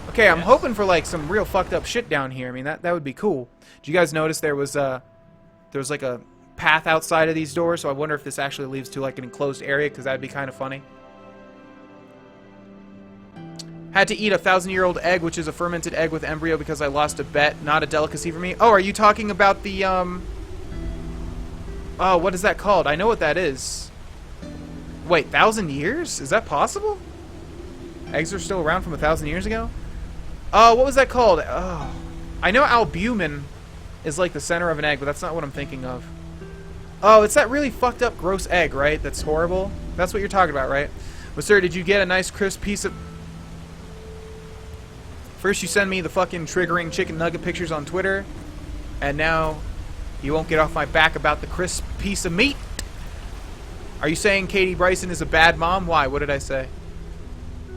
Okay, I'm hoping for like some real fucked up shit down here. I mean, that would be cool. Did you guys notice there was like a path outside of these doors? So I wonder if this actually leads to like an enclosed area, because that'd be kind of funny. Had to eat a 1,000-year-old egg, which is a fermented egg with embryo, because I lost a bet. Not a delicacy for me. Oh, are you talking about the oh, what is that called? I know what that is. Wait, 1,000 years? Is that possible? Eggs are still around from 1,000 years ago? Oh, what was that called? Oh, I know albumin is like the center of an egg, but that's not what I'm thinking of. Oh, it's that really fucked up gross egg, right? That's horrible. That's what you're talking about, right? But sir, did you get a nice crisp piece of... First you send me the fucking triggering chicken nugget pictures on Twitter, and now you won't get off my back about the crisp piece of meat? Are you saying Katie Bryson is a bad mom? Why? What did I say?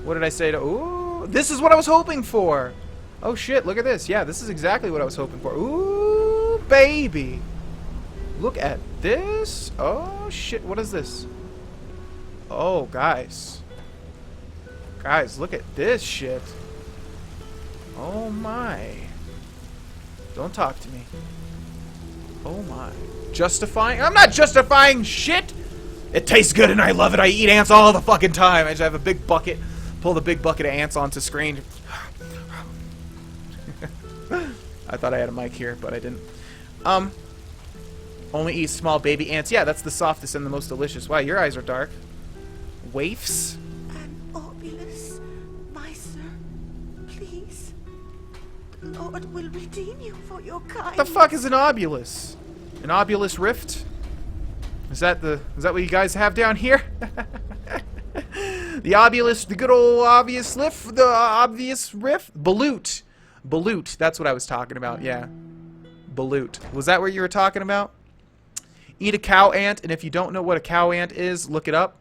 What did I say to... Ooh, this is what I was hoping for! Oh shit, look at this. Yeah, this is exactly what I was hoping for. Ooh, baby! Look at this! Oh shit, what is this? Oh, guys. Guys, look at this shit. Oh my. Don't talk to me. Oh my. Justifying? I'm not justifying shit! It tastes good and I love it. I eat ants all the fucking time. I just have a big bucket. Pull the big bucket of ants onto screen. I thought I had a mic here, but I didn't. Only eat small baby ants. Yeah, that's the softest and the most delicious. Wow, your eyes are dark. Waifs? An obulus, my sir. Please. The Lord will redeem you for your kindness. What the fuck is an obulus? An obulus rift? Is that what you guys have down here? The obulus, the good old obvious lift, the obvious rift? Balut. Balut, that's what I was talking about, yeah. Balut. Was that what you were talking about? Eat a cow ant, and if you don't know what a cow ant is, look it up.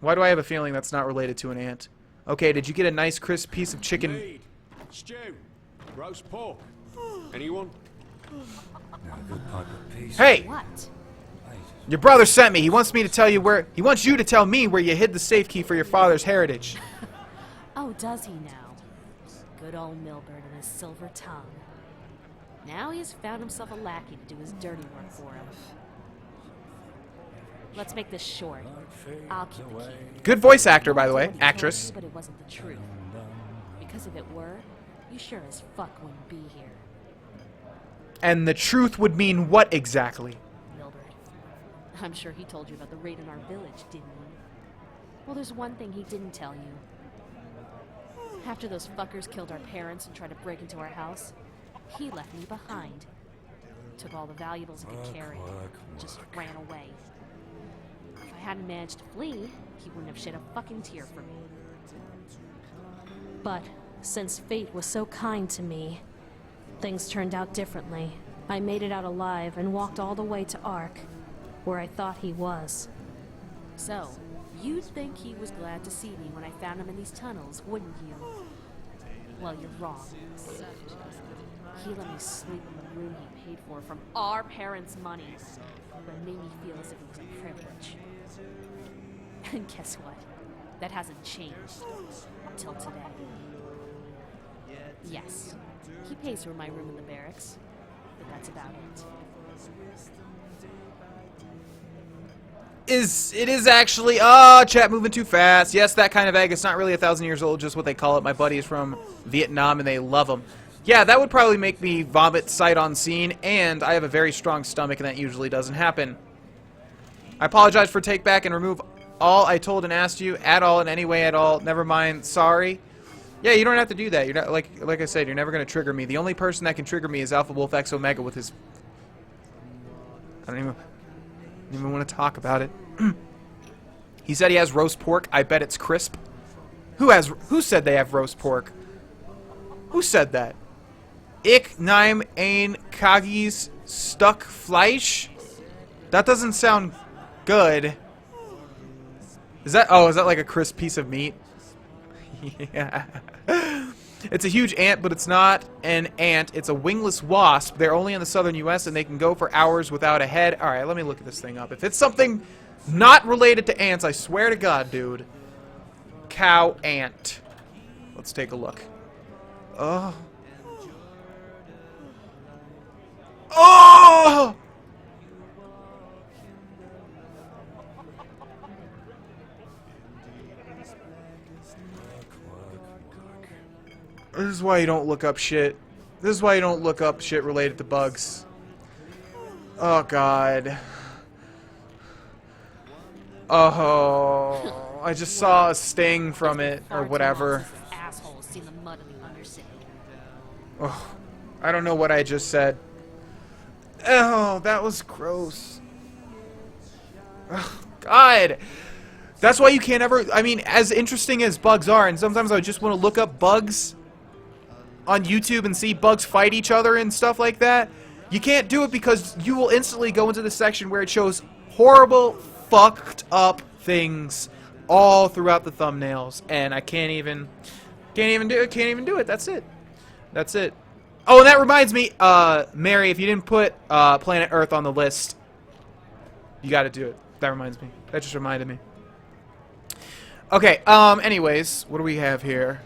Why do I have a feeling that's not related to an ant? Okay, did you get a nice crisp piece of chicken? Meat, stew, roast pork. Anyone? Hey! What? Your brother sent me. He wants me to tell you where... He wants you to tell me where you hid the safe key for your father's heritage. Oh, does he now? Good old Milburn and his silver tongue. Now he has found himself a lackey to do his dirty work for him. Let's make this short. I'll keep the key. Good voice actor, by the way. Actress. But it wasn't the truth. Because if it were, you sure as fuck wouldn't be here. And the truth would mean what exactly? I'm sure he told you about the raid in our village, didn't he? Well, there's one thing he didn't tell you. After those fuckers killed our parents and tried to break into our house, he left me behind. Took all the valuables he could carry. Just ran away. If I hadn't managed to flee, he wouldn't have shed a fucking tear for me. But since fate was so kind to me, things turned out differently. I made it out alive and walked all the way to Ark, where I thought he was. So, you'd think he was glad to see me when I found him in these tunnels, wouldn't you? Well, you're wrong. He let me sleep in the room he paid for from our parents' money, but it made me feel as if it was a privilege. And guess what? That hasn't changed. Until today. Yes. He pays for my room in the barracks. But that's about it. It is actually chat moving too fast. Yes, that kind of egg. It's not really 1,000 years old, just what they call it. My buddy is from Vietnam and they love them. Yeah, that would probably make me vomit sight unseen, and I have a very strong stomach and that usually doesn't happen. I apologize for take back and remove all I told and asked you at all in any way at all. Never mind. Sorry. Yeah, you don't have to do that. You're not like I said, you're never going to trigger me. The only person that can trigger me is Alpha Wolf X Omega with his I don't even want to talk about it. He said he has roast pork. I bet it's crisp. Who said they have roast pork? Who said that? Ich nehm ein Kagis Stuck Fleisch? That doesn't sound good. Is that like a crisp piece of meat? Yeah. It's a huge ant, but it's not an ant. It's a wingless wasp. They're only in the southern U.S., and they can go for hours without a head. All right, let me look at this thing up. If it's something not related to ants, I swear to God, dude. Cow ant. Let's take a look. Oh. Oh! This is why you don't look up shit. This is why you don't look up shit related to bugs. Oh, God. Oh, I just saw a sting from it, or whatever. Oh, I don't know what I just said. Oh, that was gross. Oh, God. That's why you can't ever... I mean, as interesting as bugs are, and sometimes I just want to look up bugs on YouTube and see bugs fight each other and stuff like that. You can't do it because you will instantly go into the section where it shows horrible, fucked up things all throughout the thumbnails, and I can't even do it. That's it. That's it. Oh, and that reminds me, Mary, if you didn't put Planet Earth on the list, you got to do it. That reminds me. That just reminded me. Okay. Anyways, what do we have here?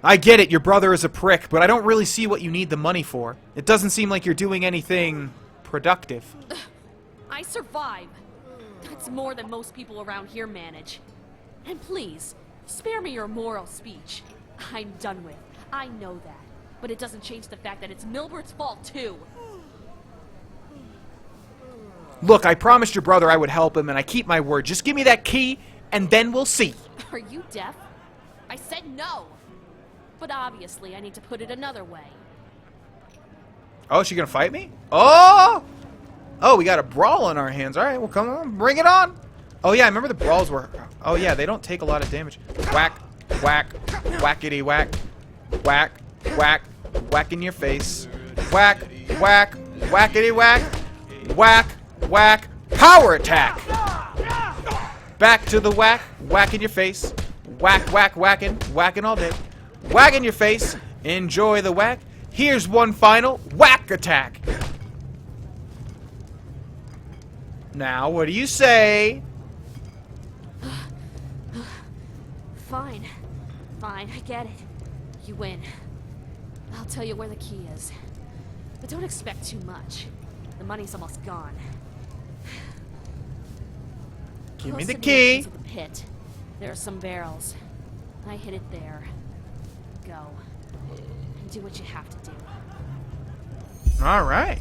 I get it, your brother is a prick, but I don't really see what you need the money for. It doesn't seem like you're doing anything productive. I survive. That's more than most people around here manage. And please, spare me your moral speech. I'm done with. I know that. But it doesn't change the fact that it's Milbert's fault, too. Look, I promised your brother I would help him, and I keep my word. Just give me that key, and then we'll see. Are you deaf? I said no. But obviously, I need to put it another way. Oh, is she gonna fight me? Oh! Oh, we got a brawl on our hands. Alright, well, come on. Bring it on. Oh, yeah, I remember the brawls were... Oh, yeah, they don't take a lot of damage. Whack, whack, whackity whack, whack, whack, whack in your face. Whack, whack, whackity whack, whack, whack, power attack! Back to the whack, whack in your face. Whack, whack, whacking, whacking all day. Whack in your face. Enjoy the whack. Here's one final whack attack. Now, what do you say? Fine. Fine, I get it. You win. I'll tell you where the key is. But don't expect too much. The money's almost gone. Give me the Close to key. entrance of the pit. There are some barrels. I hid it there. Go. And do what you have to do. Alright.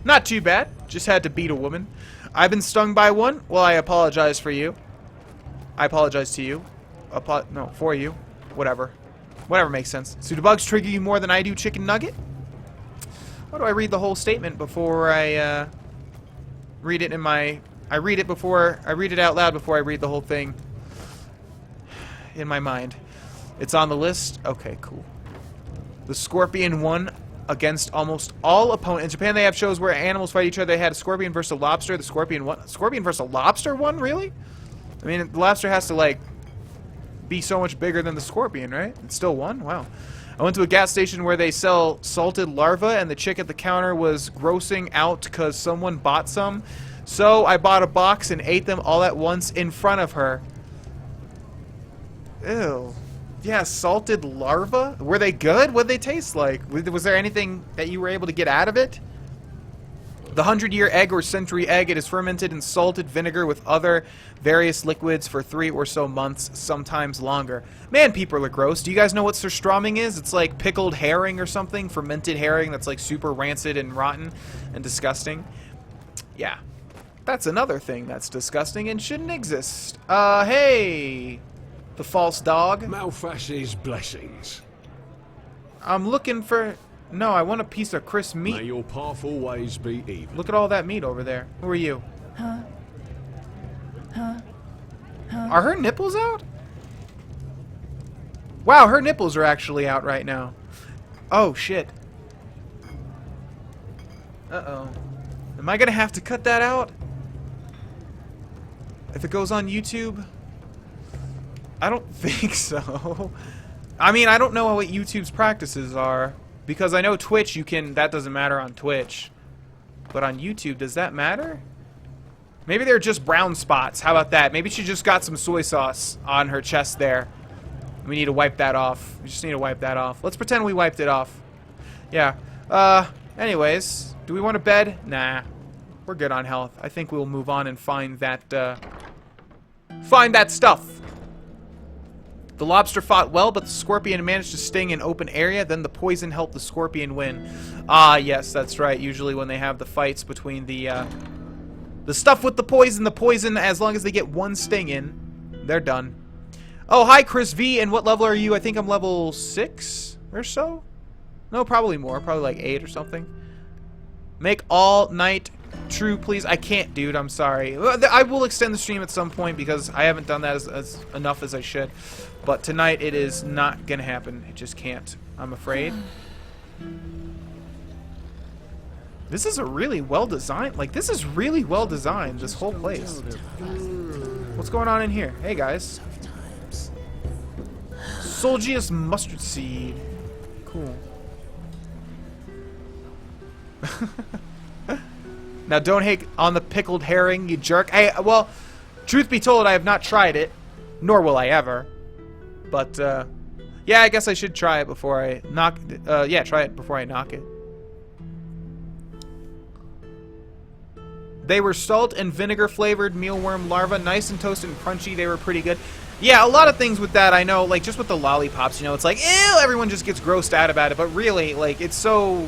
Not too bad. Just had to beat a woman. I've been stung by one. Well, I apologize for you. I apologize to you. No, for you. Whatever. Whatever makes sense. So do bugs trigger you more than I do chicken nugget? Why do I read the whole statement before I read it in my... I read it out loud before I read the whole thing in my mind. It's on the list? Okay, cool. The scorpion won against almost all opponents. In Japan, they have shows where animals fight each other. They had a scorpion versus a lobster. The scorpion won. Scorpion versus a lobster won? Really? I mean, the lobster has to, like, be so much bigger than the scorpion, right? It's still one? Wow. I went to a gas station where they sell salted larvae, and the chick at the counter was grossing out because someone bought some. So I bought a box and ate them all at once in front of her. Ew. Yeah, salted larvae? Were they good? What'd they taste like? Was there anything that you were able to get out of it? The 100-year egg or century egg, it is fermented in salted vinegar with other various liquids for 3 or so months, sometimes longer. Man, people are gross. Do you guys know what surströmming is? It's like pickled herring or something, fermented herring that's like super rancid and rotten and disgusting. Yeah, that's another thing that's disgusting and shouldn't exist. Hey, the false dog. Malfash's blessings. I'm looking for... No, I want a piece of crisp meat. May your path always be even. Look at all that meat over there. Who are you? Huh? Huh? Huh? Are her nipples out? Wow, her nipples are actually out right now. Oh, shit. Uh-oh. Am I gonna have to cut that out? If it goes on YouTube? I don't think so. I mean, I don't know what YouTube's practices are. Because I know Twitch, you can... That doesn't matter on Twitch. But on YouTube, does that matter? Maybe they're just brown spots. How about that? Maybe she just got some soy sauce on her chest there. We need to wipe that off. We just need to wipe that off. Let's pretend we wiped it off. Yeah. Anyways. Do we want a bed? Nah. We're good on health. I think we'll move on and find that, find that stuff. The lobster fought well, but the scorpion managed to sting an open area. Then the poison helped the scorpion win. Ah, yes, that's right. Usually when they have the fights between the stuff with the poison, as long as they get one sting in, they're done. Oh, hi, Chris V. And what level are you? I think I'm level 6 or so? No, probably more. Probably like 8 or something. Make all night true, please. I can't, dude. I'm sorry. I will extend the stream at some point because I haven't done that as enough as I should. But tonight it is not gonna happen. It just can't. I'm afraid. This is a really well designed. Like, this is really well designed. This whole place. What's going on in here? Hey guys. Solgius mustard seed. Cool. Now don't hate on the pickled herring, you jerk. Hey, well, truth be told, I have not tried it, nor will I ever. But yeah, I guess I should try it before I knock. Yeah, try it before I knock it. They were salt and vinegar flavored mealworm larvae, nice and toasted and crunchy. They were pretty good. Yeah, a lot of things with that I know, like just with the lollipops, you know, it's like, ew, everyone just gets grossed out about it. But really, like, it's so,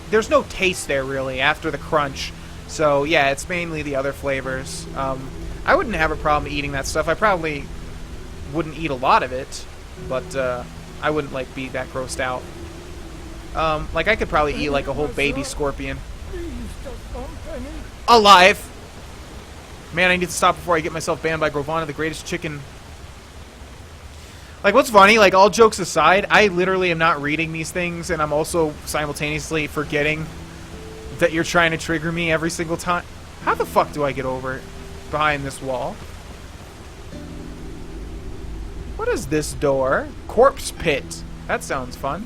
there's no taste there really after the crunch. So yeah, it's mainly the other flavors. I wouldn't have a problem eating that stuff. I probably wouldn't eat a lot of it, but I wouldn't like be that grossed out. Like I could probably eat like a whole baby scorpion. Alive! Man, I need to stop before I get myself banned by Vana, the greatest chicken. Like, what's funny, like, all jokes aside, I literally am not reading these things, and I'm also simultaneously forgetting that you're trying to trigger me every single time. How the fuck do I get over behind this wall? What is this door? Corpse pit. That sounds fun.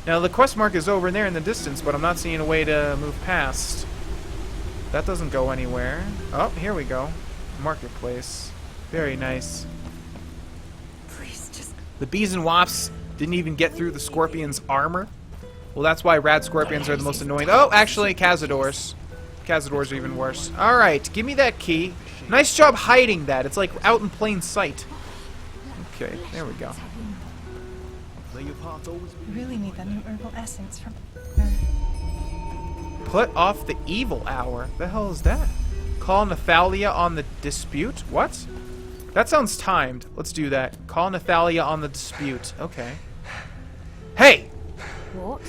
Now, the quest mark is over there in the distance, but I'm not seeing a way to move past. That doesn't go anywhere. Oh, here we go. Marketplace. Very nice. Please, just... The bees and wasps didn't even get through the scorpion's armor. Well, that's why rad scorpions are the most annoying. Oh, actually, Cazadors. Cazadors are even worse. Alright, give me that key. Nice job hiding that. It's like out in plain sight. Okay, there we go. You really need that new herbal essence from... Put off the evil hour. The hell is that? Call Nathalia on the dispute? What? That sounds timed. Let's do that. Call Nathalia on the dispute. Okay. Hey! What?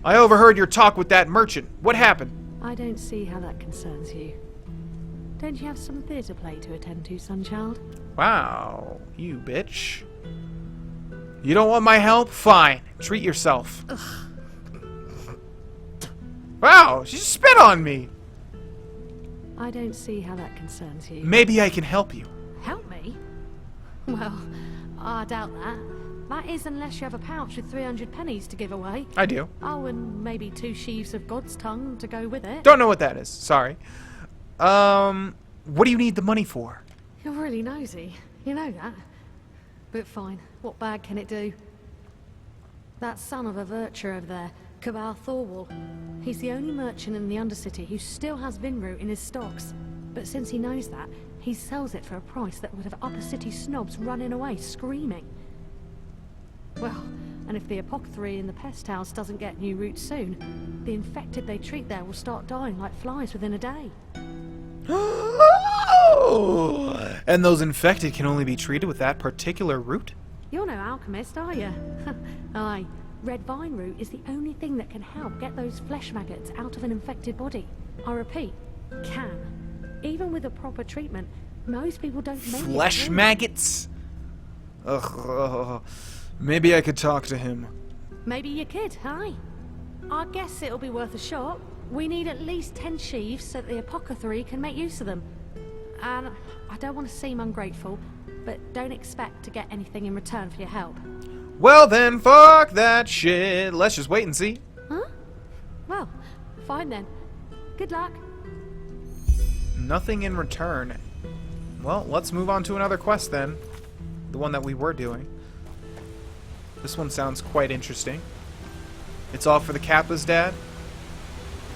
I overheard your talk with that merchant. What happened? I don't see how that concerns you. Don't you have some theatre play to attend to, Sunchild? Wow. You bitch. You don't want my help? Fine. Treat yourself. Ugh. Wow, she spit on me. I don't see how that concerns you. Maybe I can help you. Help me? Well, I doubt that. That is unless you have a pouch with 300 pennies to give away. I do. Oh, and maybe 2 sheaves of God's tongue to go with it. Don't know what that is. Sorry. What do you need the money for? You're really nosy. You know that. But fine. What bad can it do? That son of a Virtue over there, Cabal Thorwall. He's the only merchant in the Undercity who still has Vinroot in his stocks. But since he knows that, he sells it for a price that would have upper city snobs running away screaming. Well, and if the apothecary in the pest house doesn't get new roots soon, the infected they treat there will start dying like flies within a day. And those infected can only be treated with that particular root? You're no alchemist, are you? Aye. Red vine root is the only thing that can help get those flesh maggots out of an infected body. I repeat, can. Even with a proper treatment, most people don't make it. Flesh maggots? Ugh. Maybe I could talk to him. Maybe you could, aye. I guess it'll be worth a shot. We need at least 10 sheaves so that the apothecary can make use of them. And I don't want to seem ungrateful, but don't expect to get anything in return for your help. Well then, fuck that shit. Let's just wait and see. Huh? Well, fine then. Good luck. Nothing in return. Well, let's move on to another quest then. The one that we were doing. This one sounds quite interesting. It's all for the Kappa's dad?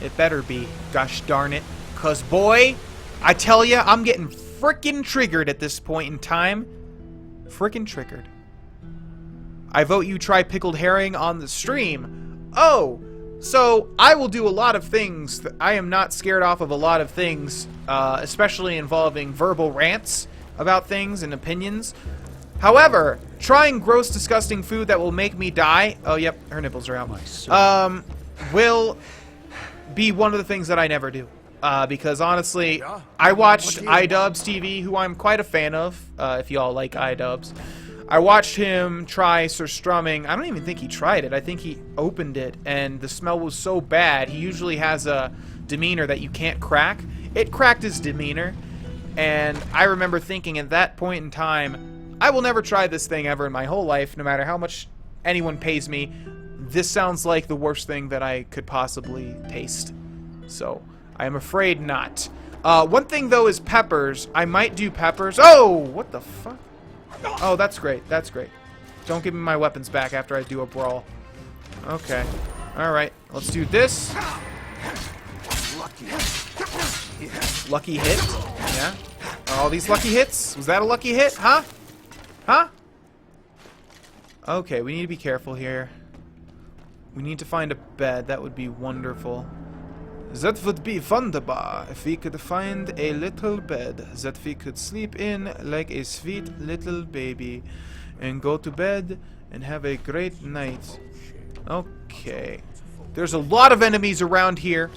It better be, gosh darn it. 'Cause boy, I tell ya, I'm getting frickin' triggered at this point in time. Frickin' triggered. I vote you try pickled herring on the stream. Oh, so I will do a lot of things. I am not scared off of a lot of things, especially involving verbal rants about things and opinions. However, trying gross, disgusting food that will make me die. Oh, yep, her nipples are out. Will be one of the things that I never do. Because honestly, I watched iDubbbz TV, who I'm quite a fan of, if y'all like iDubbbz. I watched him try surstrumming. I don't even think he tried it. I think he opened it, and the smell was so bad. He usually has a demeanor that you can't crack. It cracked his demeanor, and I remember thinking at that point in time, I will never try this thing ever in my whole life, no matter how much anyone pays me. This sounds like the worst thing that I could possibly taste. So, I am afraid not. One thing, though, is peppers. I might do peppers. Oh, what the fuck? Oh, that's great. That's great. Don't give me my weapons back after I do a brawl. Okay. Alright. Let's do this. Lucky hit? Yeah. Are all these lucky hits? Was that a lucky hit? Huh? Huh? Okay, we need to be careful here. We need to find a bed. That would be wonderful. That would be wunderbar if we could find a little bed that we could sleep in like a sweet little baby and go to bed and have a great night. Okay. There's a lot of enemies around here.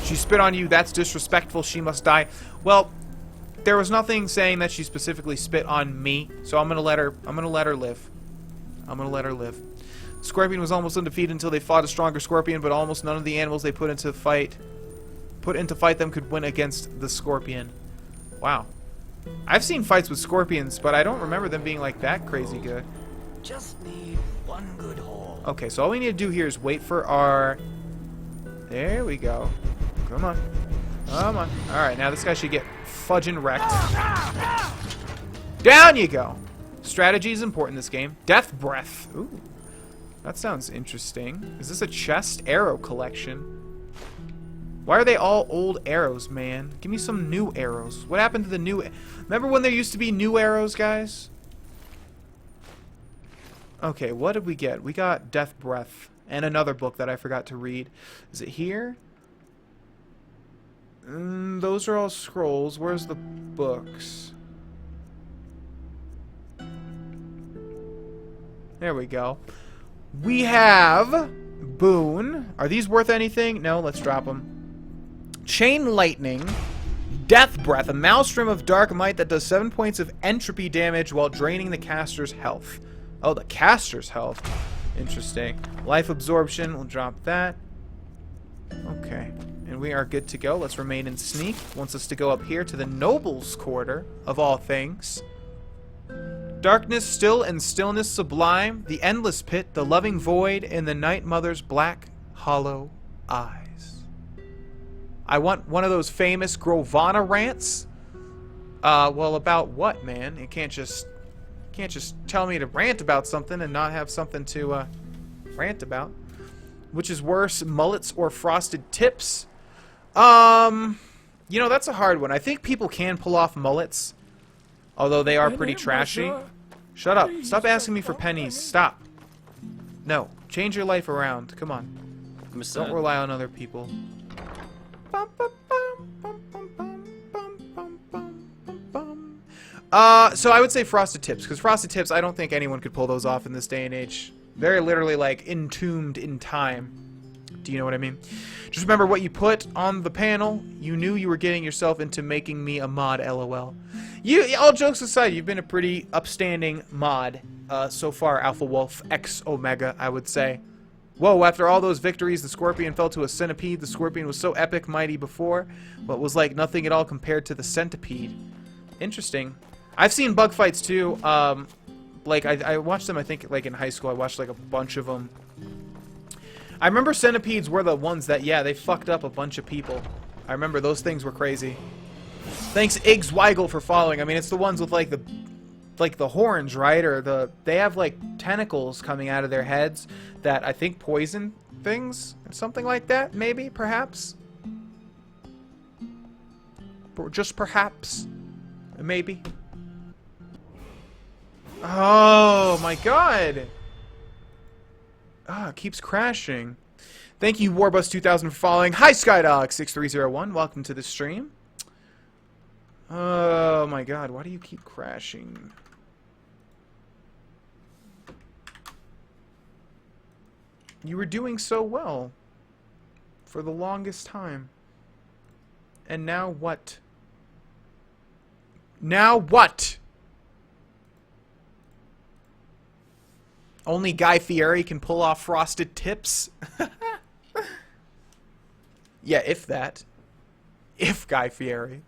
She spit on you. That's disrespectful. She must die. Well, there was nothing saying that she specifically spit on me, so I'm gonna let her live. I'm gonna let her live. Scorpion was almost undefeated until they fought a stronger scorpion, but almost none of the animals they put into fight them could win against the scorpion. Wow. I've seen fights with scorpions, but I don't remember them being like that crazy good. Just need one good haul. Okay, so all we need to do here is wait for our... There we go. Come on. Come on. Alright, now this guy should get fudging wrecked. Down you go. Strategy is important in this game. Death Breath. Ooh. That sounds interesting. Is this a chest? Arrow collection. Why are they all old arrows, man? Give me some new arrows. What happened to the new... Remember when there used to be new arrows, guys? Okay, what did we get? We got Death Breath and another book that I forgot to read. Is it here? Those are all scrolls. Where's the books? There we go. We have Boon. Are these worth anything? No, let's drop them. Chain Lightning. Death Breath, a maelstrom of dark might that does 7 points of entropy damage while draining the caster's health. Oh, the caster's health. Interesting. Life Absorption, we'll drop that. Okay. And we are good to go. Let's remain in sneak. Wants us to go up here to the Noble's Quarter, of all things. Darkness still and stillness sublime, the endless pit, the loving void, and the night mother's black, hollow eyes. I want one of those famous Vana rants. Well, about what, man? You can't just tell me to rant about something and not have something to rant about. Which is worse, mullets or frosted tips? You know, that's a hard one. I think people can pull off mullets, although they are pretty trashy. Shut up. Stop asking me for pennies. Stop. No. Change your life around. Come on. Don't rely on other people. So I would say frosted tips, because frosted tips, I don't think anyone could pull those off in this day and age. They're literally like entombed in time. Do you know what I mean? Just remember what you put on the panel. You knew you were getting yourself into making me a mod, LOL. All jokes aside, you've been a pretty upstanding mod so far, Alpha Wolf X Omega, I would say. Whoa, after all those victories, the Scorpion fell to a Centipede. The Scorpion was so epic, mighty before, but was like nothing at all compared to the Centipede. Interesting. I've seen bug fights too. Like, I watched them, I think, like, in high school. I watched, like, a bunch of them. I remember centipedes were the ones that, yeah, they fucked up a bunch of people. I remember those things were crazy. Thanks, Iggs Weigel, for following. I mean, it's the ones with, like, the horns, right? Or they have, like, tentacles coming out of their heads that I think poison things. Something like that, maybe, perhaps. Just perhaps. Maybe. Oh my god! Ah, it keeps crashing. Thank you, Warbus2000, for following. Hi, Skydog6301. Welcome to the stream. Oh my god, why do you keep crashing? You were doing so well for the longest time. And now what? Now what? Only Guy Fieri can pull off frosted tips? Yeah, if that. If Guy Fieri.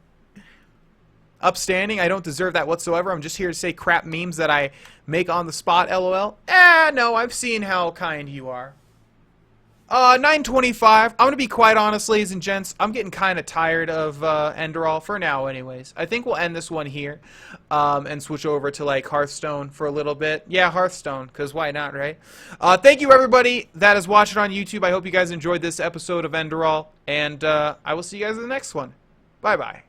Upstanding, I don't deserve that whatsoever. I'm just here to say crap memes that I make on the spot, LOL. No, I've seen how kind you are. 9:25. I'm gonna be quite honest, ladies and gents. I'm getting kind of tired of Enderal for now, anyways. I think we'll end this one here, and switch over to like Hearthstone for a little bit. Yeah, Hearthstone, because why not, right? Thank you, everybody that is watching on YouTube. I hope you guys enjoyed this episode of Enderal, and I will see you guys in the next one. Bye bye.